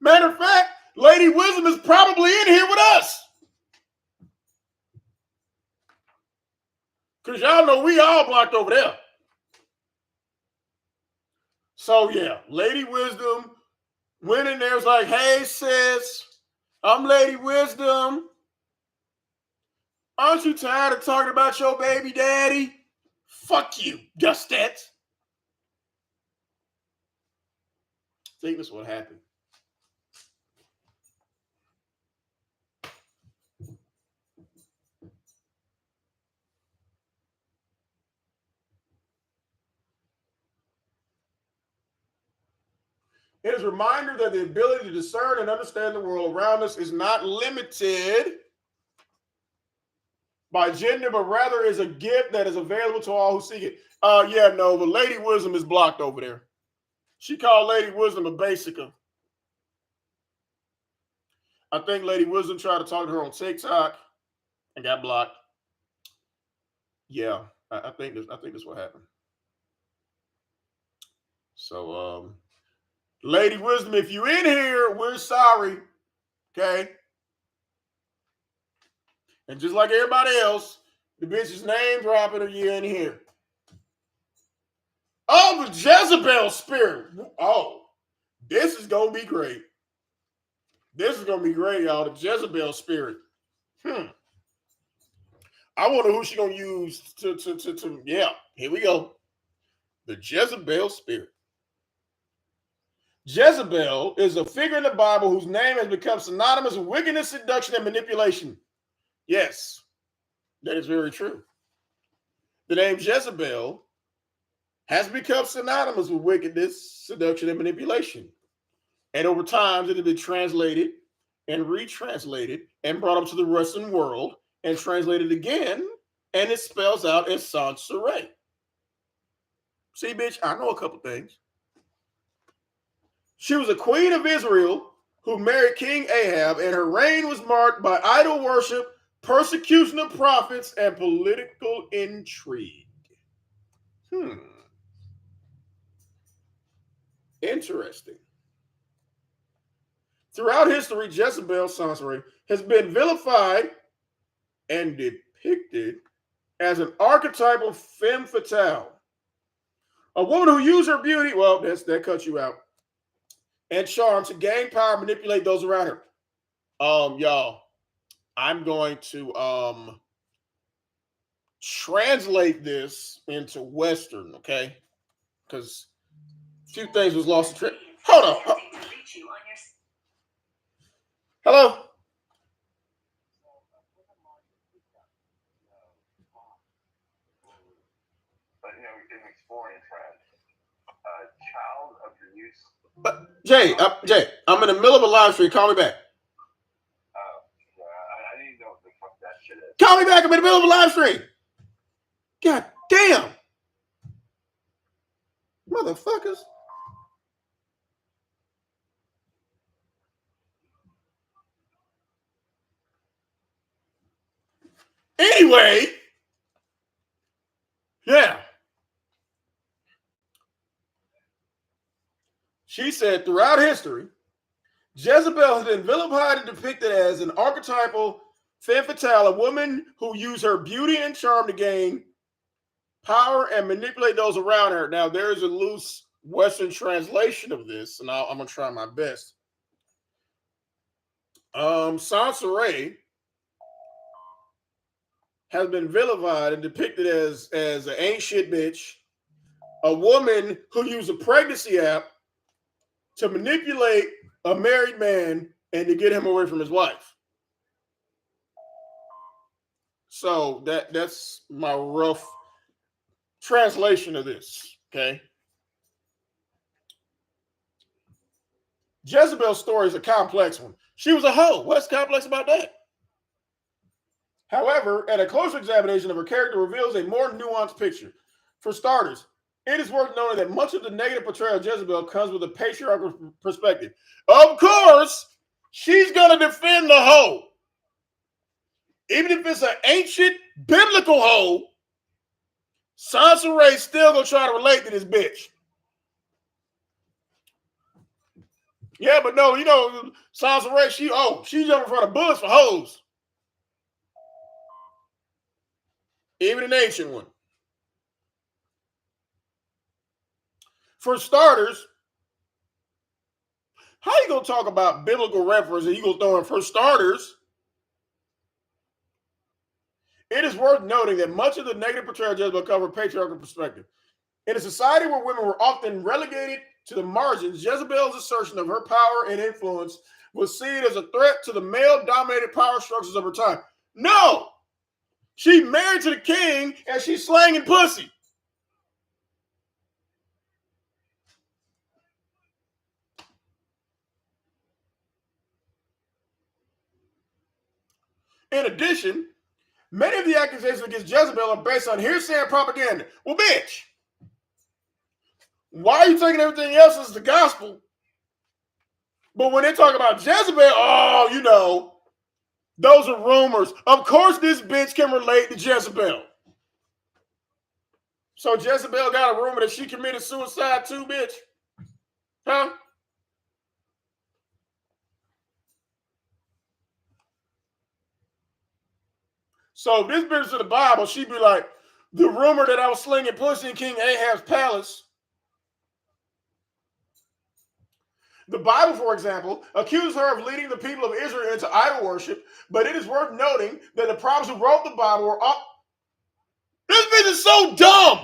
Matter of fact, Lady Wisdom is probably in here with us. Because y'all know we all blocked over there. So yeah, Lady Wisdom went in there, was like, hey sis, I'm Lady Wisdom. Aren't you tired of talking about your baby daddy? Fuck you, Justet. I think that's what happened. It is a reminder that the ability to discern and understand the world around us is not limited by gender, but rather is a gift that is available to all who seek it. Yeah, no, but Lady Wisdom is blocked over there. She called Lady Wisdom a basica. I think Lady Wisdom tried to talk to her on TikTok and got blocked. Yeah, I think that's what happened. So, Lady Wisdom, if you're in here, we're sorry. Okay. And just like everybody else, the bitch's name dropping a year in here. Oh, the Jezebel spirit. Oh, this is going to be great. This is going to be great, y'all. The Jezebel spirit. I wonder who she's going to use to. Yeah, here we go. The Jezebel spirit. Jezebel is a figure in the Bible whose name has become synonymous with wickedness, seduction, and manipulation. Yes, that is very true. The name Jezebel has become synonymous with wickedness, seduction, and manipulation. And over time, it has been translated and retranslated and brought up to the Western world and translated again, and it spells out as Soncerae. See, bitch, I know a couple things. She was a queen of Israel who married King Ahab, and her reign was marked by idol worship, persecution of prophets, and political intrigue. Interesting. Throughout history, Jezebel, Soncerae, has been vilified and depicted as an archetypal femme fatale. A woman who used her beauty, well, that cuts you out, and charm to gain power and manipulate those around her. Y'all, I'm going to translate this into Western, okay? Because a few things was lost in trip. Hold on. Hello? But, you know, we can explore and trend. Child of your use. Jay, I'm in the middle of a live stream. Call me back. I need to know what the fuck that shit is. Call me back. I'm in the middle of a live stream. God damn. Motherfuckers. Anyway. Yeah. She said throughout history, Jezebel has been vilified and depicted as an archetypal femme fatale, a woman who used her beauty and charm to gain power and manipulate those around her. Now, there is a loose Western translation of this, and I'm going to try my best. Soncerae has been vilified and depicted as an ain't shit bitch, a woman who used a pregnancy app to manipulate a married man and to get him away from his wife. So that's my rough translation of this, okay? Jezebel's story is a complex one. She was a hoe. What's complex about that? However, at a closer examination of her character reveals a more nuanced picture. For starters, it is worth noting that much of the negative portrayal of Jezebel comes with a patriarchal perspective. Of course, she's going to defend the hoe. Even if it's an ancient biblical hoe, Soncerae still going to try to relate to this bitch. Yeah, but no, you know, Soncerae, she jumping in front of bullets for hoes. Even an ancient one. For starters, how you gonna talk about biblical reference and you gonna throw in for starters? It is worth noting that much of the negative portrayal of Jezebel cover patriarchal perspective. In a society where women were often relegated to the margins, Jezebel's assertion of her power and influence was seen as a threat to the male-dominated power structures of her time. No! She married to the king and she's slanging pussy. In addition, many of the accusations against Jezebel are based on hearsay and propaganda. Well, bitch, why are you taking everything else as the gospel? But when they talk about Jezebel, oh, you know, those are rumors. Of course, this bitch can relate to Jezebel. So Jezebel got a rumor that she committed suicide too, bitch? Huh? So if this bitch to the Bible, she'd be like, the rumor that I was slinging pussy in King Ahab's palace. The Bible, for example, accuses her of leading the people of Israel into idol worship, but it is worth noting that the prophets who wrote the Bible were all... This bitch is so dumb.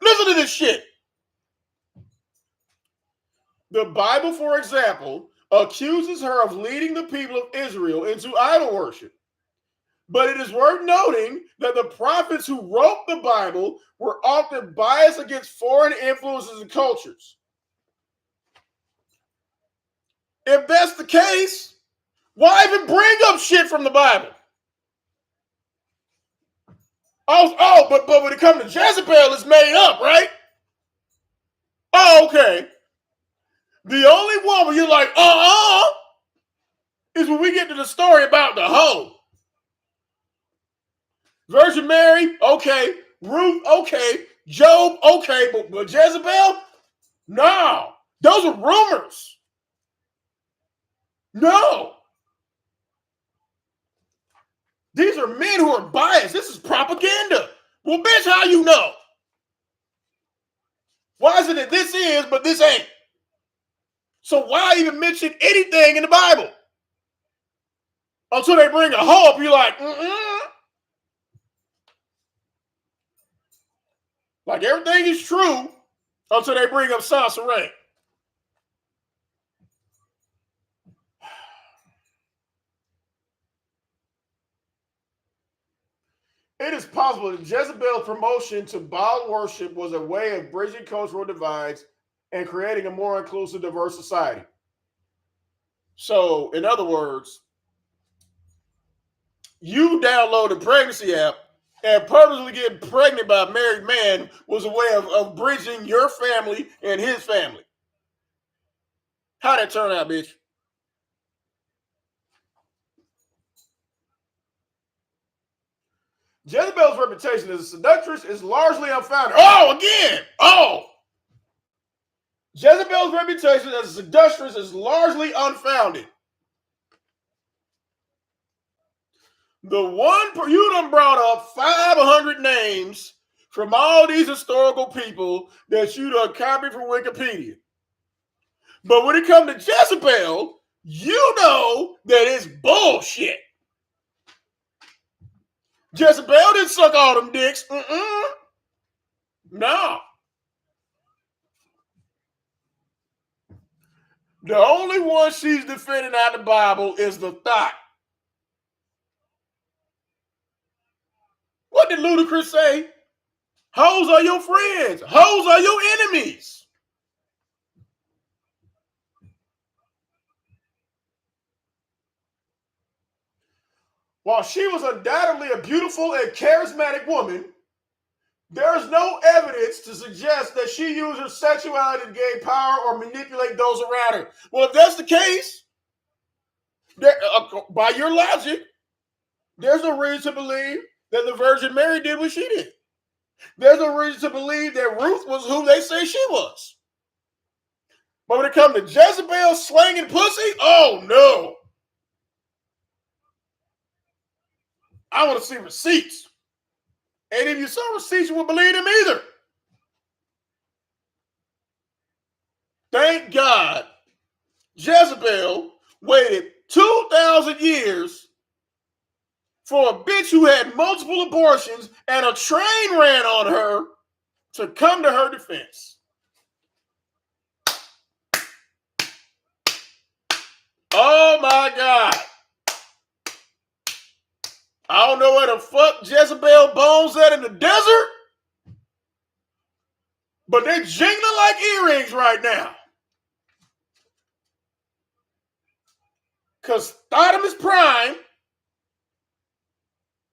Listen to this shit. The Bible, for example, accuses her of leading the people of Israel into idol worship. But it is worth noting that the prophets who wrote the Bible were often biased against foreign influences and cultures. If that's the case, why even bring up shit from the Bible? But when it comes to Jezebel, it's made up, right? Oh, okay. The only one where you're like, is when we get to the story about the hoe. Virgin Mary, okay. Ruth, okay. Job, okay. But Jezebel? No. Those are rumors. No. These are men who are biased. This is propaganda. Well, bitch, how you know? Why is it that this is, but this ain't? So why even mention anything in the Bible? Until they bring a hoe up, you're like, Like everything is true until they bring up Soncerae. It is possible that Jezebel's promotion to Baal worship was a way of bridging cultural divides and creating a more inclusive, diverse society. So, in other words, you download a pregnancy app and purposely getting pregnant by a married man was a way of bridging your family and his family. How'd that turn out, bitch? Jezebel's reputation as a seductress is largely unfounded. Jezebel's reputation as a seductress is largely unfounded. The one you done brought up 500 names from all these historical people that you done copied from Wikipedia. But when it comes to Jezebel, you know that it's bullshit. Jezebel didn't suck all them dicks. No. The only one she's defending out of the Bible is the thought. What did Ludacris say? Hoes are your friends. Hoes are your enemies. While she was undoubtedly a beautiful and charismatic woman, there is no evidence to suggest that she used her sexuality to gain power or manipulate those around her. Well, if that's the case, by your logic, there's a reason to believe that the Virgin Mary did what she did. There's a reason to believe that Ruth was who they say she was. But when it comes to Jezebel slanging pussy, oh no. I want to see receipts. And if you saw receipts, you wouldn't believe them either. Thank God Jezebel waited 2,000 years for a bitch who had multiple abortions and a train ran on her to come to her defense. Oh my God. I don't know where the fuck Jezebel bones at in the desert, but they're jingling like earrings right now. Because Thotimus Prime,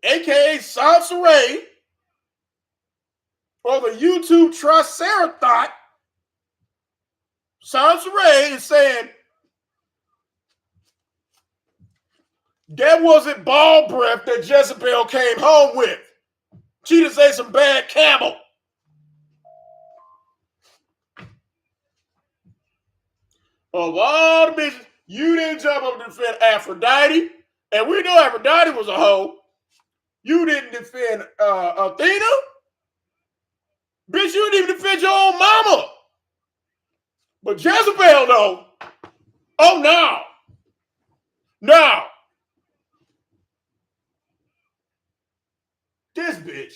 aka Soncerae, or the YouTube Triceratops, Soncerae is saying that wasn't ball breath that Jezebel came home with. She just ate some bad camel. Of all the bitches, you didn't jump up to defend Aphrodite, and we know Aphrodite was a hoe. You didn't defend Athena. Bitch, you didn't even defend your own mama. But Jezebel, though, oh, no. No. This bitch.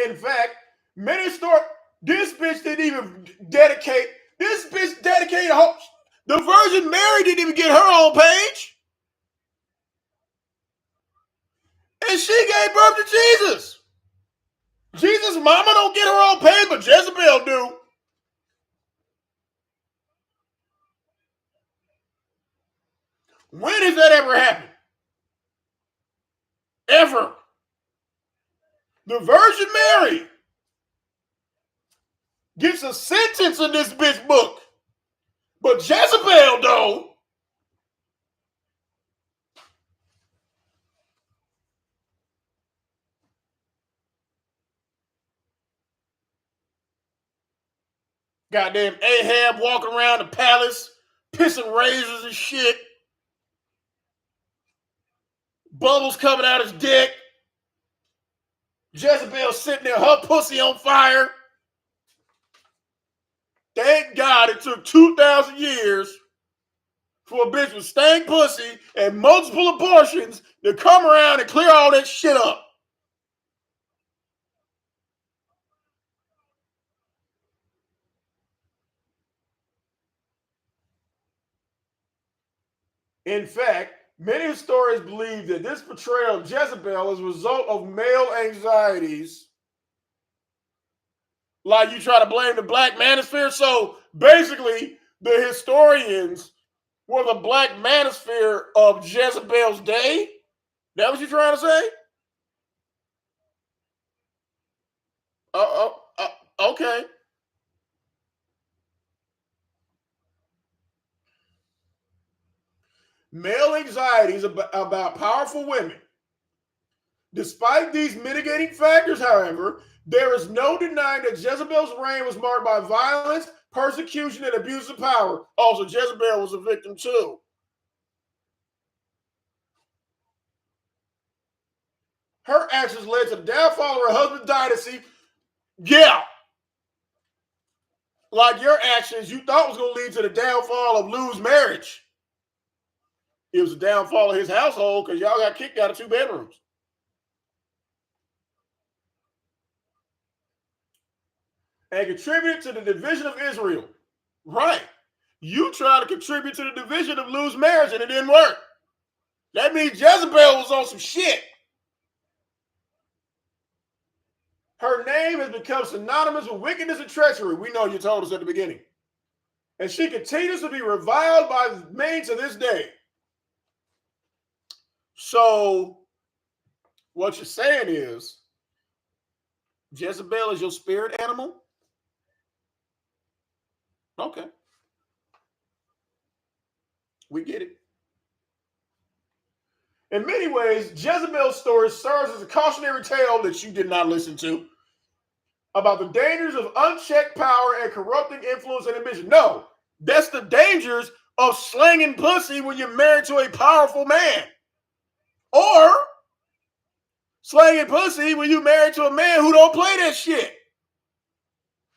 In fact, many stories, this bitch didn't even dedicate, this bitch dedicated her, the Virgin Mary didn't even get her own page. And she gave birth to Jesus. Jesus' mama don't get her own page, but Jezebel do. When has that ever happened? Ever. The Virgin Mary gets a sentence in this bitch book. But Jezebel, though, goddamn Ahab walking around the palace, pissing razors and shit. Bubbles coming out his dick. Jezebel sitting there, her pussy on fire. Thank God it took 2,000 years for a bitch with stank pussy and multiple abortions to come around and clear all that shit up. In fact, many historians believe that this portrayal of Jezebel is a result of male anxieties. Like you try to blame the black manosphere. So basically, the historians were the black manosphere of Jezebel's day. That what you trying to say? Okay. Male anxieties about powerful women. Despite these mitigating factors, however, there is no denying that Jezebel's reign was marked by violence, persecution, and abuse of power. Also, Jezebel was a victim too. Her actions led to the downfall of her husband's dynasty. Yeah. Like your actions, you thought was going to lead to the downfall of Lou's marriage. It was the downfall of his household because y'all got kicked out of 2 bedrooms. And contributed to the division of Israel. Right. You try to contribute to the division of Lou's marriage and it didn't work. That means Jezebel was on some shit. Her name has become synonymous with wickedness and treachery. We know you told us at the beginning. And she continues to be reviled by many to this day. So, what you're saying is, Jezebel is your spirit animal? Okay. We get it. In many ways, Jezebel's story serves as a cautionary tale that you did not listen to about the dangers of unchecked power and corrupting influence and ambition. No, that's the dangers of slanging pussy when you're married to a powerful man. Or slanging pussy when you're married to a man who don't play that shit.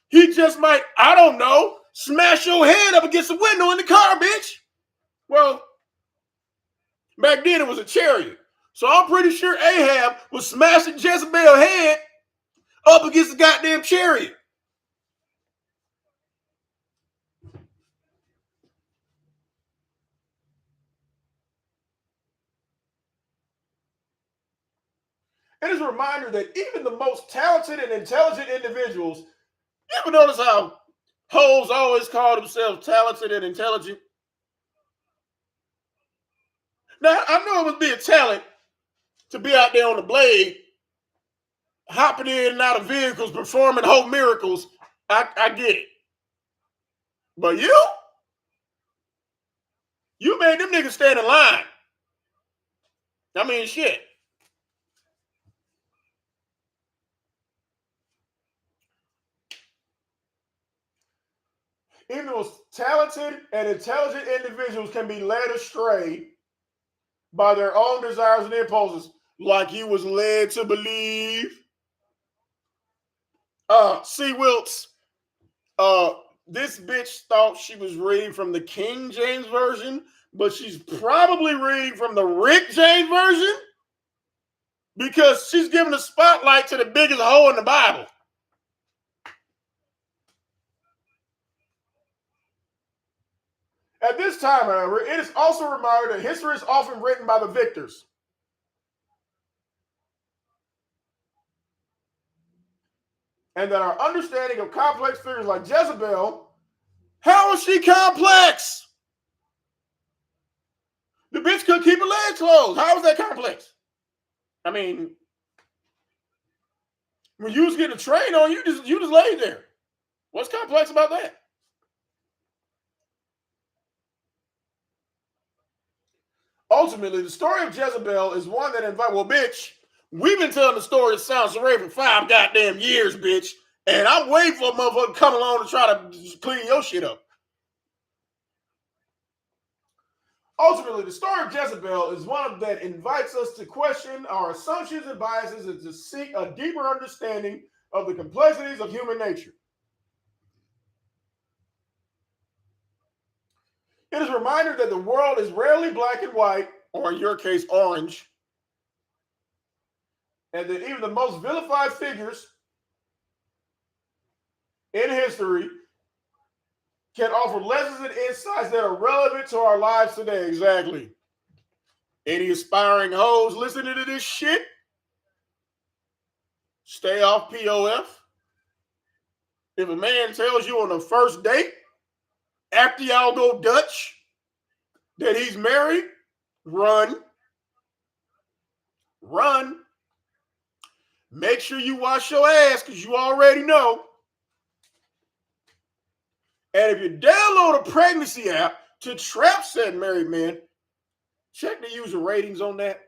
He just might, I don't know, smash your head up against the window in the car, bitch. Well, back then it was a chariot. So I'm pretty sure Ahab was smashing Jezebel's head up against the goddamn chariot. It is a reminder that even the most talented and intelligent individuals, you ever notice how hoes always call themselves talented and intelligent? Now, I know it would be a talent to be out there on the blade, hopping in and out of vehicles, performing whole miracles. I get it. But you made them niggas stand in line. I mean, shit. Even the most talented and intelligent individuals can be led astray by their own desires and impulses. like he was led to believe. C. Wilts, this bitch thought she was reading from the King James Version, but she's probably reading from the Rick James Version because she's giving the spotlight to the biggest hole in the Bible. At this time, however, it is also a reminder that history is often written by the victors. And that our understanding of complex figures like Jezebel, how is she complex? The bitch couldn't keep her legs closed. How is that complex? I mean, when you was getting a train on, you just laid there. What's complex about that? Ultimately, the story of Jezebel is one that invites, well, bitch, we've been telling the story of Soncerae for 5 goddamn years, bitch, and I'm waiting for a motherfucker to come along to try to clean your shit up. Ultimately, the story of Jezebel is one that invites us to question our assumptions and biases and to seek a deeper understanding of the complexities of human nature. It is a reminder that the world is rarely black and white, or in your case, orange, and that even the most vilified figures in history can offer lessons and insights that are relevant to our lives today. Exactly. Any aspiring hoes listening to this shit, stay off POF. If a man tells you on the first date, after y'all go Dutch, that he's married, run. Run. Make sure you wash your ass because you already know. And if you download a pregnancy app to trap said married men, check the user ratings on that.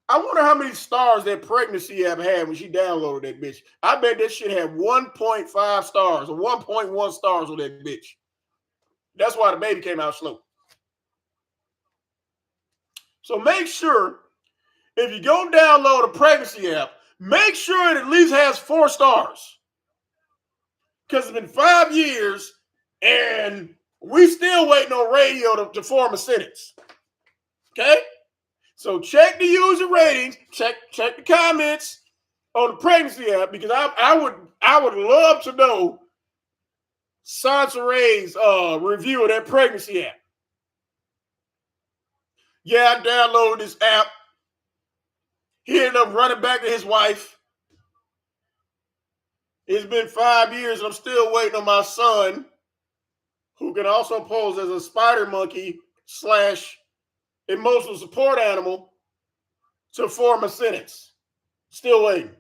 I wonder how many stars that pregnancy app had when she downloaded that bitch. I bet that shit had 1.5 stars or 1.1 stars on that bitch. That's why the baby came out slow. So make sure, if you go download a pregnancy app, make sure it at least has 4 stars. Because it's been 5 years and we still waiting on radio to form a sentence. Okay? So check the user ratings, check the comments on the pregnancy app, because I would love to know Soncerae's review of that pregnancy app. Yeah, I downloaded this app. He ended up running back to his wife. It's been 5 years and I'm still waiting on my son, who can also pose as a spider monkey / emotional support animal, to form a sentence. Still waiting.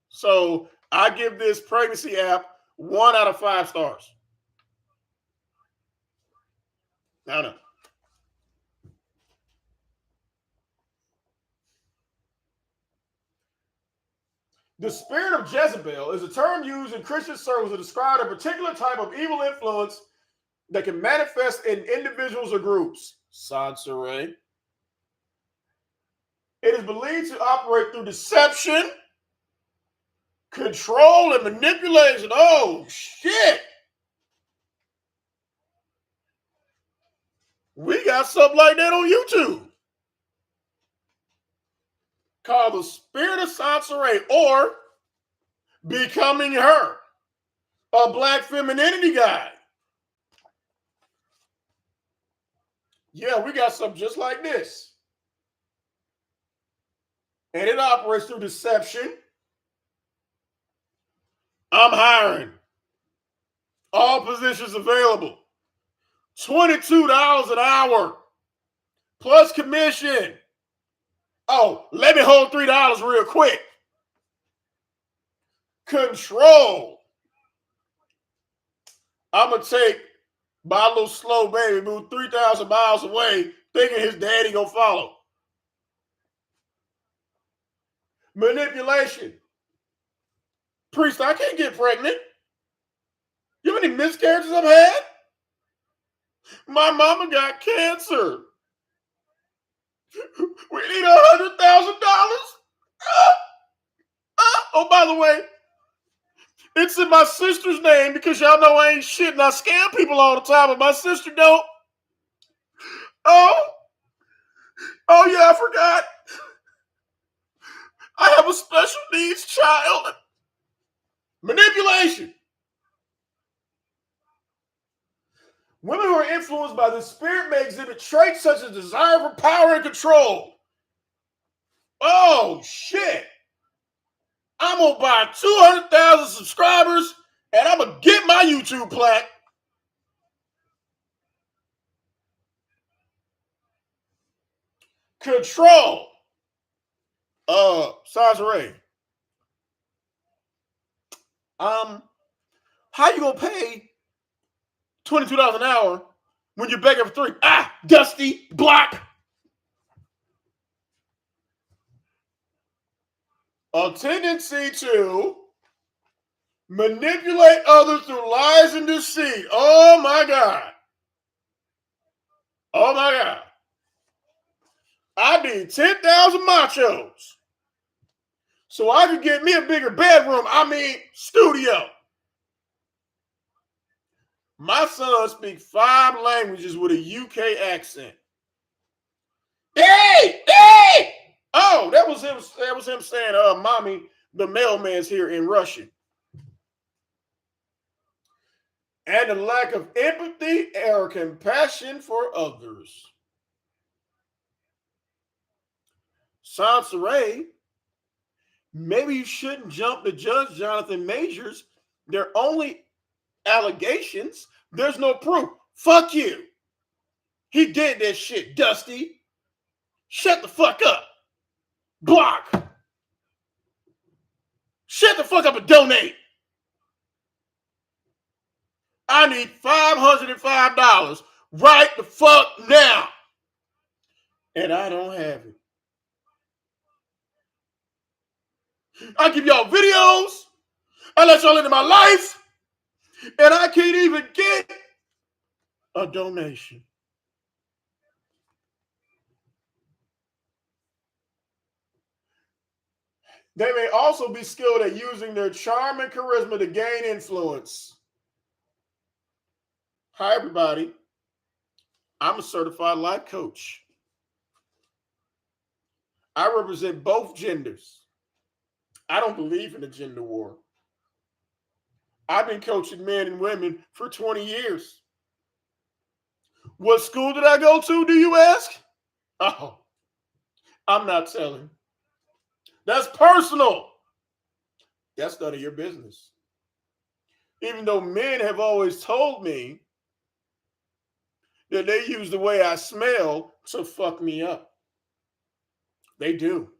So I give this pregnancy app 1 out of 5 stars. I don't know. The spirit of Jezebel is a term used in Christian circles to describe a particular type of evil influence that can manifest in individuals or groups. Soncerae. It is believed to operate through deception, control, and manipulation. Oh, shit. We got something like that on YouTube called The Spirit of Soncerae, or Becoming Her, a Black Femininity Guide. Yeah, we got something just like this. And it operates through deception. I'm hiring. All positions available. $22 an hour. Plus commission. Oh, let me hold $3 real quick. Control. I'm going to take my little slow baby, move 3,000 miles away, thinking his daddy going to follow. Manipulation. Priest, I can't get pregnant. You know how many miscarriages I've had? My mama got cancer. We need $100,000. Oh, by the way, it's in my sister's name because y'all know I ain't shit and I scam people all the time, but my sister don't. Oh yeah, I forgot. I have a special needs child. Manipulation. Women who are influenced by the spirit may exhibit traits such as desire for power and control. Oh, shit. I'm going to buy 200,000 subscribers and I'm going to get my YouTube plaque. Control. Soncerae. How you going to pay $22 an hour when you're begging for $3? Dusty, block. A tendency to manipulate others through lies and deceit. Oh my God. Oh my God. I need 10,000 machos so I can get me a bigger bedroom. I mean, studio. My son speaks 5 languages with a UK accent. Hey! Oh, that was him. That was him saying, "Mommy, the mailman's here" in Russian. And a lack of empathy or compassion for others. Soncerae, maybe you shouldn't jump to Judge Jonathan Majors. They're only allegations. There's no proof. Fuck you. He did that shit, Dusty. Shut the fuck up. Block. Shut the fuck up and donate. I need $505 right the fuck now. And I don't have it. I give y'all videos. I let y'all into my life. And I can't even get a donation. They may also be skilled at using their charm and charisma to gain influence. Hi, everybody. I'm a certified life coach. I represent both genders. I don't believe in a gender war. I've been coaching men and women for 20 years. What school did I go to, do you ask? Oh, I'm not telling. That's personal. That's none of your business. Even though men have always told me that they use the way I smell to fuck me up. They do.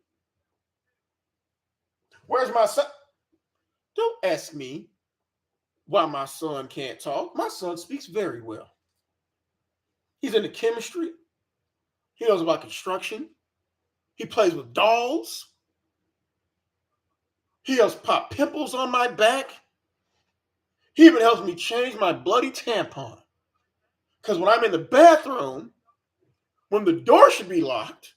Where's my son? Don't ask me why my son can't talk. My son speaks very well. He's into chemistry. He knows about construction. He plays with dolls. He helps pop pimples on my back. He even helps me change my bloody tampon. Because when I'm in the bathroom, when the door should be locked,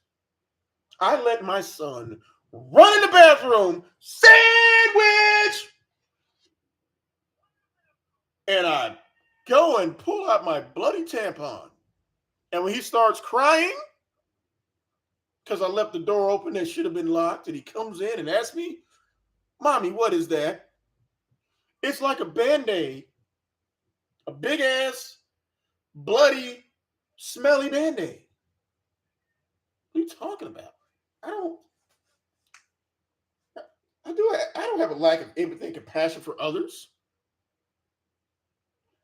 I let my son run in the bathroom, sandwich, and I go and pull out my bloody tampon. And when he starts crying, because I left the door open that should have been locked, and he comes in and asks me, "Mommy, what is that?" It's like a Band-Aid, a big ass, bloody, smelly Band-Aid. What are you talking about? I don't have a lack of empathy and compassion for others.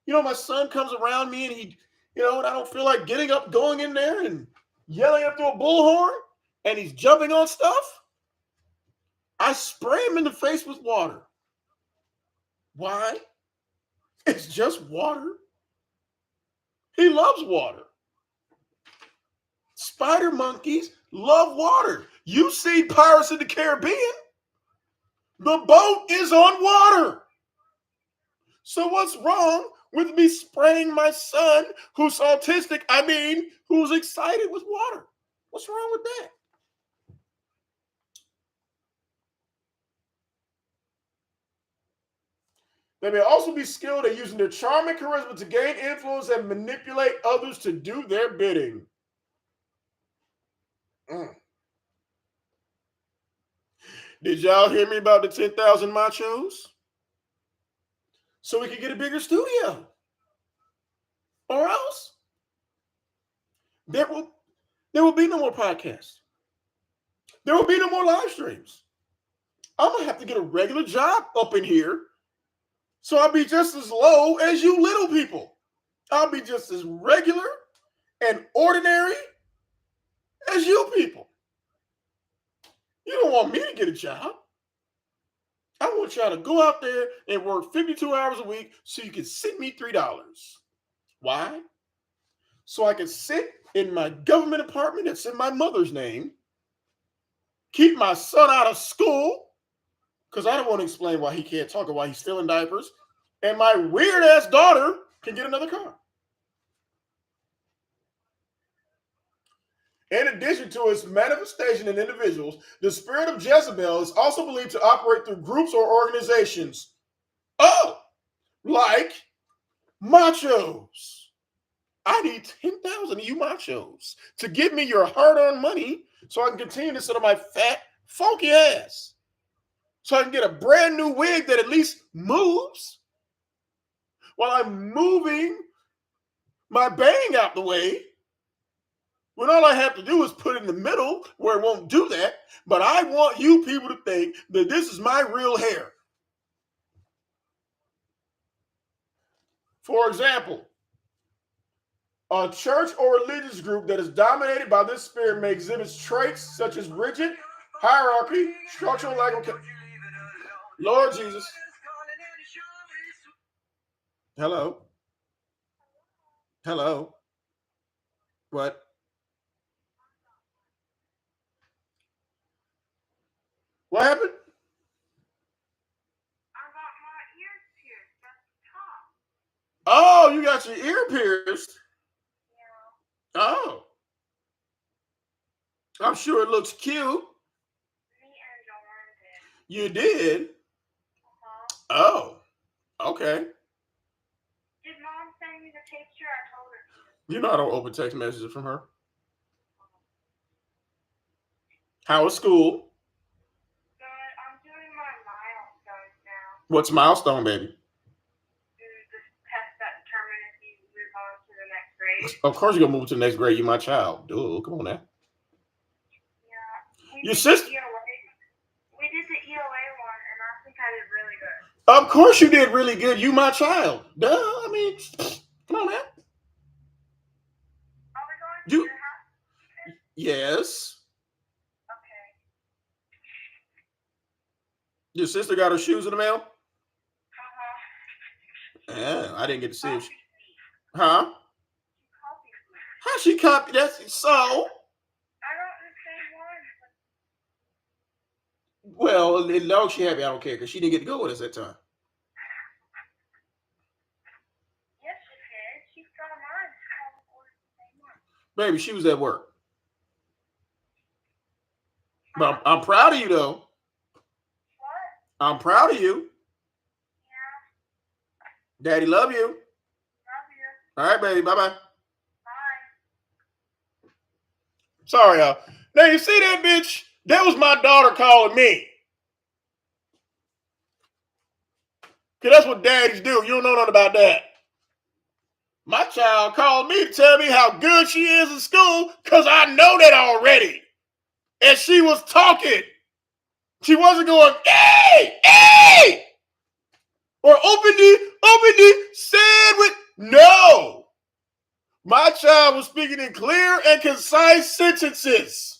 My son comes around me and and I don't feel like getting up, going in there and yelling up through a bullhorn, and he's jumping on stuff. I spray him in the face with water. Why? It's just water. He loves water. Spider monkeys love water. You see Pirates of the Caribbean? The boat is on water. So what's wrong with me spraying my son, who's autistic, who's excited with water? What's wrong with that? They may also be skilled at using their charm and charisma to gain influence and manipulate others to do their bidding. Did y'all hear me about the 10,000 machos? So we can get a bigger studio. Or else there will be no more podcasts. There will be no more live streams. I'm going to have to get a regular job up in here. So I'll be just as low as you little people. I'll be just as regular and ordinary as you people. You don't want me to get a job. I want y'all to go out there and work 52 hours a week so you can send me $3. Why? So I can sit in my government apartment that's in my mother's name, keep my son out of school, because I don't want to explain why he can't talk or why he's still in diapers, and my weird-ass daughter can get another car. In addition to its manifestation in individuals, the spirit of Jezebel is also believed to operate through groups or organizations. Oh, like machos. I need 10,000 of you machos to give me your hard-earned money so I can continue to sit on my fat, funky ass. So I can get a brand new wig that at least moves while I'm moving my bang out the way. When all I have to do is put it in the middle where it won't do that. But I want you people to think that this is my real hair. For example, a church or religious group that is dominated by this spirit may exhibit traits such as rigid hierarchy, structural lack of. Lord Jesus. Hello. Hello. What? What happened? Oh, you got your ear pierced? Yeah. Oh. I'm sure it looks cute. You did? Oh, okay. Did Mom send you the picture? I told her. You know I don't open text messages from her. How was school? Good. I'm doing my milestones now. What's milestone, baby? The test that determines if you move on to the next grade. Of course you're going to move to the next grade. You're my child. Duh, come on now. Yeah. Your sister? We did the ELA one, and I think I did really good. Of course you did really good. You my child. Duh, I mean, come on now. Are we going to your house? Yes. Okay. Your sister got her shoes in the mail? Uh-huh. Yeah, I didn't get to see it. Huh? How she copied that? So? I don't understand why. Well, as long as she happy, I don't care, because she didn't get to go with us that time. Yes, she did. She saw mine. Baby, she was at work. But I'm proud of you, though. What? I'm proud of you. Yeah. Daddy love you. Love you. All right, baby. Bye-bye. Bye. Sorry, y'all. Now, you see that bitch? That was my daughter calling me. Because that's what daddies do. You don't know nothing about that. My child called me to tell me how good she is in school because I know that already. And she was talking. She wasn't going, hey, hey, or open the sandwich. No. My child was speaking in clear and concise sentences.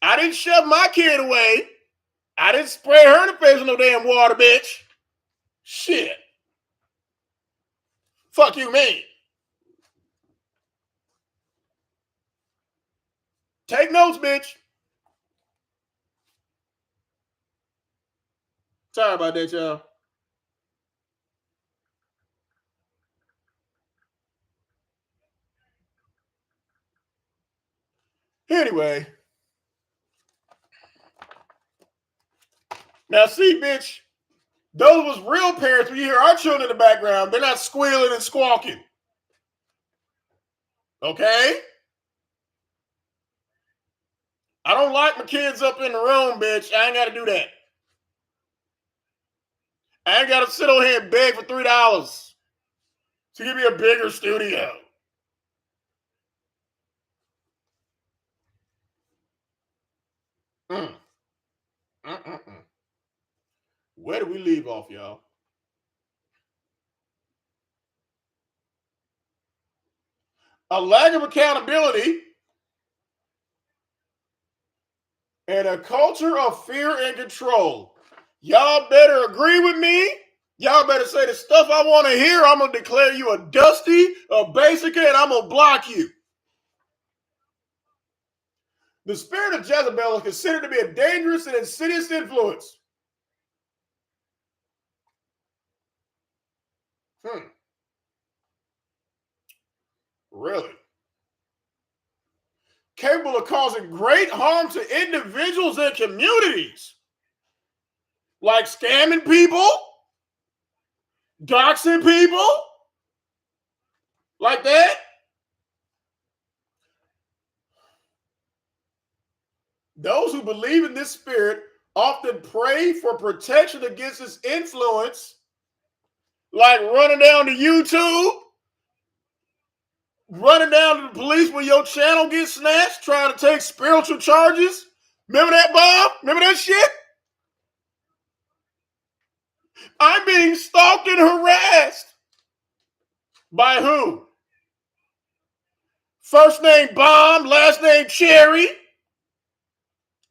I didn't shove my kid away. I didn't spray her in the face with no damn water, bitch. Shit. Fuck you, mean. Take notes, bitch. Sorry about that, y'all. Anyway. Now, see, bitch, those was real parents. When you hear our children in the background, they're not squealing and squawking. Okay? I don't like my kids up in the room, bitch. I ain't got to do that. I ain't got to sit over here and beg for $3 to give me a bigger studio. Where do we leave off, y'all? A lack of accountability and a culture of fear and control. Y'all better agree with me. Y'all better say the stuff I want to hear. I'm going to declare you a dusty, a basic, and I'm going to block you. The spirit of Jezebel is considered to be a dangerous and insidious influence. Really? Capable of causing great harm to individuals and communities. Like scamming people, doxing people, like that. Those who believe in this spirit often pray for protection against its influence, like running down to YouTube, running down to the police when your channel gets snatched, trying to take spiritual charges. Remember that, Bob? Remember that shit? I'm being stalked and harassed. By who? First name Bomb, last name Cherry.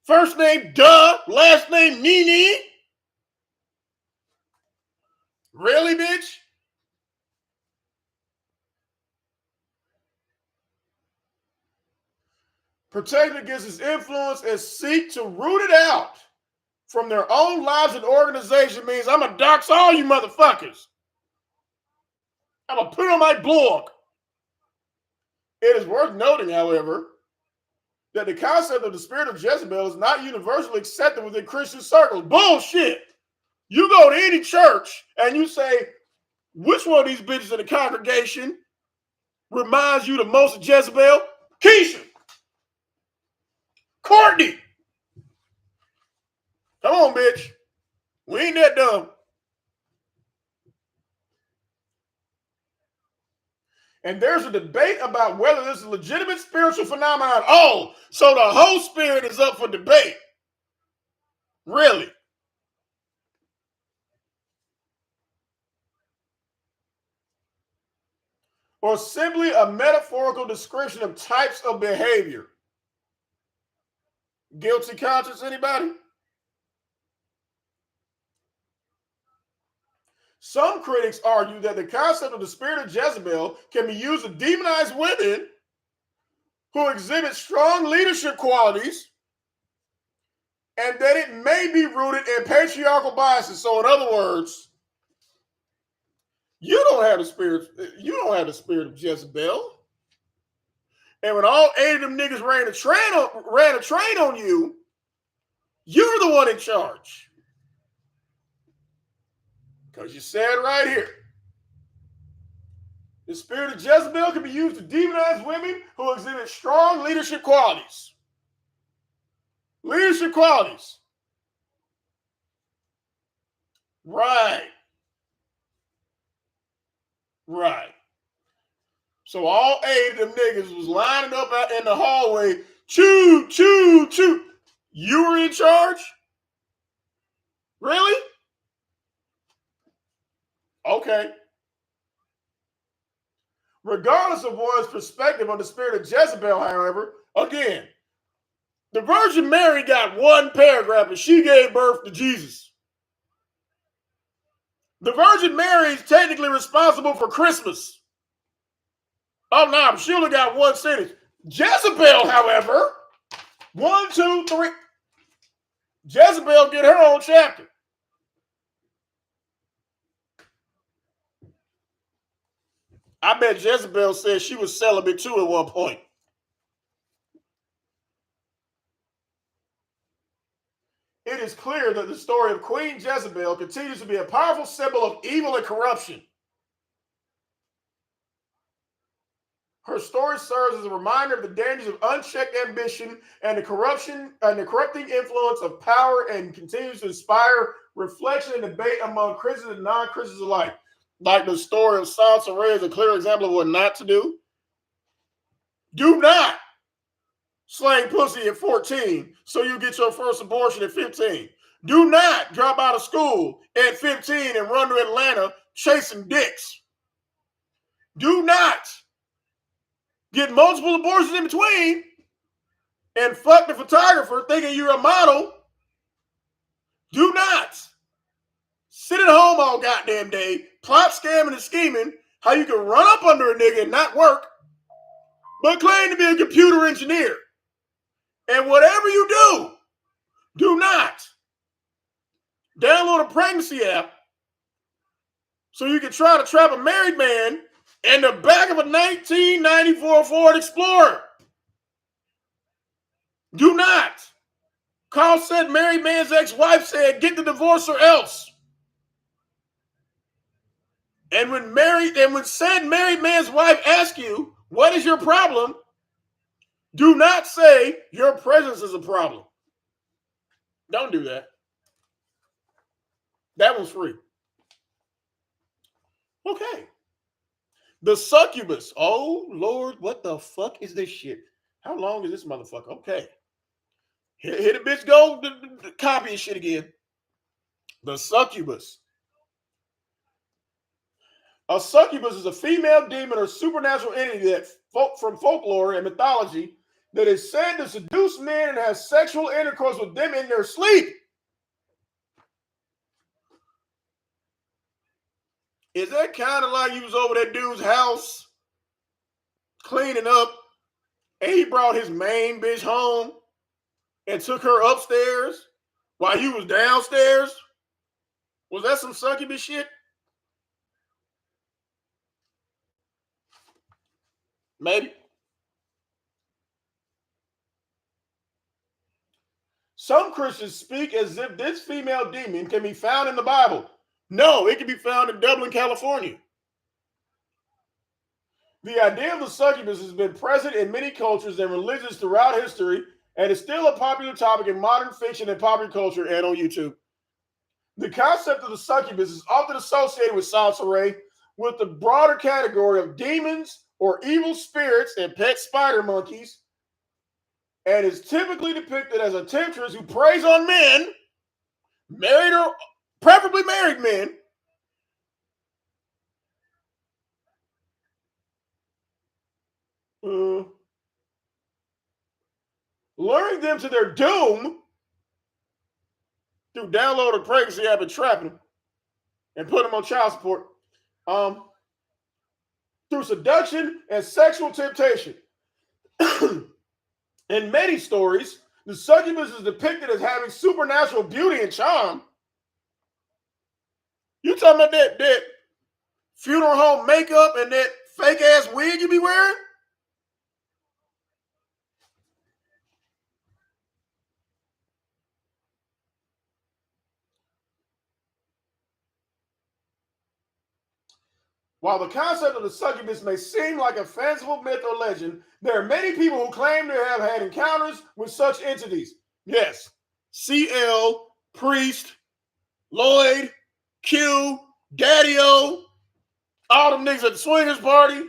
First name Duh, last name Nene. Really, bitch? Protect against its influence and seek to root it out from their own lives and organization means I'm going to dox all you motherfuckers. I'm going to put it on my blog. It is worth noting, however, that the concept of the spirit of Jezebel is not universally accepted within Christian circles. Bullshit. You go to any church and you say, which one of these bitches in the congregation reminds you the most of Jezebel? Keisha. Courtney. Come on, bitch. We ain't that dumb. And there's a debate about whether this is a legitimate spiritual phenomenon. Oh, so the whole spirit is up for debate. Really? Or simply a metaphorical description of types of behavior. Guilty conscience, anybody? Some critics argue that the concept of the spirit of Jezebel can be used to demonize women who exhibit strong leadership qualities and that it may be rooted in patriarchal biases. So in other words, you don't have the spirit of Jezebel. And when all 8 of them niggas ran a train on you, you're the one in charge. Because you said right here, the spirit of Jezebel can be used to demonize women who exhibit strong leadership qualities. Leadership qualities. Right. Right. So all 8 of them niggas was lining up out in the hallway. Choo, choo, choo. You were in charge? Really? Okay. Regardless of one's perspective on the spirit of Jezebel, however, again, the Virgin Mary got one paragraph and she gave birth to Jesus. The Virgin Mary is technically responsible for Christmas. Oh, no, she only got one sentence. Jezebel, however, 1, 2, 3. Jezebel get her own chapter. I bet Jezebel said she was celibate too at one point. clear that the story of Queen Jezebel continues to be a powerful symbol of evil and corruption. Her story serves as a reminder of the dangers of unchecked ambition and the corruption and the corrupting influence of power, and continues to inspire reflection and debate among Christians and non-Christians alike. Like the story of Soncerae is a clear example of what not to do. Do not slang pussy at 14 so you get your first abortion at 15. Do not drop out of school at 15 and run to Atlanta chasing dicks. Do not get multiple abortions in between and fuck the photographer thinking you're a model. Do not sit at home all goddamn day, plot scamming and scheming how you can run up under a nigga and not work, but claim to be a computer engineer. And whatever you do not download a pregnancy app so you can try to trap a married man in the back of a 1994 Ford Explorer. Do not call said married man's ex-wife, said, get the divorce or else. And when said married man's wife asks you, what is your problem? Do not say your presence is a problem. Don't do that. That one's free. Okay. The succubus. Oh, Lord, what the fuck is this shit? How long is this motherfucker? Okay. Here the bitch go, copy shit again. The succubus. A succubus is a female demon or supernatural entity that from folklore and mythology that is said to seduce men and have sexual intercourse with them in their sleep. Is that kind of like you was over that dude's house cleaning up and he brought his main bitch home and took her upstairs while you was downstairs? Was that some succubus shit? Maybe. Some Christians speak as if this female demon can be found in the Bible. No, it can be found in Dublin, California. The idea of the succubus has been present in many cultures and religions throughout history and is still a popular topic in modern fiction and popular culture and on YouTube. The concept of the succubus is often associated with Soncerae, with the broader category of demons or evil spirits and pet spider monkeys, and is typically depicted as a temptress who preys on men, married or preferably married men, luring them to their doom through download a pregnancy app and trapping them and putting them on child support, through seduction and sexual temptation. In many stories, the succubus is depicted as having supernatural beauty and charm. You talking about that funeral home makeup and that fake ass wig you be wearing? While the concept of the succubus may seem like a fanciful myth or legend, there are many people who claim to have had encounters with such entities. Yes, CL, Priest, Lloyd, Q, Daddy-O, all them niggas at the swingers party.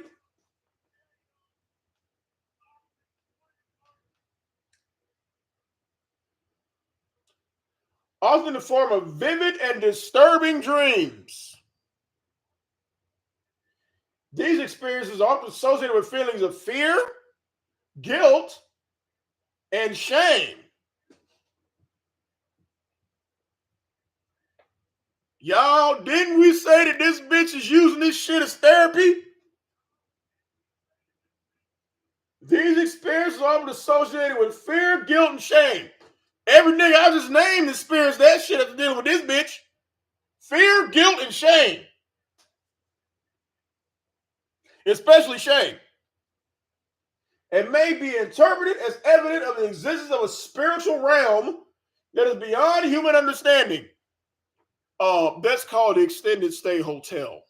Often in the form of vivid and disturbing dreams. These experiences are often associated with feelings of fear, guilt, and shame. Y'all, didn't we say that this bitch is using this shit as therapy? These experiences are often associated with fear, guilt, and shame. Every nigga I just named experienced that shit after dealing with this bitch. Fear, guilt, and shame. Especially shame. It may be interpreted as evidence of the existence of a spiritual realm that is beyond human understanding. That's called the extended stay hotel.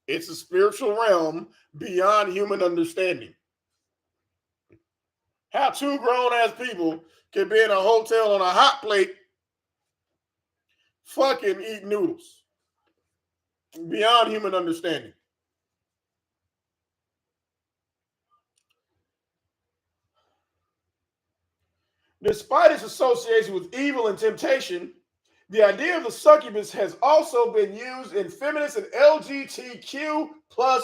It's a spiritual realm beyond human understanding. How two grown-ass people can be in a hotel on a hot plate fucking eat noodles. Beyond human understanding. Despite its association with evil and temptation, the idea of the succubus has also been used in feminist and LGBTQ plus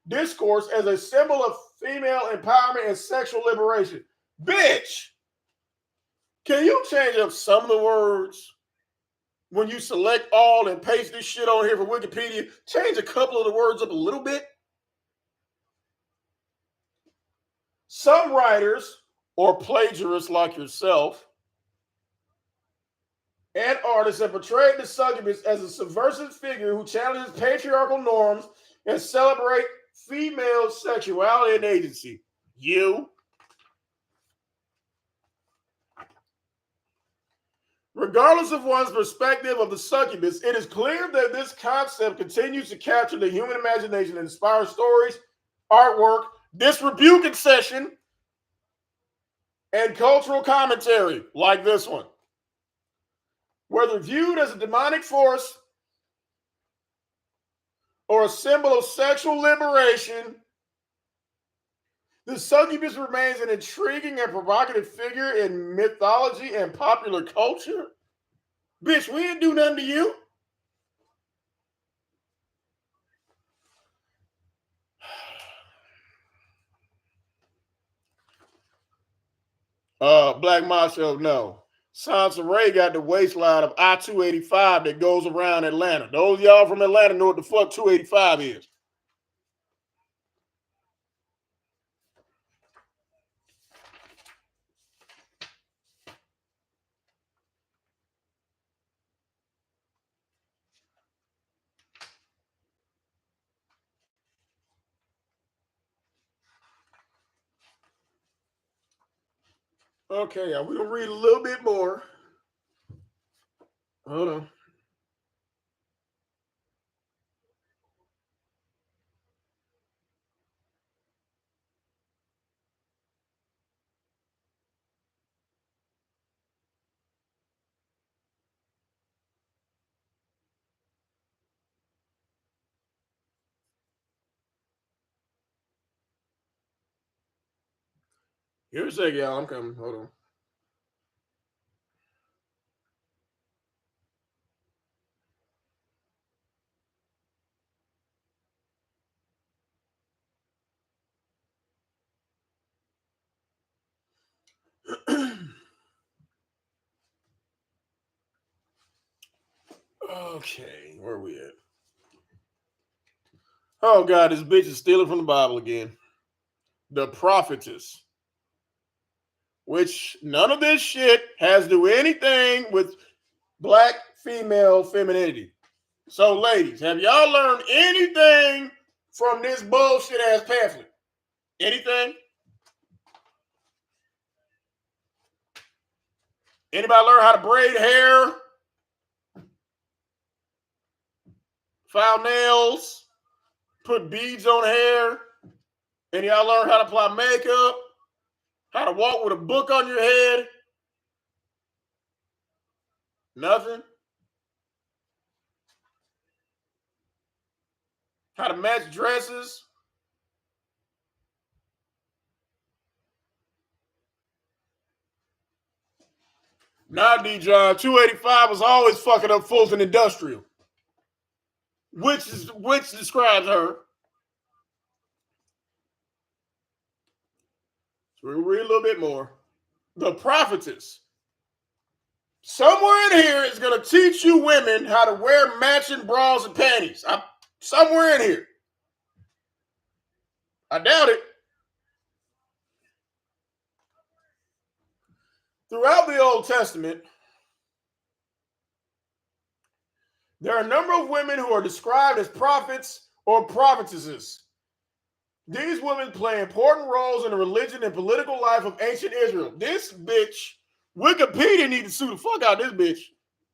discourse as a symbol of female empowerment and sexual liberation. Bitch, can you change up some of the words? When you select all and paste this shit on here for Wikipedia, change a couple of the words up a little bit. Some writers or plagiarists like yourself and artists have portrayed the succubus as a subversive figure who challenges patriarchal norms and celebrate female sexuality and agency. You. Regardless of one's perspective of the succubus, it is clear that this concept continues to capture the human imagination and inspire stories, artwork, this rebuking session, and cultural commentary like this one. Whether viewed as a demonic force or a symbol of sexual liberation, the succubus remains an intriguing and provocative figure in mythology and popular culture. Bitch, we didn't do nothing to you. Black Macho, no. Soncerae got the waistline of I-285 that goes around Atlanta. Those y'all from Atlanta know what the fuck 285 is. Okay, we're going to read a little bit more. Hold on. Here's a second, y'all. I'm coming. Hold on. Okay, where are we at? Oh, God, this bitch is stealing from the Bible again. The prophetess. Which none of this shit has to do anything with black female femininity. So, ladies, have y'all learned anything from this bullshit ass pamphlet? Anything? Anybody learn how to braid hair? File nails? Put beads on hair? And y'all learn how to apply makeup? How to walk with a book on your head? Nothing? How to match dresses? Nah, D. John, 285 was always fucking up Fulton Industrial. Which describes her. So we'll read a little bit more. The prophetess. Somewhere in here is going to teach you women how to wear matching bras and panties. Somewhere in here. I doubt it. Throughout the Old Testament, there are a number of women who are described as prophets or prophetesses. These women play important roles in the religion and political life of ancient Israel. This bitch Wikipedia need to sue the fuck out of this bitch.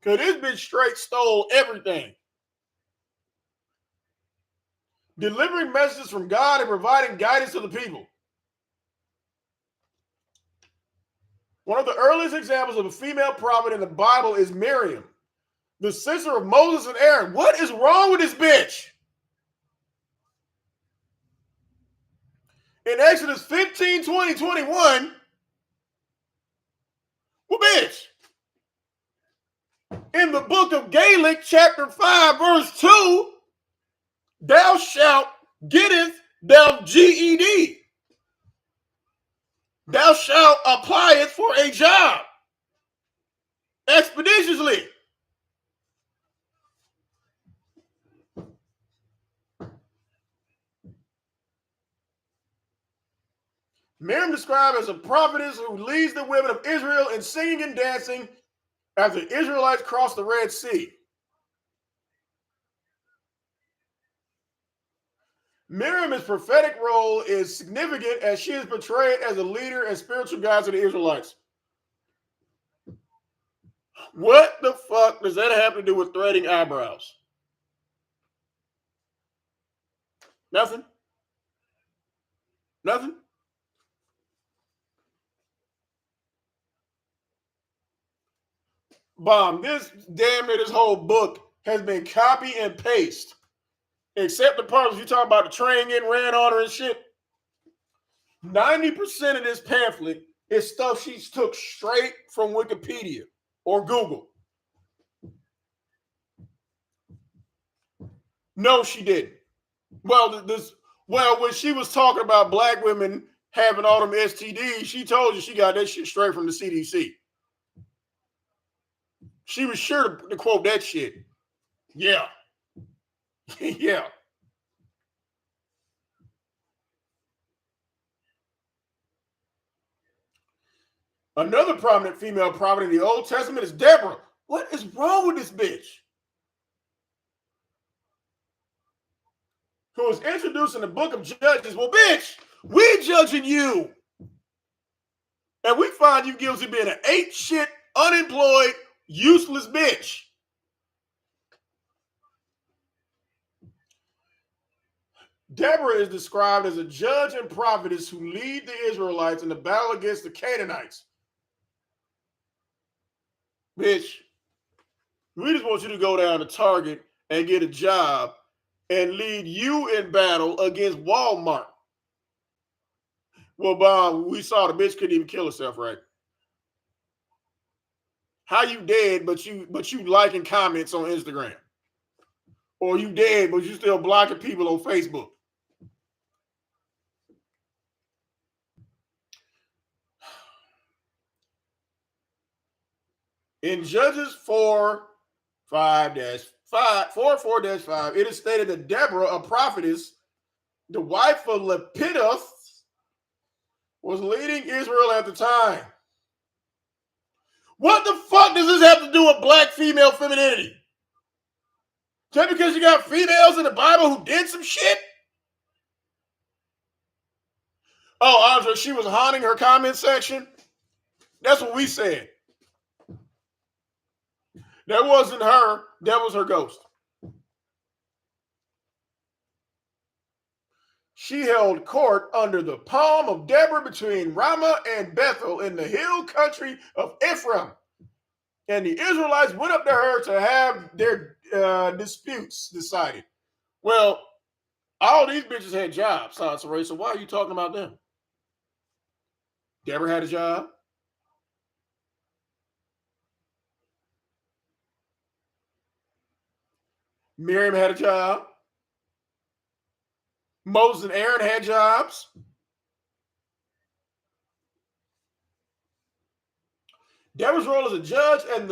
Because this bitch straight stole everything. Delivering messages from God and providing guidance to the people. One of the earliest examples of a female prophet in the Bible is Miriam, the sister of Moses and Aaron. What is wrong with this bitch? In Exodus 15, 20, 21, well, bitch, in the book of Gaelic, chapter 5, verse 2, thou shalt getteth thou GED. Thou shalt apply it for a job expeditiously. Miriam described as a prophetess who leads the women of Israel in singing and dancing after the Israelites crossed the Red Sea. Miriam's prophetic role is significant as she is portrayed as a leader and spiritual guide to the Israelites. What the fuck does that have to do with threading eyebrows? Nothing? Nothing? Bomb, this damn near this whole book has been copy and paste. Except the parts you talk about the train getting ran on her and shit. 90% of this pamphlet is stuff she took straight from Wikipedia or Google. No, she didn't. Well, when she was talking about black women having all them STDs, she told you she got that shit straight from the CDC. She was sure to quote that shit. Yeah. Yeah. Another prominent female prophet in the Old Testament is Deborah. What is wrong with this bitch? Who was introduced in the book of Judges. Well, bitch, we judging you. And we find you guilty of being an ape shit, unemployed, useless bitch. Deborah is described as a judge and prophetess who lead the Israelites in the battle against the Canaanites. Bitch, we just want you to go down to Target and get a job and lead you in battle against Walmart. Well, Bob, we saw the bitch couldn't even kill herself, right? How you dead, but you liking comments on Instagram? Or you dead, but you still blocking people on Facebook? In Judges 4:5, it is stated that Deborah, a prophetess, the wife of Lepidus, was leading Israel at the time. What the fuck does this have to do with black female femininity? Just because you got females in the Bible who did some shit? Oh, Andre, she was haunting her comment section? That's what we said. That wasn't her. That was her ghost. She held court under the palm of Deborah between Ramah and Bethel in the hill country of Ephraim. And the Israelites went up to her to have their disputes decided. Well, all these bitches had jobs, Soncerae, so why are you talking about them? Deborah had a job. Miriam had a job. Moses and Aaron had jobs. Deborah's role as a judge and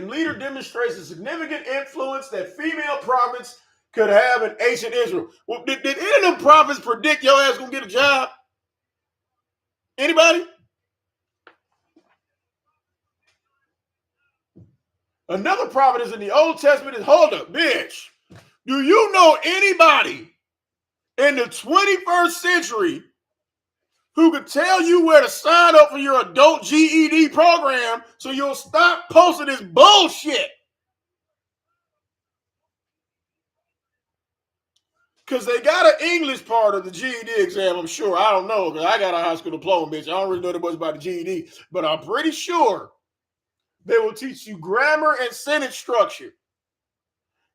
leader demonstrates a significant influence that female prophets could have in ancient Israel. Well, did any of them prophets predict your ass gonna get a job? Anybody? Another prophet is in the Old Testament is, hold up, bitch. Do you know anybody in the 21st century who could tell you where to sign up for your adult GED program so you'll stop posting this bullshit. Because they got an English part of the GED exam, I'm sure. I don't know, because I got a high school diploma, bitch. I don't really know that much about the GED, but I'm pretty sure they will teach you grammar and sentence structure.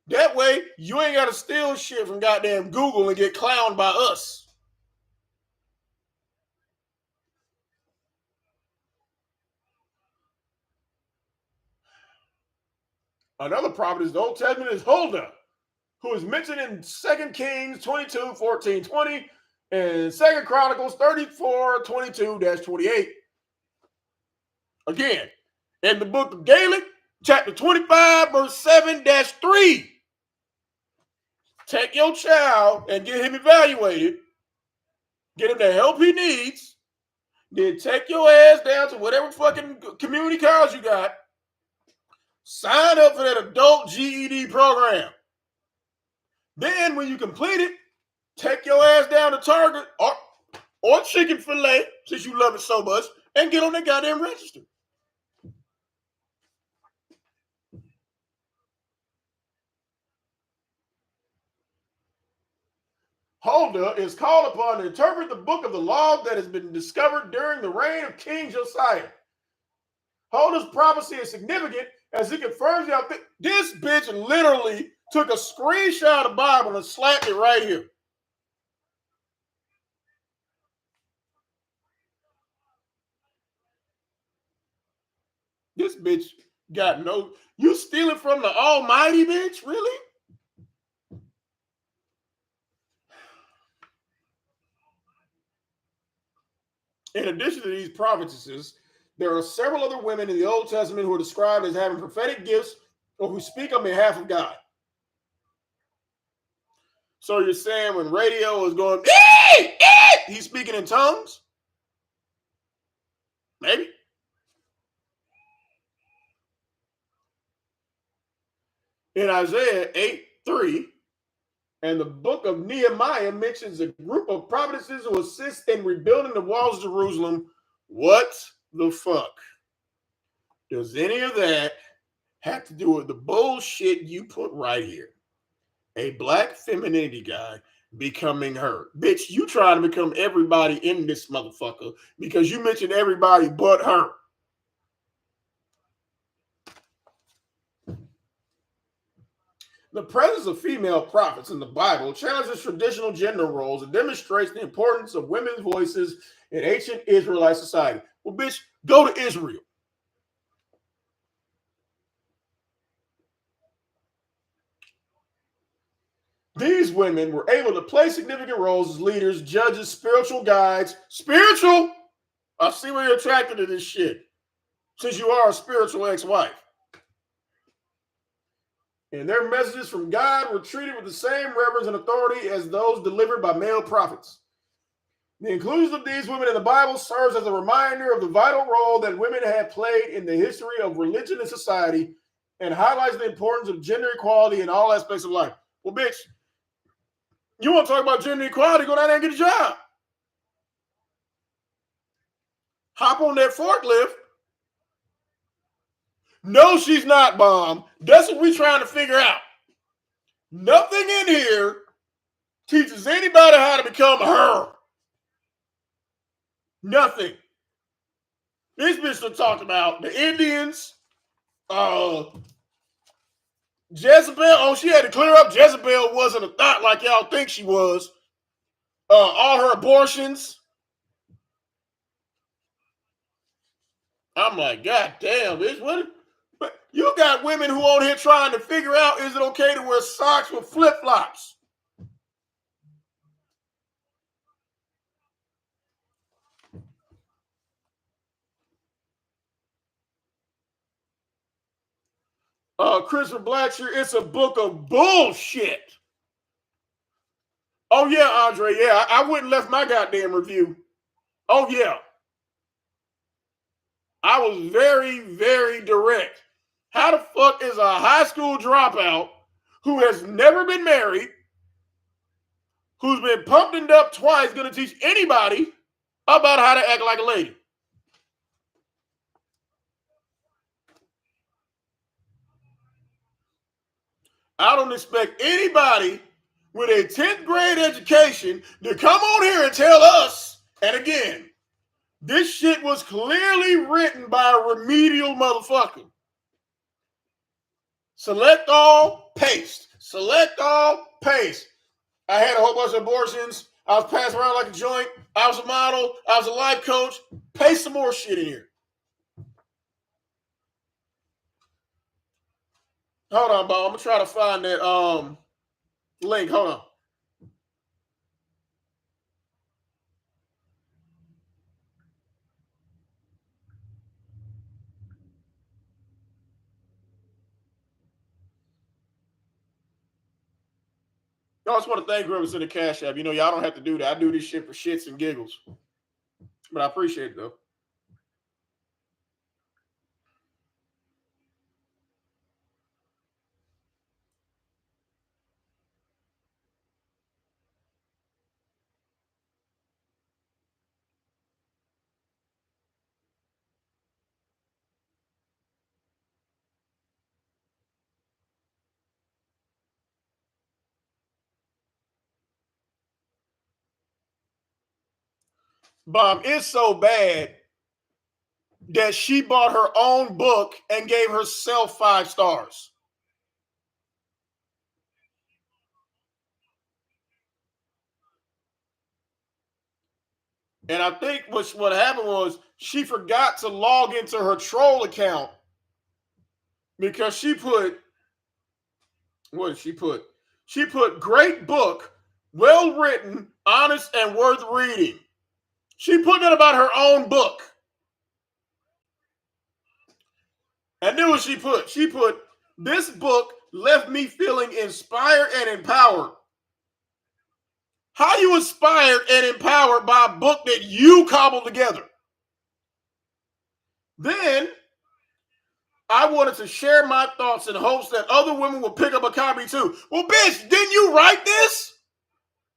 That way, you ain't got to steal shit from goddamn Google and get clowned by us. Another prophet is the Old Testament is Huldah, who is mentioned in 2 Kings 22, 14, 20, and 2 Chronicles 34, 22-28. Again, in the book of Gaelic, chapter 25, verse 7-3. Take your child and get him evaluated, get him the help he needs, then take your ass down to whatever fucking community college you got, sign up for that adult GED program. Then when you complete it, take your ass down to Target or Chick-fil-A, since you love it so much, and get on that goddamn register. Huldah is called upon to interpret the book of the law that has been discovered during the reign of King Josiah. Huldah's prophecy is significant as it confirms that this bitch literally took a screenshot of the Bible and slapped it right here. This bitch got no... You stealing from the almighty, bitch? Really? In addition to these prophetesses, there are several other women in the Old Testament who are described as having prophetic gifts or who speak on behalf of God. So you're saying when radio is going, he's speaking in tongues? Maybe. In Isaiah 8:3, and the book of Nehemiah mentions a group of prophetesses who assist in rebuilding the walls of Jerusalem. What the fuck does any of that have to do with the bullshit you put right here? A black femininity guy becoming her. Bitch, you trying to become everybody in this motherfucker because you mentioned everybody but her. The presence of female prophets in the Bible challenges traditional gender roles and demonstrates the importance of women's voices in ancient Israelite society. Well, bitch, go to Israel. These women were able to play significant roles as leaders, judges, spiritual guides. Spiritual? I see where you're attracted to this shit, since you are a spiritual ex-wife. And their messages from God were treated with the same reverence and authority as those delivered by male prophets. The inclusion of these women in the Bible serves as a reminder of the vital role that women have played in the history of religion and society and highlights the importance of gender equality in all aspects of life. Well, bitch, you want to talk about gender equality, go down there and get a job. Hop on that forklift. No, she's not, Bomb. That's what we're trying to figure out. Nothing in here teaches anybody how to become her. Nothing. This bitch will talk about the Indians, Jezebel. Oh, she had to clear up Jezebel wasn't a thought like y'all think she was. All her abortions. I'm like, God damn, bitch, what? But you got women who on here trying to figure out, is it okay to wear socks with flip-flops? Christopher Blackshear, it's a book of bullshit. Oh, yeah, Andre, yeah, I wouldn't left my goddamn review. Oh, yeah. I was very, very direct. How the fuck is a high school dropout who has never been married, who's been pumped and up twice, going to teach anybody about how to act like a lady. I don't expect anybody with a 10th grade education to come on here and tell us, and again, this shit was clearly written by a remedial motherfucker. Select all, paste. Select all, paste. I had a whole bunch of abortions. I was passed around like a joint. I was a model. I was a life coach. Paste some more shit in here. Hold on, Bob. I'm gonna try to find that link. Hold on. I just want to thank whoever's in the Cash App. You know, y'all don't have to do that. I do this shit for shits and giggles. But I appreciate it, though. Bob, it's so bad that she bought her own book and gave herself 5 stars. And I think what happened was she forgot to log into her troll account because she put, what did she put? She put great book, well written, honest, and worth reading. She put that about her own book. And then what she put? She put, this book left me feeling inspired and empowered. How you inspired and empowered by a book that you cobbled together? Then I wanted to share my thoughts in hopes that other women will pick up a copy too. Well, bitch, didn't you write this?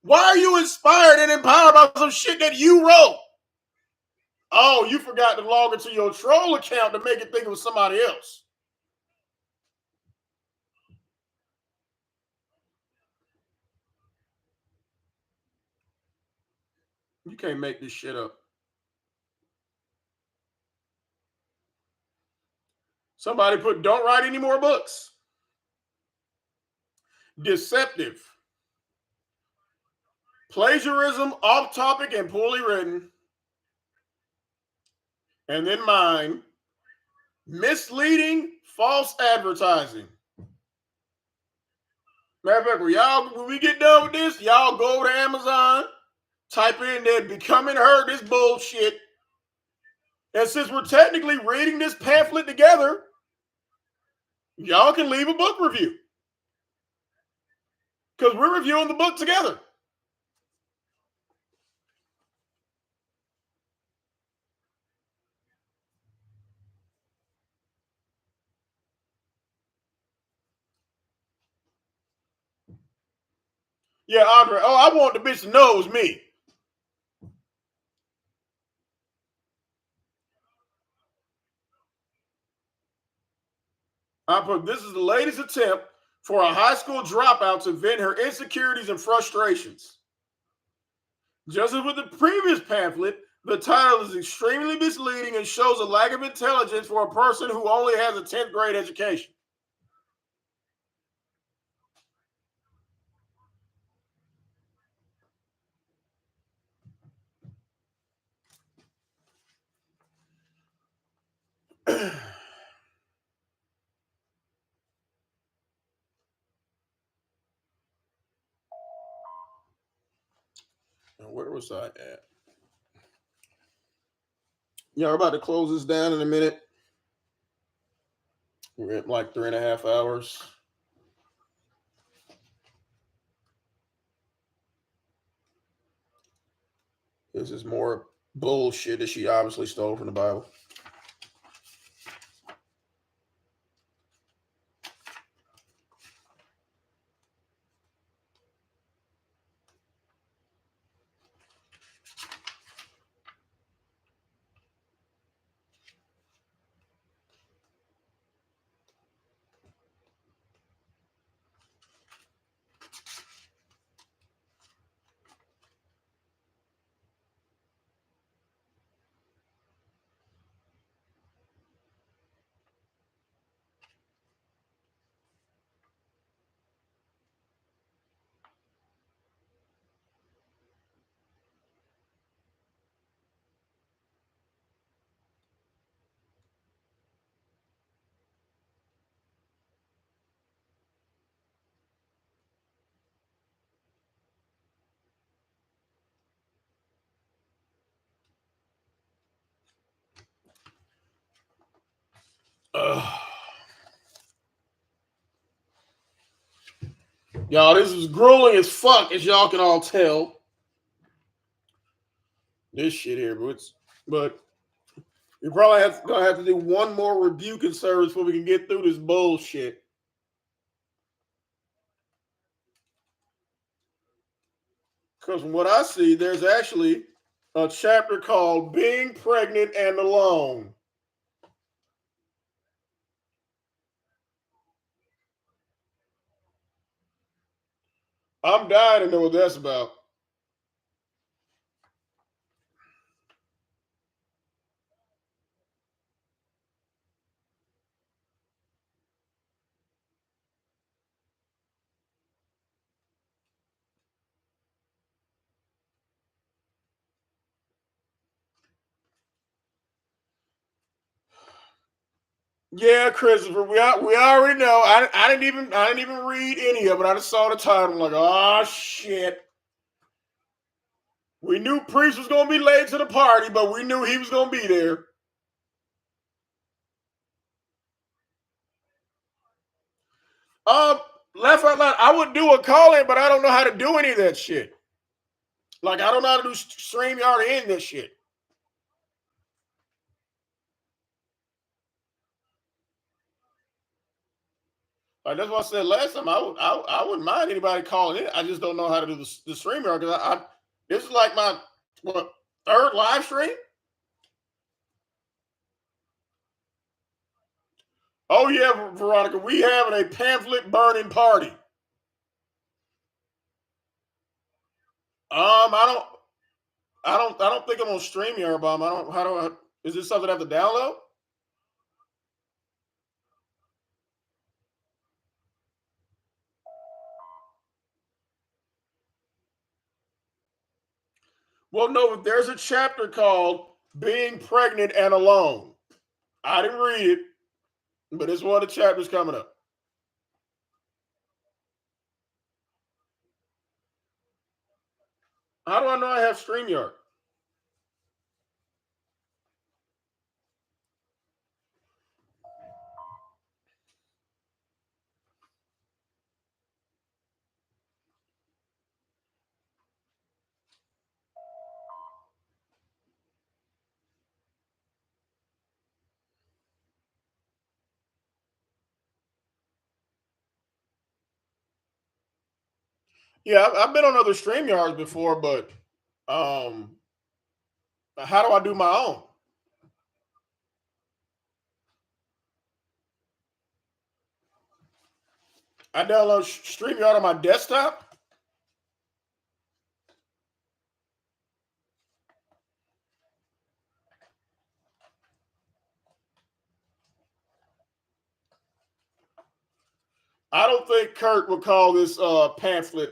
Why are you inspired and empowered by some shit that you wrote? Oh, you forgot to log into your troll account to make it think it was somebody else. You can't make this shit up. Somebody put, don't write any more books. Deceptive. Plagiarism, off topic, and poorly written. And then mine, misleading, false advertising. Matter of fact, when we get done with this, y'all go over to Amazon, type in there, becoming her, this bullshit. And since we're technically reading this pamphlet together, y'all can leave a book review. Because we're reviewing the book together. Yeah, Andre. Oh, I want the bitch to know it was me. I put, this is the latest attempt for a high school dropout to vent her insecurities and frustrations. Just as with the previous pamphlet, the title is extremely misleading and shows a lack of intelligence for a person who only has a 10th grade education. Where was I at? Yeah, we're about to close this down in a minute. We're at like 3.5 hours. This is more bullshit that she obviously stole from the Bible. Y'all, this is grueling as fuck, as y'all can all tell. This shit here, but we probably gonna have to do one more rebuking service before we can get through this bullshit. Because from what I see, there's actually a chapter called Being Pregnant and Alone. I'm dying to know what that's about. Yeah, Christopher, we already know. I didn't even read any of it. I just saw the title. I'm like, oh shit. We knew Priest was gonna be late to the party, but we knew he was gonna be there. Laugh out loud. I would do a call in, but I don't know how to do any of that shit. Like I don't know how to do StreamYard or any of this shit. Like that's what I said last time. I wouldn't mind anybody calling in. I just don't know how to do the StreamYard because I this is like my third live stream. Oh yeah, Veronica, we having a pamphlet burning party. I don't think I'm on StreamYard, Bob. I don't. How do I? Is this something I have to download? Well, no. There's a chapter called "Being Pregnant and Alone." I didn't read it, but it's one of the chapters coming up. How do I know I have StreamYard? Yeah, I've been on other StreamYards before, but um, how do I do my own? I download StreamYard on my desktop. I don't think Kurt would call this pamphlet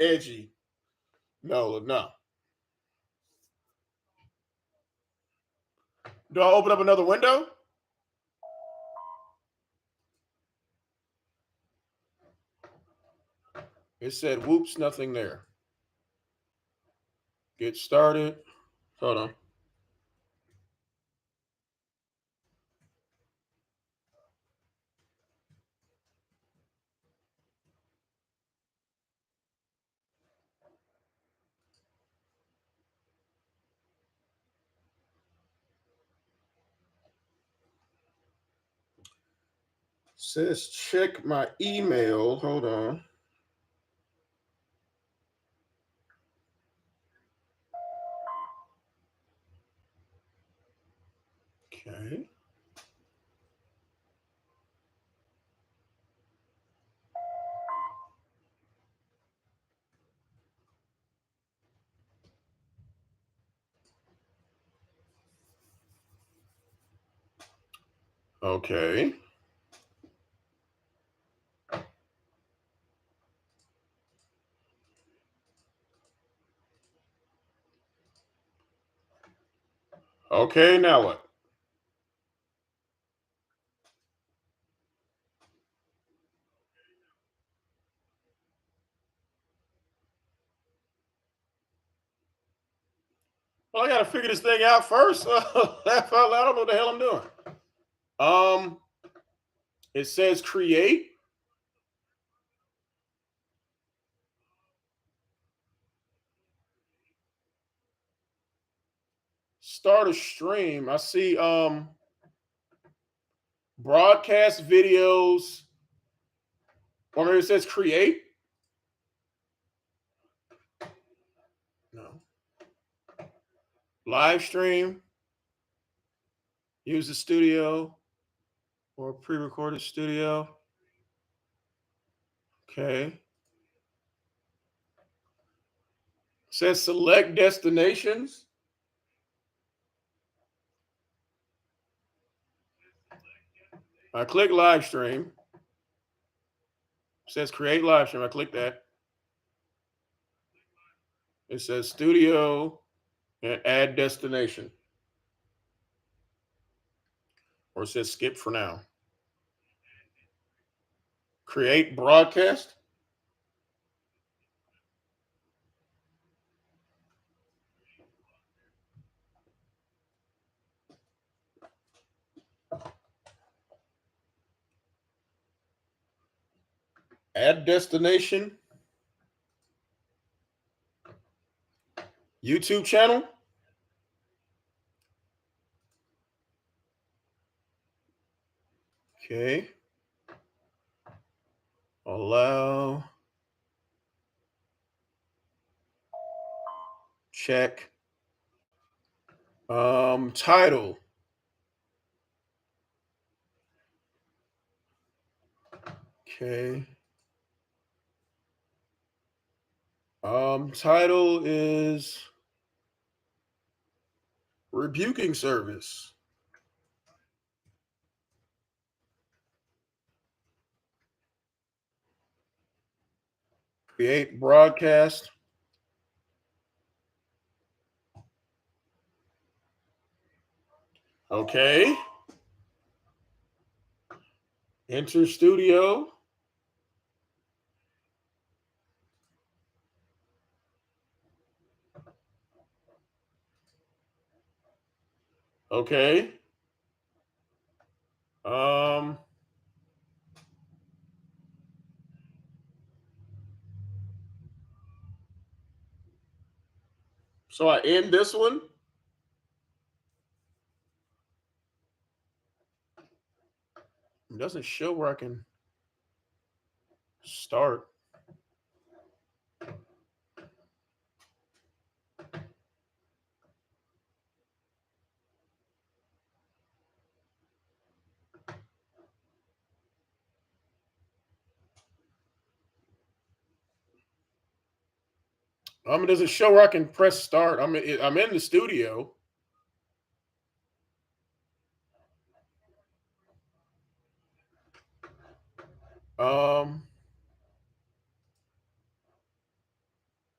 edgy. No, no. Do I open up another window? It said, "Whoops, nothing there." Get started. Hold on. Says check my email. Hold on. Okay. Okay. Okay, now what? Well, I got to figure this thing out first. I don't know what the hell I'm doing. It says create. Start a stream. I see broadcast videos. Or maybe it says create. No. Live stream. Use the studio or pre-recorded studio. Okay. It says select destinations. I click live stream. It says create live stream. I click that. It says studio and add destination. Or it says skip for now. Create broadcast. Add destination. YouTube channel. Okay. Allow. Check. Title. Okay. Title is Rebuking Service. Create broadcast. Okay. Enter studio. Okay. Um, so I end this one. It doesn't show where I can start. It doesn't show where I can press start. I'm in the studio. Um,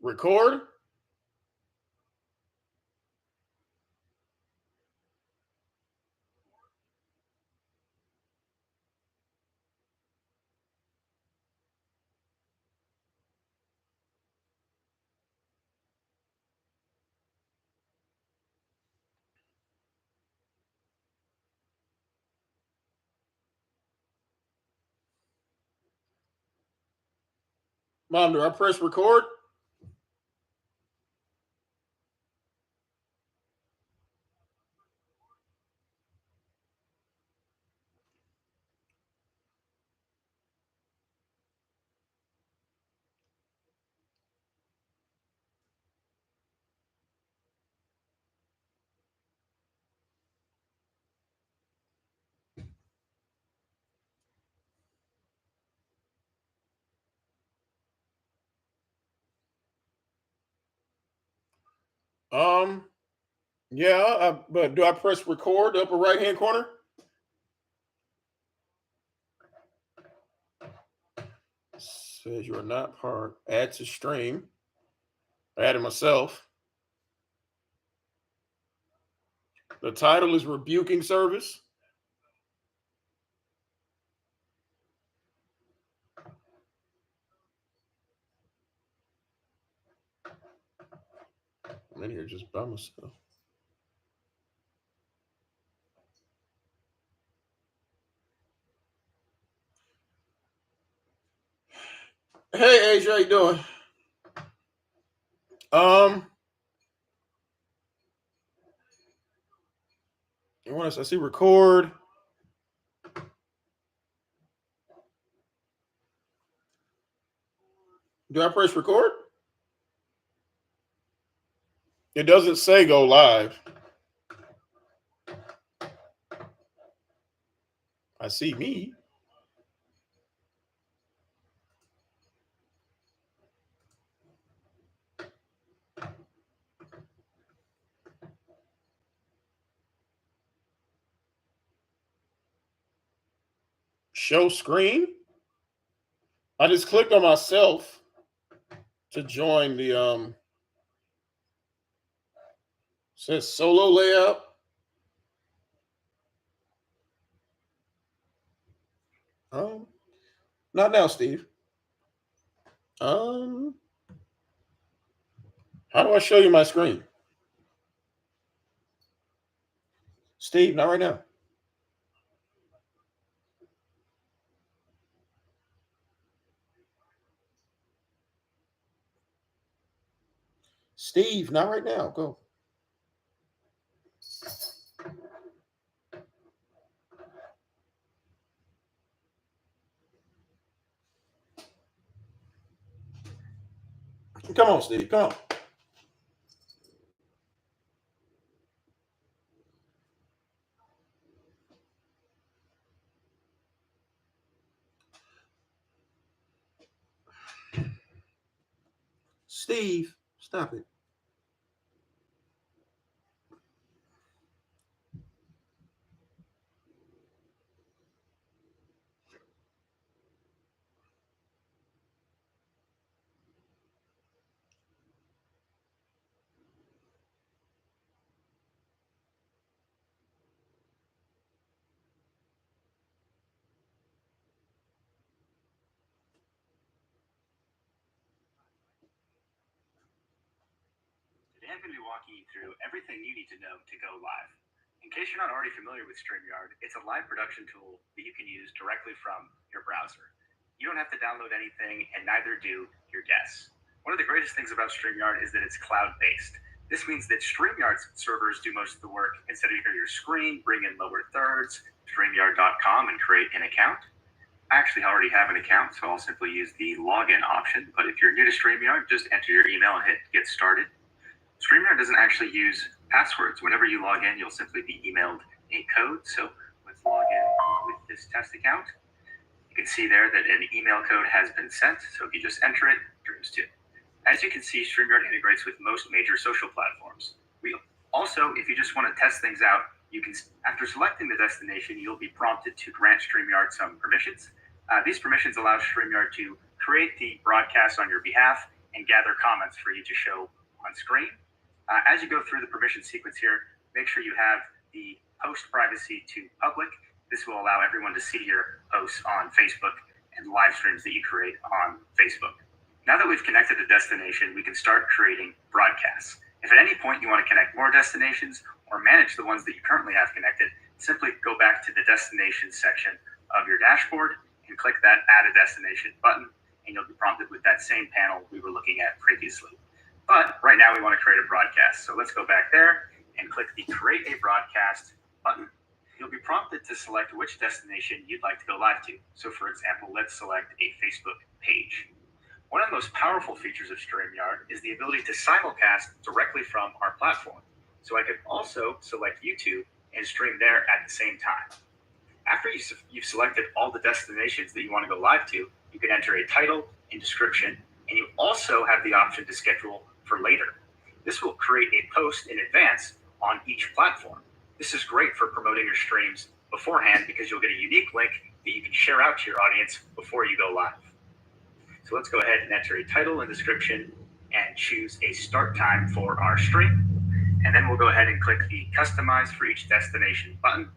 Record. Mom, do I press record? Yeah, but do I press record, the upper right hand corner? Says you are not part. Add to stream. I added myself. The title is Rebuking Service. I'm in here just by myself. Hey, Asia, how you doing? I see record. Do I press record? It doesn't say go live. I see me. Show screen. I just clicked on myself to join the says solo layout. Not now, Steve. How do I show you my screen? Steve, not right now. Steve, not right now. Go. Come on, Steve. Come on. Steve, stop it. Today I'm going to be walking you through everything you need to know to go live. In case you're not already familiar with StreamYard, it's a live production tool that you can use directly from your browser. You don't have to download anything, and neither do your guests. One of the greatest things about StreamYard is that it's cloud-based. This means that StreamYard's servers do most of the work. Instead of your screen, bring in lower thirds, StreamYard.com, and create an account. I actually already have an account, so I'll simply use the login option. But if you're new to StreamYard, just enter your email and hit get started. StreamYard doesn't actually use passwords. Whenever you log in, you'll simply be emailed a code. So let's log in with this test account. You can see there that an email code has been sent. So if you just enter it, dreams too. As you can see, StreamYard integrates with most major social platforms. Also, if you just want to test things out, you can, after selecting the destination, you'll be prompted to grant StreamYard some permissions. These permissions allow StreamYard to create the broadcast on your behalf and gather comments for you to show on screen. As you go through the permission sequence here, make sure you have the post privacy to public. This will allow everyone to see your posts on Facebook and live streams that you create on Facebook. Now that we've connected a destination, we can start creating broadcasts. If at any point you want to connect more destinations or manage the ones that you currently have connected, simply go back to the destinations section of your dashboard and click that Add a Destination button, and you'll be prompted with that same panel we were looking at previously. But right now we want to create a broadcast. So let's go back there and click the Create a Broadcast button. You'll be prompted to select which destination you'd like to go live to. So for example, let's select a Facebook page. One of the most powerful features of StreamYard is the ability to simulcast directly from our platform. So I could also select YouTube and stream there at the same time. After you've selected all the destinations that you want to go live to, you can enter a title and description, and you also have the option to schedule for later. This will create a post in advance on each platform. This is great for promoting your streams beforehand because you'll get a unique link that you can share out to your audience before you go live. So let's go ahead and enter a title and description and choose a start time for our stream. And then we'll go ahead and click the Customize for each destination button.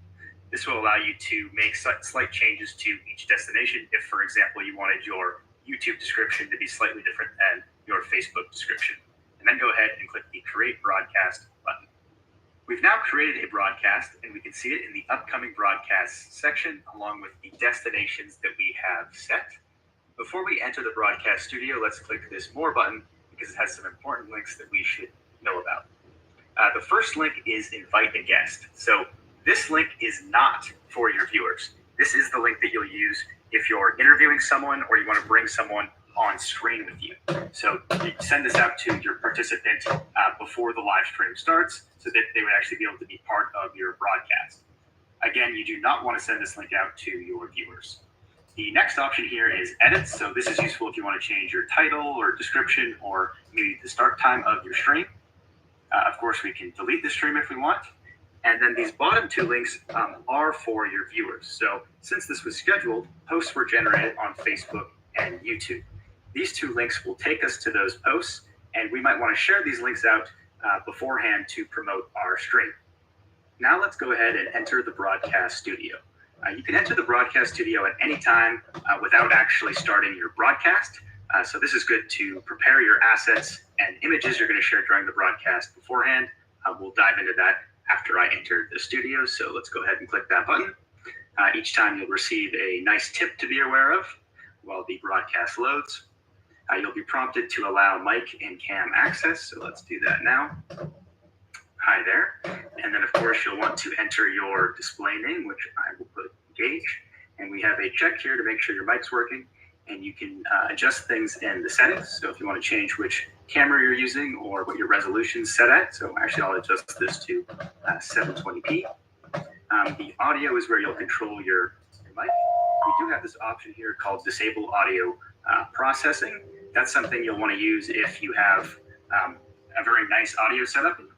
This will allow you to make slight changes to each destination if, for example, you wanted your YouTube description to be slightly different than your Facebook description. And then go ahead and click the Create Broadcast button. We've now created a broadcast, and we can see it in the upcoming broadcasts section along with the destinations that we have set. Before we enter the broadcast studio, let's click this More button because it has some important links that we should know about. The first link is Invite a Guest. So this link is not for your viewers. This is the link that you'll use if you're interviewing someone or you want to bring someone on screen with you. So you send this out to your participant before the live stream starts so that they would actually be able to be part of your broadcast. Again, you do not want to send this link out to your viewers. The next option here is edits. So this is useful if you want to change your title or description or maybe the start time of your stream. Of course, we can delete the stream if we want. And then these bottom two links are for your viewers. So since this was scheduled, posts were generated on Facebook and YouTube. These two links will take us to those posts, and we might want to share these links out beforehand to promote our stream. Now let's go ahead and enter the broadcast studio. You can enter the broadcast studio at any time without actually starting your broadcast. So this is good to prepare your assets and images you're going to share during the broadcast beforehand. We'll dive into that after I enter the studio. So let's go ahead and click that button. Each time you'll receive a nice tip to be aware of while the broadcast loads. You'll be prompted to allow mic and cam access. So let's do that now. Hi there. And then of course you'll want to enter your display name, which I will put Gage. And we have a check here to make sure your mic's working. And you can adjust things in the settings. So if you want to change which camera you're using or what your resolution's set at. So actually I'll adjust this to 720p. The audio is where you'll control your mic. We do have this option here called Disable Audio Processing. That's something you'll want to use if you have a very nice audio setup and you